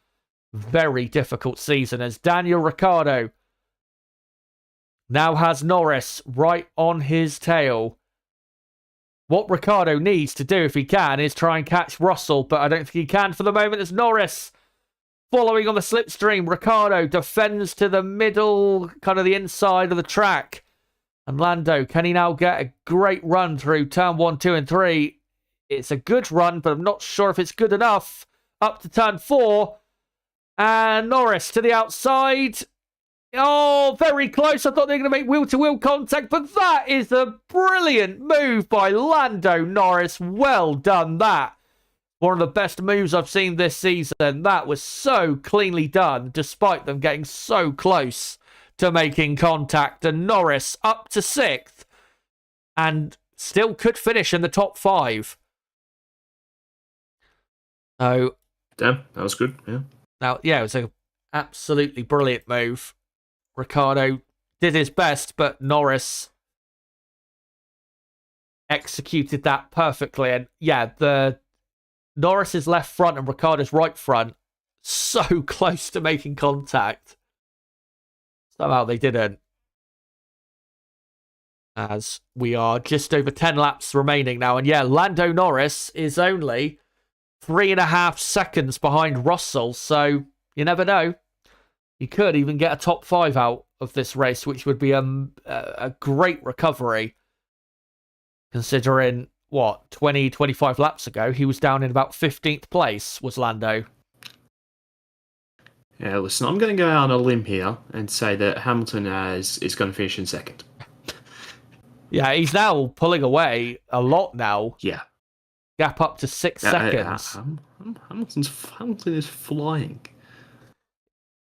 very difficult season, as Daniel Ricciardo now has Norris right on his tail. What Ricciardo needs to do, if he can, is try and catch Russell, but I don't think he can for the moment, as Norris following on the slipstream. Ricciardo defends to the middle, kind of the inside of the track. And Lando, can he now get a great run through turn 1, 2, and 3? It's a good run, but I'm not sure if it's good enough. Up to turn 4. And Norris to the outside. Oh, very close. I thought they were going to make wheel-to-wheel contact, but that is a brilliant move by Lando Norris. Well done, that. One of the best moves I've seen this season. That was so cleanly done, despite them getting so close to making contact. And Norris up to 6th and still could finish in the top 5. So, Damn, that was good. Yeah. Now, yeah, it was an absolutely brilliant move. Ricciardo did his best, but Norris executed that perfectly. And yeah, the Norris's left front and Ricciardo's right front, so close to making contact. Somehow they didn't. As we are just over 10 laps remaining now. And yeah, Lando Norris is only 3.5 seconds behind Russell, so you never know. He could even get a top 5 out of this race, which would be a great recovery. Considering, 25 laps ago, he was down in about 15th place, was Lando. Yeah, listen, I'm going to go out on a limb here and say that Hamilton is going to finish in 2nd. Yeah, he's now pulling away a lot now. Yeah. Gap up to 6 seconds. Hamilton is flying.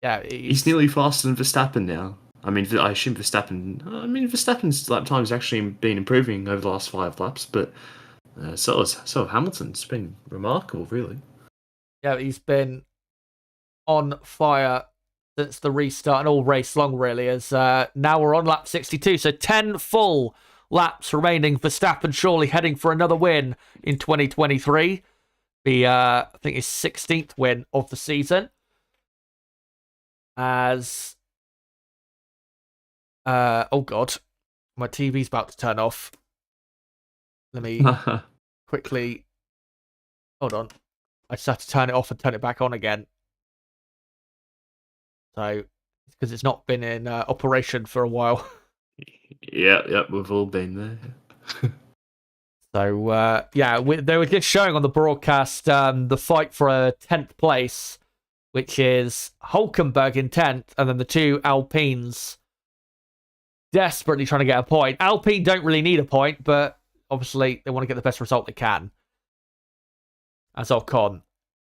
Yeah, he's nearly faster than Verstappen now. I mean, I assume Verstappen's lap time has actually been improving over the last 5 laps, but so have Hamilton. It's been remarkable, really. Yeah, he's been on fire since the restart and all race long, really. As now we're on lap 62, so 10 full laps remaining. Verstappen surely heading for another win in 2023. I think his 16th win of the season. As oh god, my TV's about to turn off. Let me quickly hold on. I just have to turn it off and turn it back on again. So because it's not been in operation for a while. Yeah, we've all been there. So they were just showing on the broadcast the fight for a 10th place, which is Hülkenberg in 10th, and then the two Alpines desperately trying to get a point. Alpine don't really need a point, but obviously they want to get the best result they can. As Ocon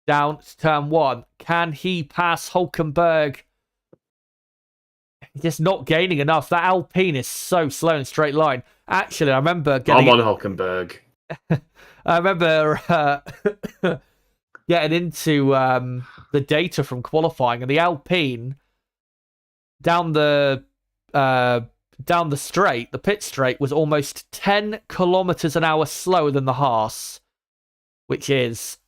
down to turn 1. Can he pass Hülkenberg? He's just not gaining enough. That Alpine is so slow in a straight line. Actually, I remember getting... I'm on Hülkenberg. I remember getting into the data from qualifying, and the Alpine down the straight, the pit straight, was almost 10 kilometers an hour slower than the Haas, which is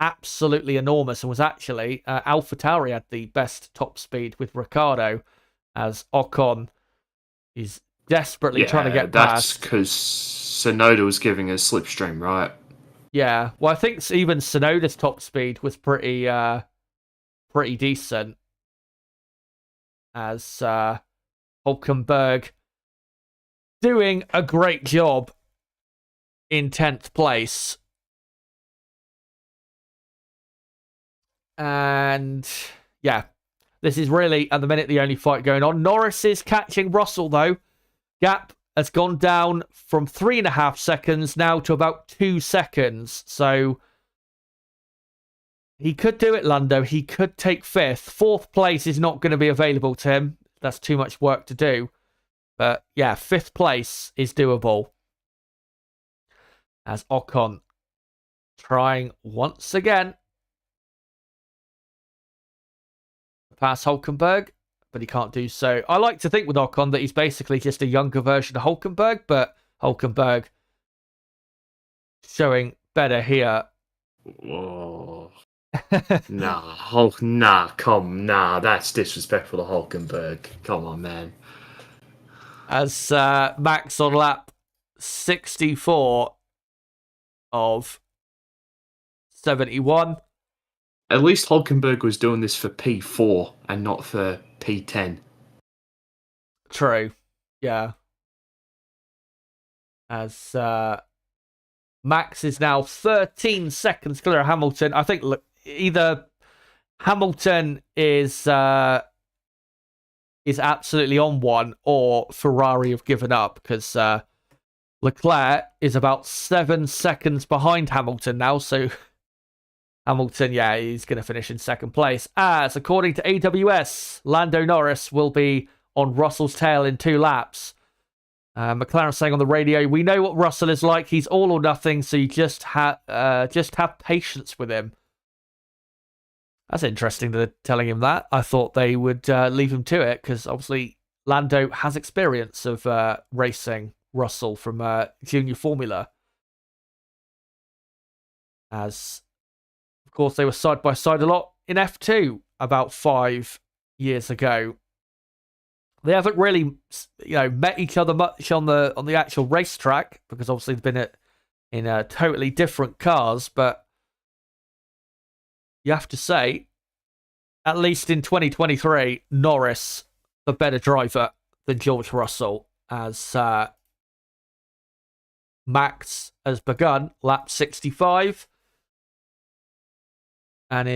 absolutely enormous, and was actually AlphaTauri had the best top speed with Ricciardo, as Ocon is desperately trying to get past. That's because Tsunoda was giving a slipstream, right? Yeah, well, I think even Tsunoda's top speed was pretty decent, as Hülkenberg doing a great job in 10th place. And yeah, this is really, at the minute, the only fight going on. Norris is catching Russell, though. Gap has gone down from 3.5 seconds now to about 2 seconds. So he could do it, Lando. He could take 5th. 4th place is not going to be available to him. That's too much work to do. But yeah, 5th place is doable. As Ocon trying once again pass Hülkenberg, but he can't do so. I like to think with Ocon that he's basically just a younger version of Hülkenberg, but Hülkenberg showing better here. Whoa. That's disrespectful to Hülkenberg. Come on, man. As Max on lap 64 of 71. At least Hulkenberg was doing this for P4 and not for P10. True. Yeah. As Max is now 13 seconds clear of Hamilton. I think either Hamilton is absolutely on one, or Ferrari have given up, because Leclerc is about 7 seconds behind Hamilton now. So Hamilton, yeah, he's going to finish in second place. As according to AWS, Lando Norris will be on Russell's tail in 2 laps. McLaren saying on the radio, "We know what Russell is like. He's all or nothing. So you just have patience with him." That's interesting that they're telling him that. I thought they would leave him to it, because obviously Lando has experience of racing Russell from Junior Formula. As, of course, they were side by side a lot in F2 about 5 years ago. They haven't really, met each other much on the actual racetrack, because obviously they've been in totally different cars. But you have to say, at least in 2023, Norris, the better driver than George Russell, as Max has begun lap 65. And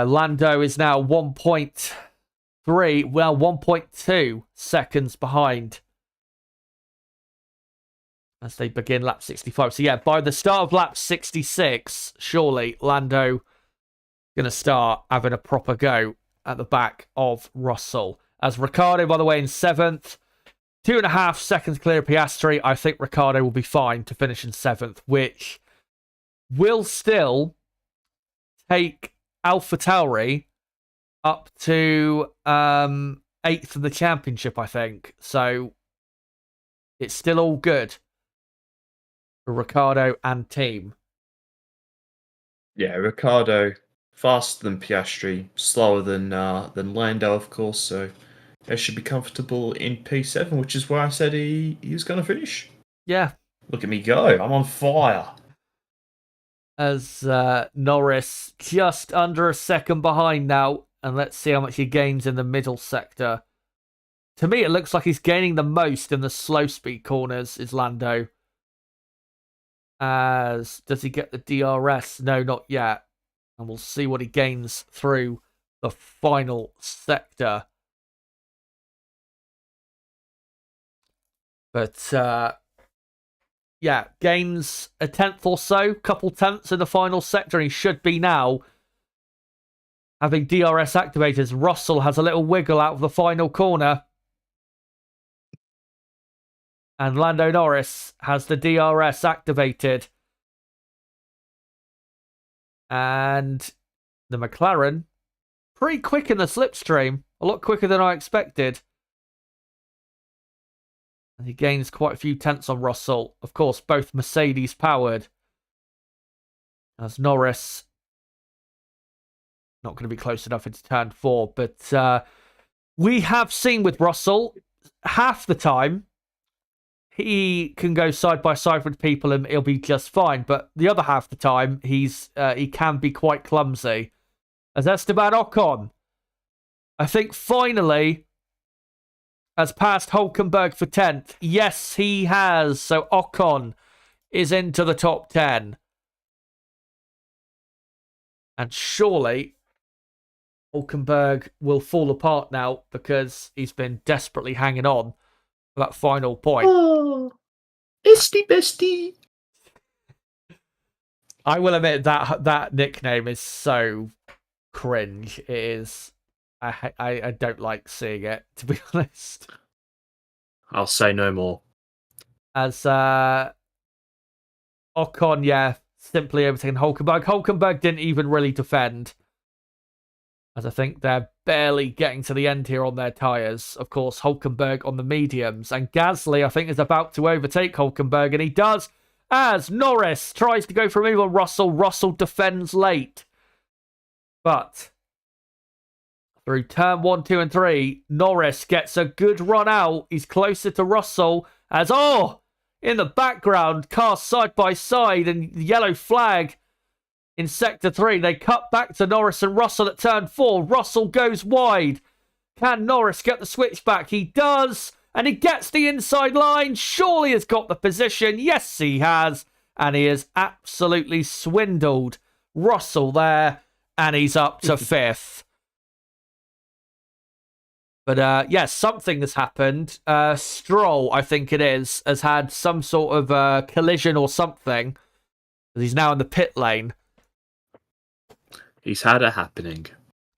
Lando is now 1.2 seconds behind as they begin lap 65. So yeah, by the start of lap 66, surely Lando going to start having a proper go at the back of Russell. As Ricciardo, by the way, in 7th, 2.5 seconds clear of Piastri. I think Ricciardo will be fine to finish in 7th, which will still take AlphaTauri up to 8th in the championship, I think. So it's still all good for Ricciardo and team. Yeah, Ricciardo faster than Piastri, slower than Lando, of course. So they should be comfortable in P7, which is where I said he was going to finish. Yeah. Look at me go! I'm on fire. As Norris just under a second behind now. And let's see how much he gains in the middle sector. To me, it looks like he's gaining the most in the slow speed corners, is Lando. As does he get the DRS? No, not yet. And we'll see what he gains through the final sector. But yeah, gains a tenth or so, couple tenths in the final sector. He should be now having DRS activators. Russell has a little wiggle out of the final corner. And Lando Norris has the DRS activated. And the McLaren, pretty quick in the slipstream. A lot quicker than I expected. And he gains quite a few tenths on Russell. Of course, both Mercedes powered. As Norris, not going to be close enough into turn 4. But we have seen with Russell, half the time, he can go side by side with people and he'll be just fine. But the other half the time, he can be quite clumsy. As Esteban Ocon, I think finally has passed Hulkenberg for 10th. Yes, he has. So Ocon is into the top 10. And surely Hulkenberg will fall apart now, because he's been desperately hanging on for that final point. Oh, Esty Bestie. I will admit that nickname is so cringe. It is. I don't like seeing it, to be honest. I'll say no more. As Ocon, yeah, simply overtaking Hulkenberg. Hulkenberg didn't even really defend, as I think they're barely getting to the end here on their tyres. Of course, Hulkenberg on the mediums. And Gasly, I think, is about to overtake Hulkenberg, and he does, as Norris tries to go for a move on Russell. Russell defends late. But through turn 1, 2, and 3, Norris gets a good run out. He's closer to Russell as, in the background, cars side by side and the yellow flag in Sector 3. They cut back to Norris and Russell at turn 4. Russell goes wide. Can Norris get the switchback? He does. And he gets the inside line. Surely has got the position. Yes, he has. And he has absolutely swindled Russell there. And he's up to 5th. But, yeah, something has happened. Stroll, I think it is, has had some sort of collision or something. He's now in the pit lane. He's had a happening.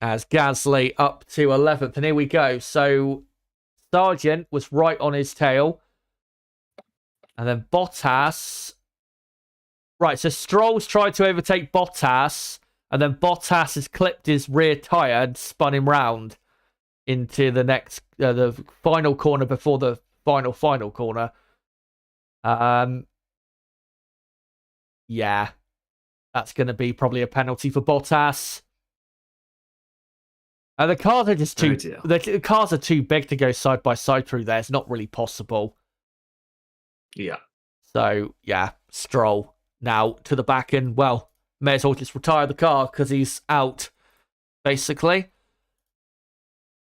As Gasly up to 11th. And here we go. So, Sargent was right on his tail. And then Bottas. Right, so Stroll's tried to overtake Bottas. And then Bottas has clipped his rear tyre and spun him round into the next, the final corner before the final corner. Yeah, that's going to be probably a penalty for Bottas. The cars are just too. The cars are too big to go side by side through there. It's not really possible. Yeah. So yeah, Stroll now to the back, and well, may as well just retire the car because he's out, basically.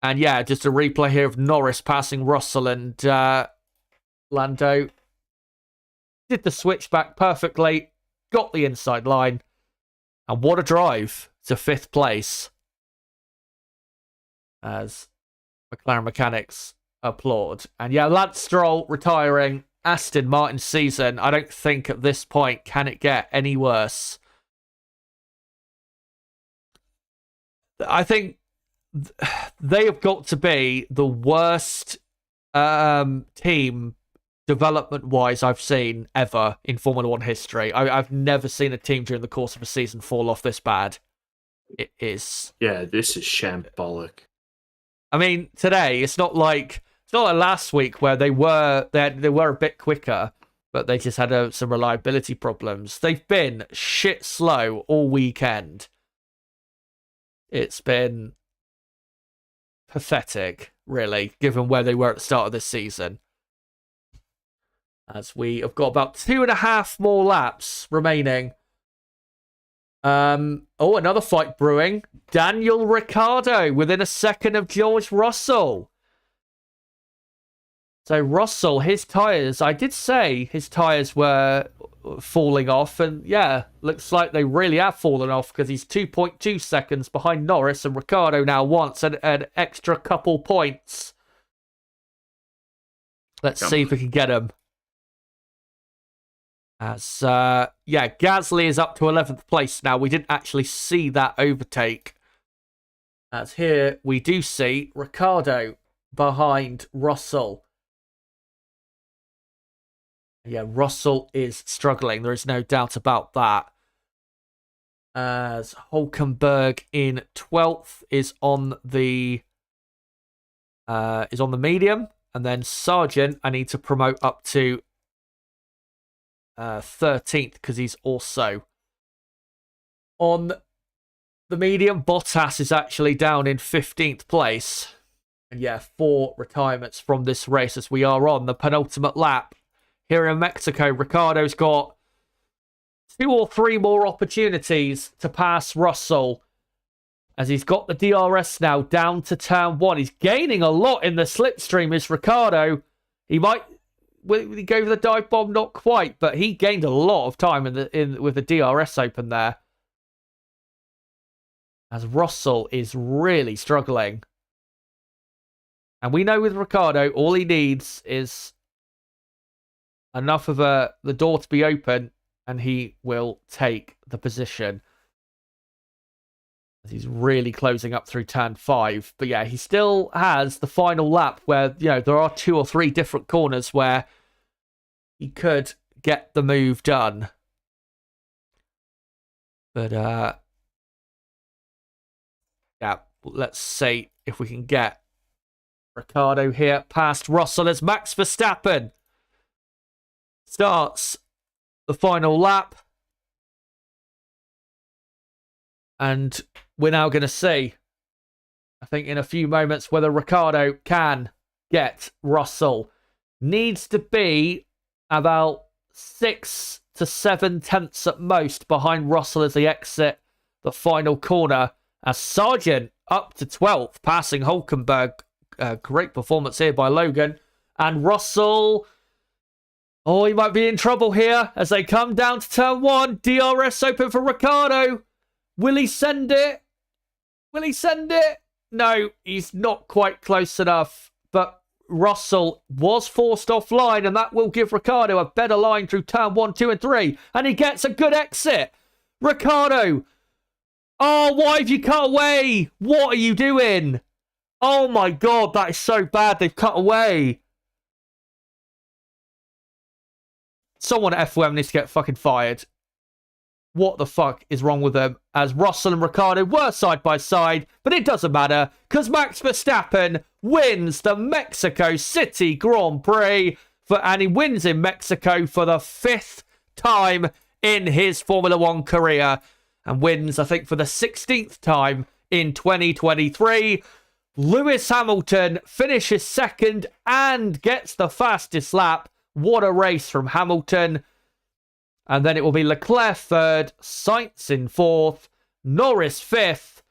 And yeah, just a replay here of Norris passing Russell, and Lando did the switchback perfectly, got the inside line, and what a drive to 5th place. As McLaren mechanics applaud. And yeah, Lance Stroll retiring Aston Martin season. I don't think at this point can it get any worse. I think they have got to be the worst team development-wise I've seen ever in Formula 1 history. I've never seen a team during the course of a season fall off this bad. It is. Yeah, this is shambolic. I mean, today it's not like last week where they were a bit quicker, but they just had some reliability problems. They've been shit slow all weekend. It's been pathetic, really, given where they were at the start of this season. As we have got about 2.5 more laps remaining. Another fight brewing. Daniel Ricciardo within a second of George Russell. So Russell, his tyres, I did say his tyres were falling off, and yeah, looks like they really have fallen off because he's 2.2 seconds behind Norris, and Ricciardo now wants an extra couple points. Let's see if we can get him. As, Gasly is up to 11th place now. We didn't actually see that overtake. As here we do see Ricciardo behind Russell. Yeah, Russell is struggling. There is no doubt about that. As Hulkenberg in 12th is on the medium, and then Sargent I need to promote up to 13th because he's also on the medium. Bottas is actually down in 15th place. And yeah, 4 retirements from this race as we are on the penultimate lap here in Mexico. Ricciardo's got 2 or 3 more opportunities to pass Russell as he's got the DRS now down to turn 1. He's gaining a lot in the slipstream, is Ricciardo. He might go for the dive bomb, not quite, but he gained a lot of time with the DRS open there. As Russell is really struggling. And we know with Ricciardo, all he needs is enough of the door to be open, and he will take the position. As he's really closing up through turn 5. But yeah, he still has the final lap where, there are 2 or 3 different corners where he could get the move done. But, yeah, let's see if we can get Ricciardo here past Russell as Max Verstappen starts the final lap. And we're now going to see, I think in a few moments, whether Ricciardo can get Russell. Needs to be about 6 to 7 tenths at most behind Russell as they exit the final corner. As Sargent up to 12th, passing Hulkenberg. Great performance here by Logan. And Russell, he might be in trouble here as they come down to turn 1. DRS open for Ricciardo. Will he send it? No, he's not quite close enough. But Russell was forced offline, and that will give Ricciardo a better line through turn 1, 2, and 3. And he gets a good exit. Ricciardo. Oh, why have you cut away? What are you doing? Oh my God, that is so bad. They've cut away. Someone at F1 needs to get fucking fired. What the fuck is wrong with them? As Russell and Ricciardo were side by side, but it doesn't matter because Max Verstappen wins the Mexico City Grand Prix and he wins in Mexico for the 5th time in his Formula One career and wins, I think, for the 16th time in 2023. Lewis Hamilton finishes second and gets the fastest lap. What a race from Hamilton. And then it will be Leclerc 3rd, Sainz in 4th, Norris 5th.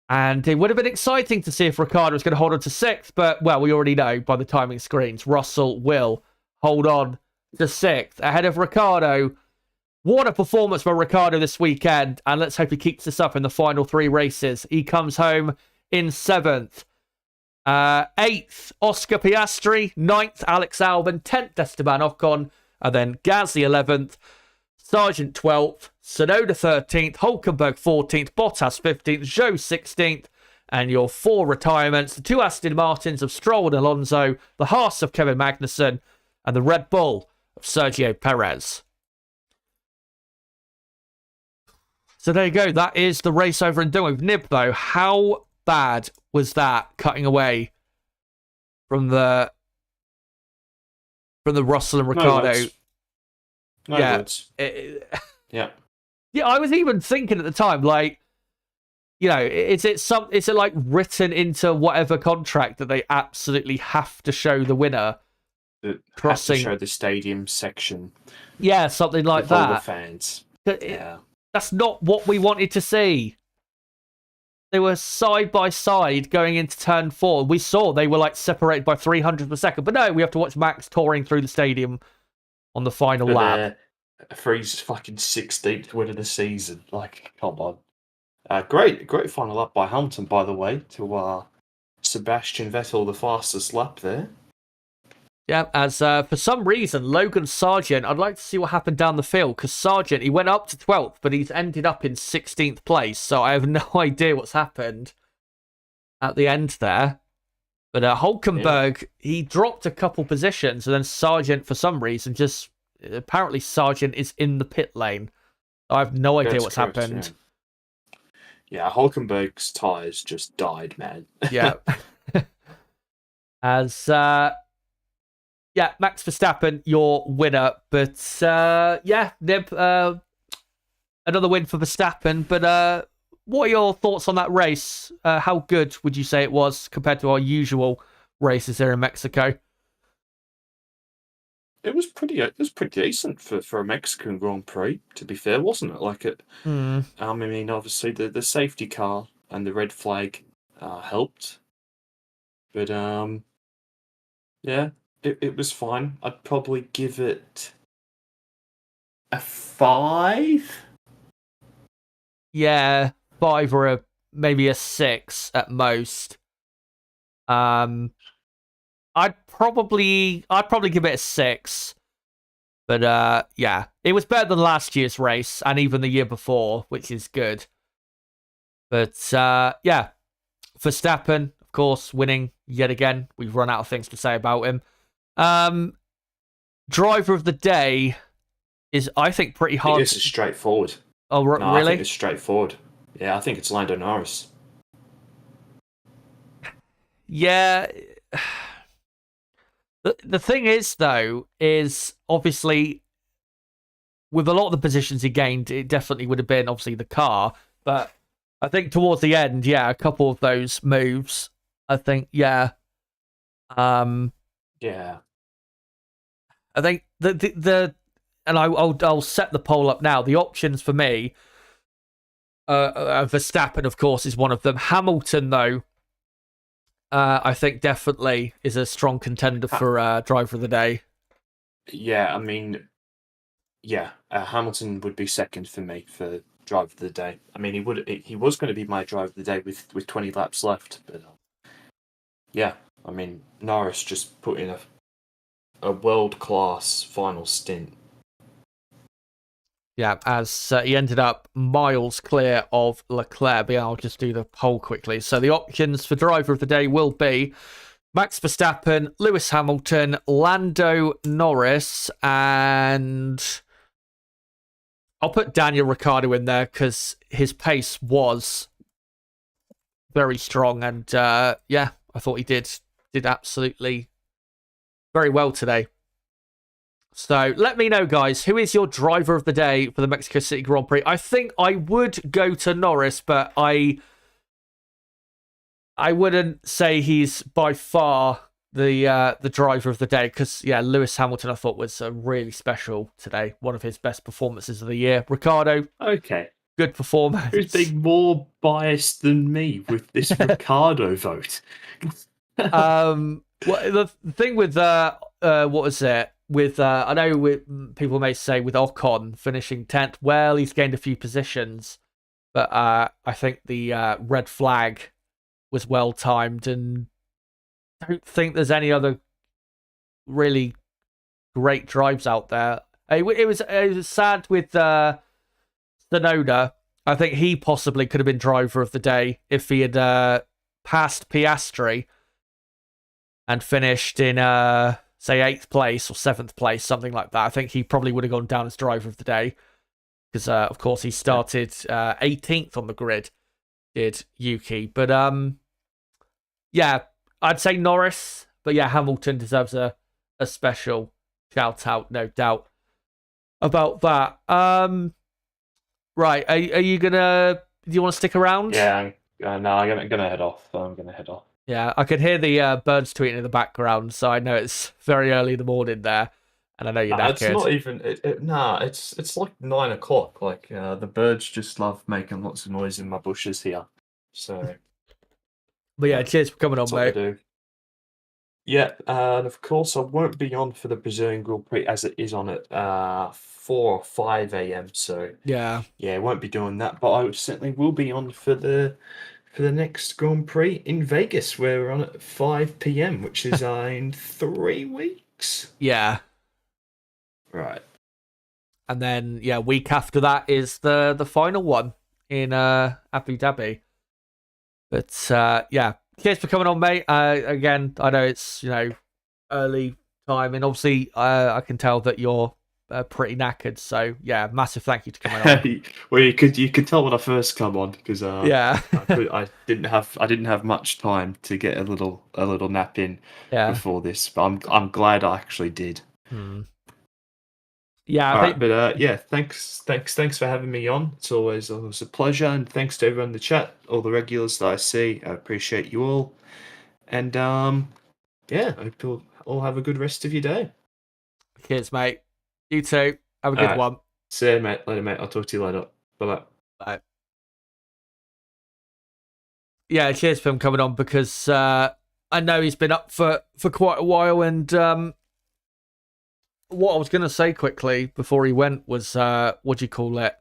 And it would have been exciting to see if Ricciardo was going to hold on to 6th. But, well, we already know by the timing screens, Russell will hold on to 6th ahead of Ricciardo. What a performance by Ricciardo this weekend. And let's hope he keeps this up in the final 3 races. He comes home in 7th. 8th, Oscar Piastri. 9th, Alex Albon. 10th, Esteban Ocon. And then Gasly 11th, Sargent 12th, Tsunoda 13th, Hulkenberg 14th, Bottas 15th, Zhou 16th. And your 4 retirements, the 2 Aston Martins of Stroll and Alonso, the Haas of Kevin Magnussen, and the Red Bull of Sergio Perez. So there you go. That is the race over and done with. Nib, though, how bad was that cutting away from the Russell and Ricciardo? No yeah. words. Yeah. Yeah, I was even thinking at the time, like, you know, is it like written into whatever contract that they absolutely have to show the winner crossing? Have to show the stadium section. Yeah, something like with all the that. fans. Yeah. That's not what we wanted to see. They were side by side going into turn 4. We saw they were like separated by 300 per second. But no, we have to watch Max touring through the stadium on the final lap. For his fucking 16th win of the season. Like, come on. Great final lap by Hamilton, by the way, to Sebastian Vettel, the fastest lap there. Yeah, as for some reason, Logan Sargent, I'd like to see what happened down the field, because Sargent, he went up to 12th, but he's ended up in 16th place, so I have no idea what's happened at the end there. But Hulkenberg, he dropped a couple positions, and then Sargent, for some reason, apparently Sargent is in the pit lane. I have no idea what's happened. Yeah, Hulkenberg's tyres just died, man. Yeah. As... yeah, Max Verstappen, your winner. But, Nib, another win for Verstappen. But what are your thoughts on that race? How good would you say it was compared to our usual races here in Mexico? It was pretty decent for a Mexican Grand Prix, to be fair, wasn't it? Like it. I mean, obviously the safety car and the red flag helped. But, yeah. It was fine. I'd probably give it a 5. Yeah, 5 or maybe a 6 at most. I'd probably give it a 6. But yeah, it was better than last year's race and even the year before, which is good. But yeah, Verstappen, of course, winning yet again. We've run out of things to say about him. Driver of the day is, I think, pretty hard. This is straightforward. Oh, no, really? I think it's straightforward. Yeah, I think it's Lando Norris. Yeah. The thing is, though, is obviously with a lot of the positions he gained, it definitely would have been obviously the car. But I think towards the end, yeah, a couple of those moves, I think, yeah. Yeah. I think and I'll set the poll up now. The options for me, Verstappen, of course, is one of them. Hamilton, though, I think definitely is a strong contender for driver of the day. Yeah, I mean, Hamilton would be second for me for driver of the day. I mean, he was going to be my driver of the day with 20 laps left, but yeah, I mean, Norris just put in a world-class final stint. Yeah, as he ended up miles clear of Leclerc. But yeah, I'll just do the poll quickly. So the options for driver of the day will be Max Verstappen, Lewis Hamilton, Lando Norris, and I'll put Daniel Ricciardo in there because his pace was very strong. And yeah, I thought he did absolutely very well today. So let me know, guys, who is your driver of the day for the Mexico City Grand Prix? I think I would go to Norris, but I wouldn't say he's by far the driver of the day because, yeah, Lewis Hamilton I thought was really special today. One of his best performances of the year. Ricciardo, okay, good performance. Who's being more biased than me with this Ricciardo vote? Well, the thing with what was it? With I know people may say with Ocon finishing 10th, well, he's gained a few positions, but I think the red flag was well timed, and I don't think there's any other really great drives out there. It was sad with Tsunoda. I think he possibly could have been driver of the day if he had passed Piastri and finished in say 8th place or 7th place, something like that. I think he probably would have gone down as driver of the day because, of course, he started 18th on the grid, did Yuki. But, yeah, I'd say Norris. But, yeah, Hamilton deserves a special shout-out, no doubt, about that. Right, are you going to... Do you want to stick around? Yeah, no, I'm going to head off. Yeah, I can hear the birds tweeting in the background, so I know it's very early in the morning there, and I know you're knackered. It's not even. It's like 9 o'clock. Like the birds just love making lots of noise in my bushes here. So, but yeah, cheers for coming on, mate. Do. Yeah, and of course I won't be on for the Brazilian Grand Prix as it is on at 4 or 5 a.m. So yeah, I won't be doing that, but I certainly will be on for the next Grand Prix in Vegas, where we're on at 5 p.m., which is in 3 weeks. Yeah. Right. And then, yeah, week after that is the final one in Abu Dhabi. But, yeah, cheers for coming on, mate. Again, I know it's, early time, and obviously I can tell that you're pretty knackered, so yeah, massive thank you to coming on. Well, you could tell when I first come on because yeah, I didn't have much time to get a little nap in before this, but I'm glad I actually did. Yeah, yeah, thanks for having me on. It's always a pleasure, and thanks to everyone in the chat, all the regulars that I see. I appreciate you all, and yeah, I hope you'll all have a good rest of your day. Cheers, mate. You too. Have a good one. See you, mate. Later, mate. I'll talk to you later. Bye-bye. Bye. Yeah, cheers for him coming on because I know he's been up for quite a while, and what I was going to say quickly before he went was, what do you call it?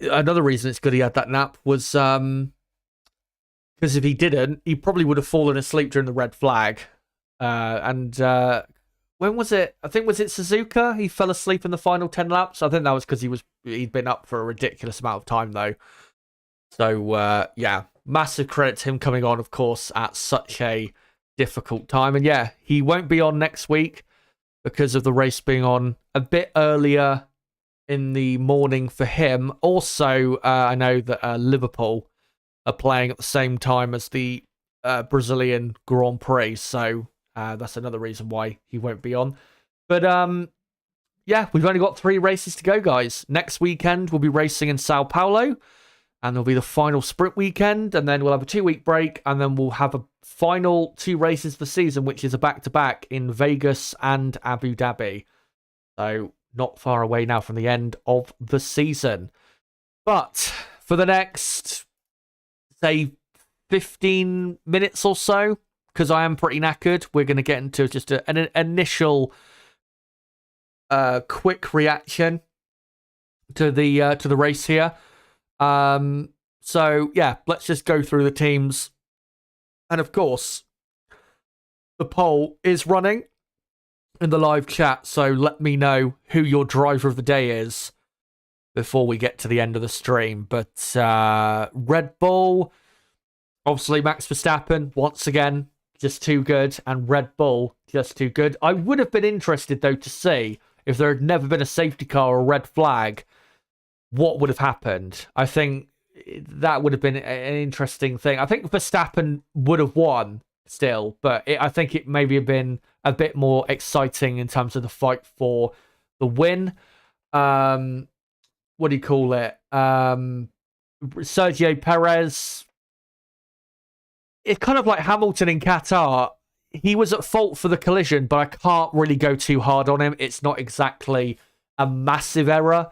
Another reason it's good he had that nap was because if he didn't, he probably would have fallen asleep during the red flag. And when was it? I think was it Suzuka? He fell asleep in the final 10 laps. I think that was because he'd been up for a ridiculous amount of time though. So yeah, massive credit to him coming on, of course, at such a difficult time. And yeah, he won't be on next week because of the race being on a bit earlier in the morning for him. Also, I know that Liverpool are playing at the same time as the Brazilian Grand Prix, so that's another reason why he won't be on. But yeah, we've only got 3 races to go, guys. Next weekend, we'll be racing in Sao Paulo. and there'll be the final sprint weekend, and then we'll have a 2-week break, and then we'll have a final 2 races of the season, which is a back-to-back in Vegas and Abu Dhabi. So not far away now from the end of the season. But for the next, say, 15 minutes or so, because I am pretty knackered, we're going to get into just an initial quick reaction to the race here. So yeah, let's just go through the teams. And of course, the poll is running in the live chat, so let me know who your driver of the day is before we get to the end of the stream. But Red Bull, obviously Max Verstappen, once again, just too good, and Red Bull, just too good. I would have been interested, though, to see if there had never been a safety car or a red flag, what would have happened. I think that would have been an interesting thing. I think Verstappen would have won still, but I think it maybe have been a bit more exciting in terms of the fight for the win. What do you call it? Sergio Perez. It's kind of like Hamilton in Qatar. He was at fault for the collision, but I can't really go too hard on him. It's not exactly a massive error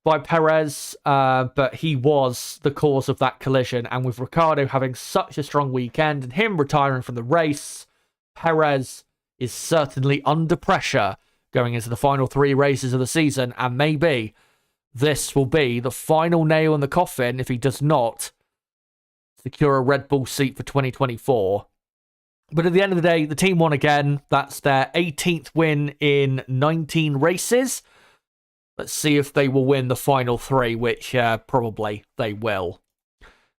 by Perez, but he was the cause of that collision. And with Ricciardo having such a strong weekend and him retiring from the race, Perez is certainly under pressure going into the final 3 races of the season. And maybe this will be the final nail in the coffin if he does not secure a Red Bull seat for 2024. But at the end of the day, the team won again. That's their 18th win in 19 races. Let's see if they will win the final 3, which probably they will.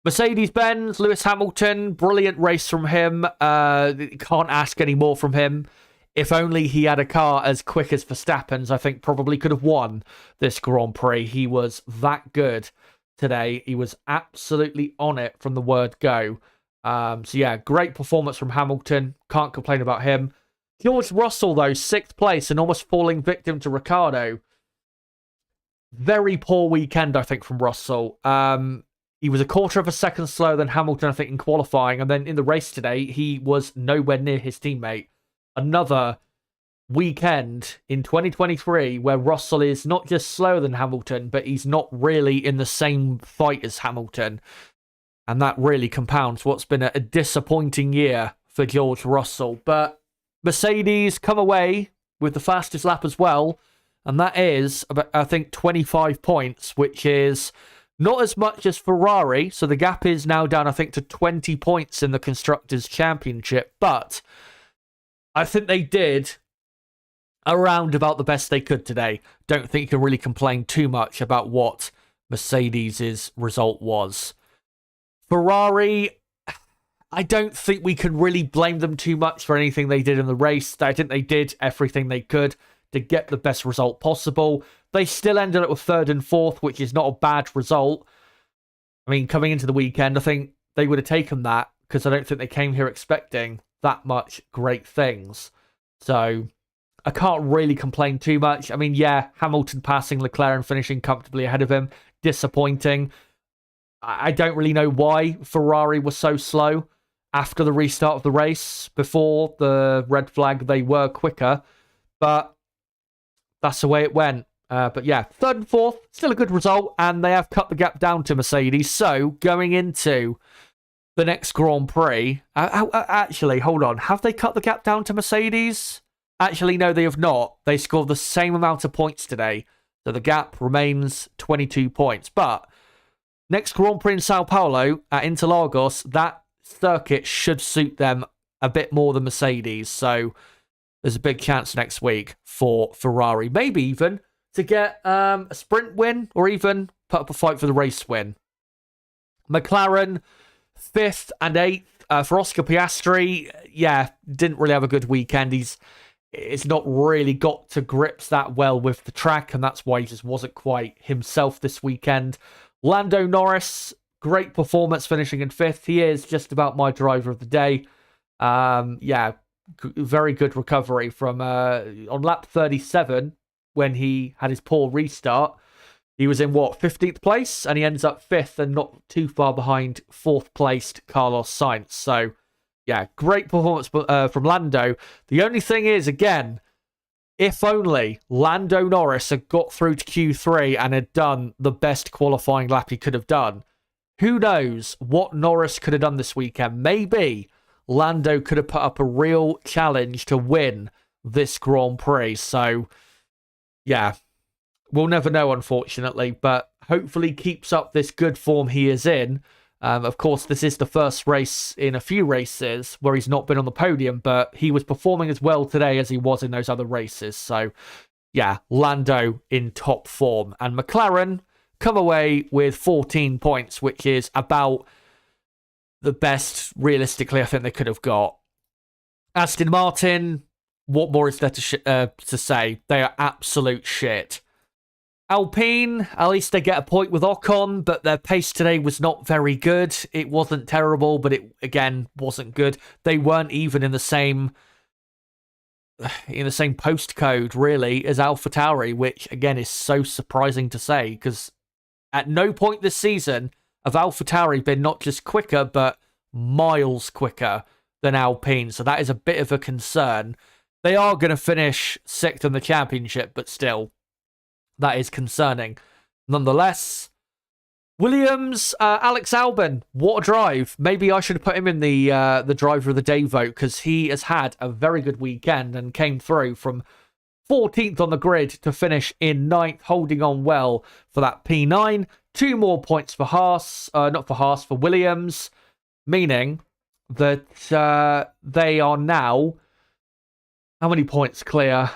Mercedes-Benz, Lewis Hamilton, brilliant race from him. Can't ask any more from him. If only he had a car as quick as Verstappen's, I think probably could have won this Grand Prix. He was that good today. He was absolutely on it from the word go. So yeah, great performance from Hamilton. Can't complain about him. George Russell, though, 6th place and almost falling victim to Ricciardo. Very poor weekend, I think, from Russell. He was a quarter of a second slower than Hamilton, I think, in qualifying. And then in the race today, he was nowhere near his teammate. Another weekend in 2023 where Russell is not just slower than Hamilton, but he's not really in the same fight as Hamilton. And that really compounds what's been a disappointing year for George Russell. But Mercedes come away with the fastest lap as well. And that is, about, I think, 25 points, which is not as much as Ferrari. So the gap is now down, I think, to 20 points in the Constructors' Championship. But I think they did around about the best they could today. Don't think you can really complain too much about what Mercedes' result was. Ferrari, I don't think we can really blame them too much for anything they did in the race. I think they did everything they could to get the best result possible. They still ended up with 3rd and 4th, which is not a bad result. I mean, coming into the weekend, I think they would have taken that because I don't think they came here expecting that much great things. So I can't really complain too much. I mean, yeah, Hamilton passing Leclerc and finishing comfortably ahead of him. Disappointing. I don't really know why Ferrari was so slow after the restart of the race. Before the red flag, they were quicker. But that's the way it went. But yeah, 3rd and 4th, still a good result. And they have cut the gap down to Mercedes. So going into the next Grand Prix... actually, hold on. Have they cut the gap down to Mercedes? Actually, no, they have not. They scored the same amount of points today. So the gap remains 22 points. But next Grand Prix in Sao Paulo at Interlagos, that circuit should suit them a bit more than Mercedes. So there's a big chance next week for Ferrari. Maybe even to get a sprint win or even put up a fight for the race win. McLaren, 5th and 8th. For Oscar Piastri, yeah, didn't really have a good weekend. It's not really got to grips that well with the track, and that's why he just wasn't quite himself this weekend. Lando Norris, great performance finishing in 5th. He is just about my driver of the day. Yeah, very good recovery from on lap 37 when he had his poor restart. He was in, 15th place? And he ends up 5th and not too far behind 4th placed Carlos Sainz. So, yeah, great performance from Lando. The only thing is, again, if only Lando Norris had got through to Q3 and had done the best qualifying lap he could have done, who knows what Norris could have done this weekend. Maybe Lando could have put up a real challenge to win this Grand Prix. So, yeah, we'll never know, unfortunately, but hopefully keeps up this good form he is in. Of course, this is the first race in a few races where he's not been on the podium, but he was performing as well today as he was in those other races. So, yeah, Lando in top form. And McLaren come away with 14 points, which is about the best, realistically, I think they could have got. Aston Martin, what more is there to say? They are absolute shit. Alpine, at least they get a point with Ocon, but their pace today was not very good. It wasn't terrible, but it, again, wasn't good. They weren't even in the same postcode, really, as AlphaTauri, which, again, is so surprising to say, because at no point this season have AlphaTauri been not just quicker, but miles quicker than Alpine, so that is a bit of a concern. They are going to finish 6th in the championship, but still, that is concerning. Nonetheless, Williams, Alex Albon, what a drive. Maybe I should have put him in the driver of the day vote, because he has had a very good weekend and came through from 14th on the grid to finish in 9th, holding on well for that P9. 2 more points for Haas, for Williams, meaning that they are now, how many points clear?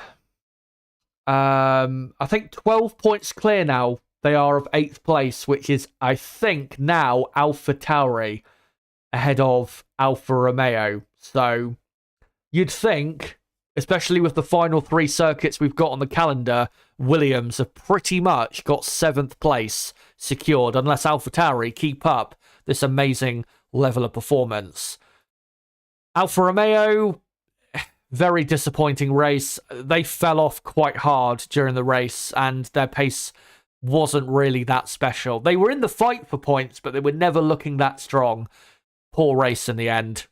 I think 12 points clear now. They are of 8th place, which is, I think, now AlphaTauri ahead of Alfa Romeo. So you'd think, especially with the final 3 circuits we've got on the calendar, Williams have pretty much got 7th place secured, unless AlphaTauri keep up this amazing level of performance. Alfa Romeo, very disappointing race. They fell off quite hard during the race, and their pace wasn't really that special. They were in the fight for points, but they were never looking that strong. Poor race in the end,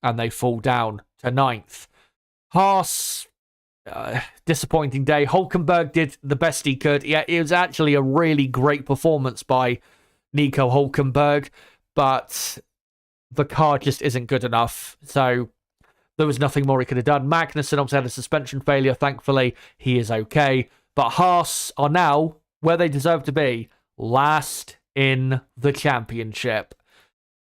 and they fall down to 9th. Haas, disappointing day. Hülkenberg did the best he could. Yeah, it was actually a really great performance by Nico Hülkenberg, but the car just isn't good enough. So there was nothing more he could have done. Magnussen obviously had a suspension failure. Thankfully, he is okay. But Haas are now where they deserve to be, last in the championship.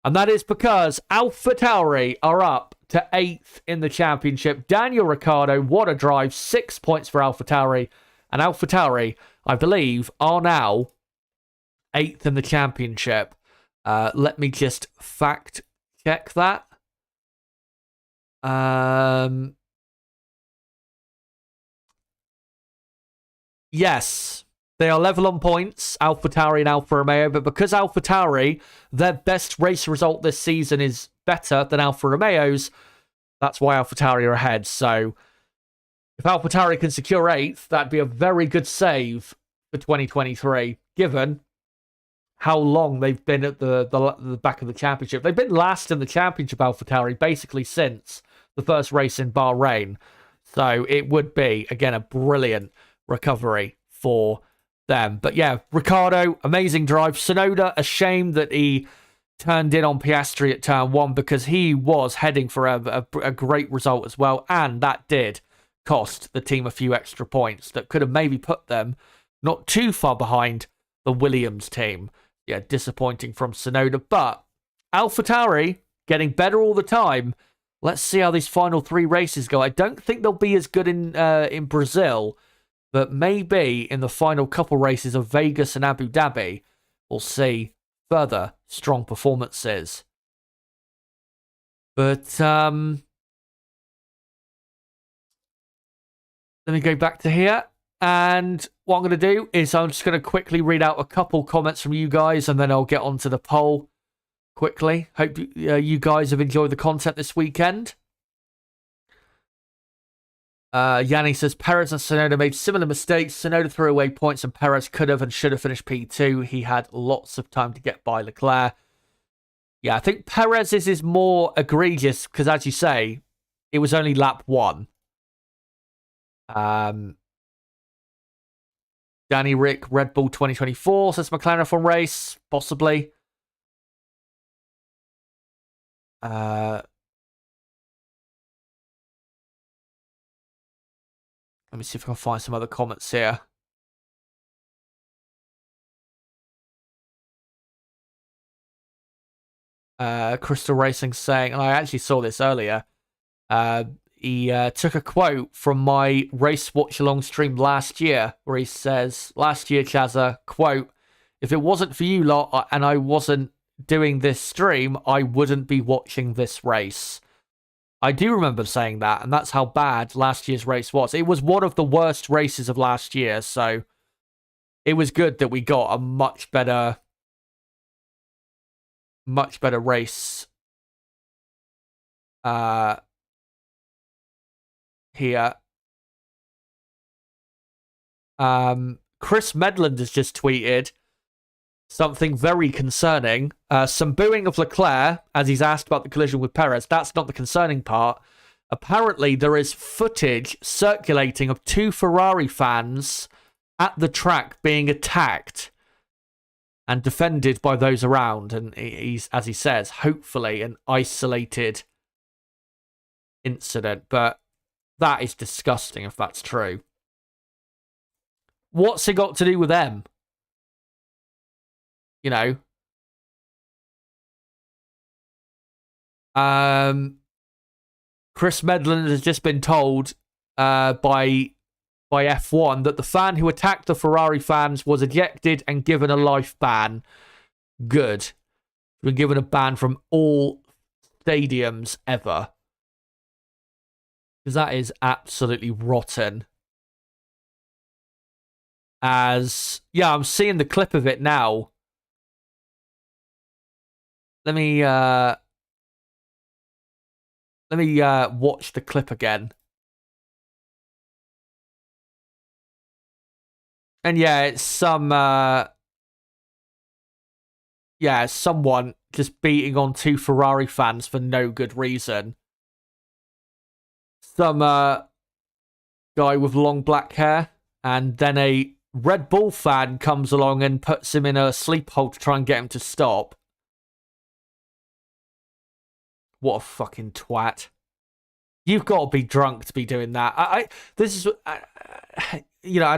And that is because AlphaTauri are up to 8th in the championship. Daniel Ricciardo, what a drive. 6 points for AlphaTauri. And AlphaTauri, I believe, are now 8th in the championship. Let me just fact check that. Yes, they are level on points, AlphaTauri and Alfa Romeo, but because AlphaTauri, their best race result this season is better than Alfa Romeo's, that's why AlphaTauri are ahead. So if AlphaTauri can secure 8th, that'd be a very good save for 2023, given how long they've been at the back of the championship. They've been last in the championship, AlphaTauri, basically since the first race in Bahrain. So it would be, again, a brilliant recovery for them. But yeah, Ricciardo, amazing drive. Tsunoda, a shame that he turned in on Piastri at turn 1, because he was heading for a great result as well, and that did cost the team a few extra points that could have maybe put them not too far behind the Williams team. Yeah, disappointing from Tsunoda, but AlphaTauri getting better all the time. Let's see how these final 3 races go. I don't think they'll be as good in Brazil, but maybe in the final couple races of Vegas and Abu Dhabi, we'll see further strong performances. But let me go back to here. And what I'm going to do is I'm just going to quickly read out a couple comments from you guys, and then I'll get onto the poll quickly. Hope you guys have enjoyed the content this weekend. Yanni says Perez and Tsunoda made similar mistakes. Tsunoda threw away points and Perez could have and should have finished P2. He had lots of time to get by Leclerc. Yeah, I think Perez's is more egregious because, as you say, it was only lap 1. Danny Rick, Red Bull 2024 says McLaren F1 race, possibly. Let me see if I can find some other comments here. Crystal Racing saying, and I actually saw this earlier, he took a quote from my race watch-along stream last year, where he says, last year, Chazza, quote, if it wasn't for you lot and I wasn't doing this stream, I wouldn't be watching this race. I do remember saying that, and that's how bad last year's race was. It was one of the worst races of last year, so it was good that we got a much better race here. Chris Medland has just tweeted something very concerning. Some booing of Leclerc as he's asked about the collision with Perez. That's not the concerning part. Apparently, there is footage circulating of 2 Ferrari fans at the track being attacked and defended by those around. And he's, as he says, hopefully an isolated incident. But that is disgusting if that's true. What's it got to do with them? You know, Chris Medland has just been told by F1 that the fan who attacked the Ferrari fans was ejected and given a life ban. Good. Been given a ban from all stadiums ever. Because that is absolutely rotten. I'm seeing the clip of it now. Let me watch the clip again. And yeah, it's someone just beating on 2 Ferrari fans for no good reason. Some guy with long black hair, and then a Red Bull fan comes along and puts him in a sleep hold to try and get him to stop. What a fucking twat. You've got to be drunk to be doing that. And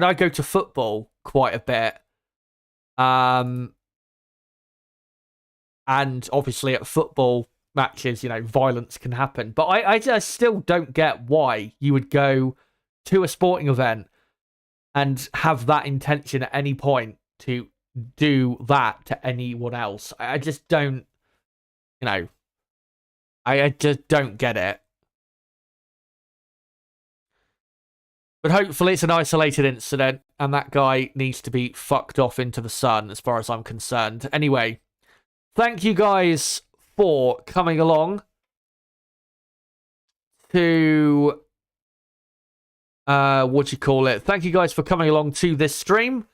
I go to football quite a bit. And obviously at football matches, violence can happen. But I just still don't get why you would go to a sporting event and have that intention at any point to do that to anyone else. I just don't, I just don't get it. But hopefully it's an isolated incident and that guy needs to be fucked off into the sun as far as I'm concerned. Anyway, thank you guys for coming along to... Thank you guys for coming along to this stream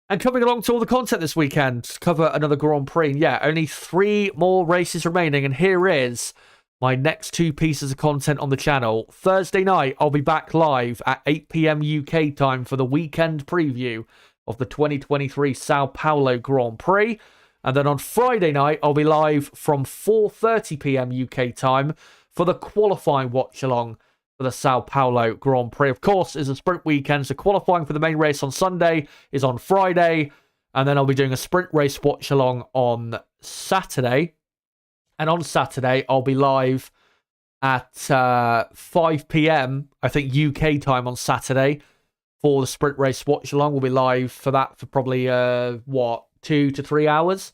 and coming along to all the content this weekend to cover another Grand Prix. And yeah, only 3 more races remaining, and here is my next 2 pieces of content on the channel. Thursday night, I'll be back live at 8 p.m. UK time for the weekend preview of the 2023 Sao Paulo Grand Prix. And then on Friday night, I'll be live from 4:30 p.m. UK time for the qualifying watch-along for the Sao Paulo Grand Prix. Of course, is a sprint weekend, so qualifying for the main race on Sunday is on Friday, and then I'll be doing a sprint race watch-along on Saturday. And on Saturday, I'll be live at 5 p.m., I think, UK time on Saturday for the sprint race watch-along. We'll be live for that for probably, 2 to 3 hours.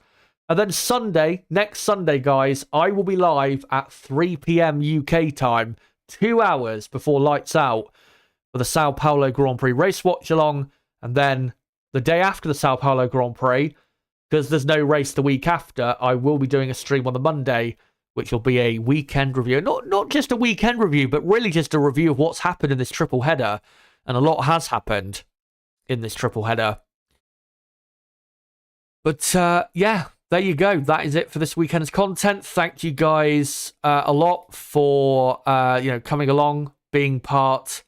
And then Sunday, next Sunday, guys, I will be live at 3 p.m. UK time, 2 hours before lights out for the Sao Paulo Grand Prix race watch-along. And then the day after the Sao Paulo Grand Prix, because there's no race the week after, I will be doing a stream on the Monday which will be a weekend review. Not just a weekend review, but really just a review of what's happened in this triple header. And a lot has happened in this triple header. But yeah, there you go. That is it for this weekend's content. Thank you guys a lot for coming along, being part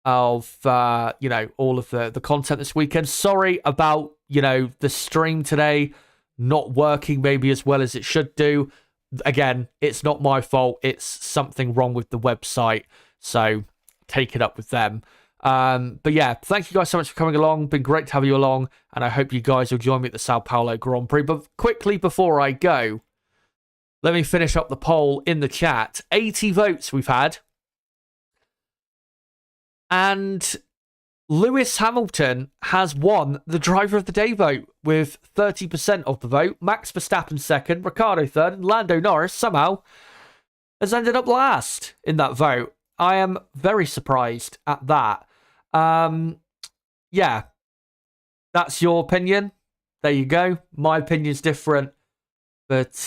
of all of the content this weekend. Sorry about the stream today not working maybe as well as it should do. Again, it's not my fault. It's something wrong with the website, so take it up with them. But yeah, thank you guys so much for coming along. Been great to have you along, and I hope you guys will join me at the Sao Paulo Grand Prix. But quickly before I go, let me finish up the poll in the chat. 80 votes we've had. And Lewis Hamilton has won the Driver of the Day vote with 30% of the vote. Max Verstappen second, Ricciardo third, and Lando Norris somehow has ended up last in that vote. I am very surprised at that. Yeah, that's your opinion. There you go. My opinion's different. But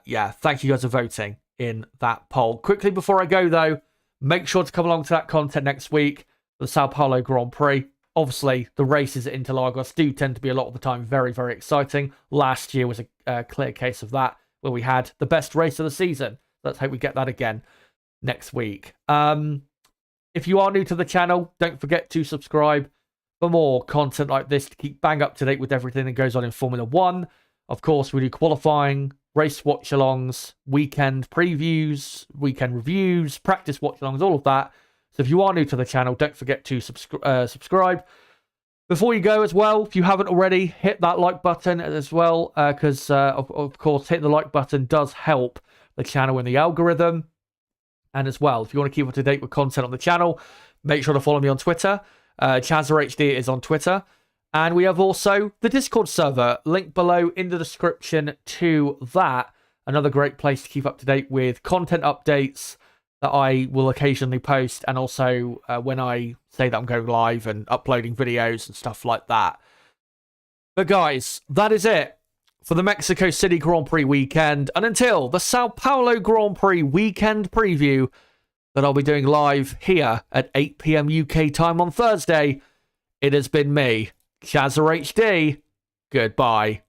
yeah, thank you guys for voting in that poll. Quickly before I go, though, make sure to come along to that content next week. The Sao Paulo Grand Prix. Obviously, the races at Interlagos do tend to be a lot of the time very, very exciting. Last year was a clear case of that, where we had the best race of the season. Let's hope we get that again next week. If you are new to the channel, don't forget to subscribe for more content like this to keep bang up to date with everything that goes on in Formula 1. Of course, we do qualifying, race watch-alongs, weekend previews, weekend reviews, practice watch-alongs, all of that. So if you are new to the channel, don't forget to subscribe. Before you go as well, if you haven't already, hit that like button as well, because, of course, hitting the like button does help the channel in the algorithm. And as well, if you want to keep up to date with content on the channel, make sure to follow me on Twitter. ChazzaHD is on Twitter. And we have also the Discord server, link below in the description to that. Another great place to keep up to date with content updates that I will occasionally post, and also when I say that I'm going live and uploading videos and stuff like that. But guys, that is it for the Mexico City Grand Prix weekend. And until the Sao Paulo Grand Prix weekend preview that I'll be doing live here at 8 PM UK time on Thursday, it has been me, ChazzaHD. Goodbye.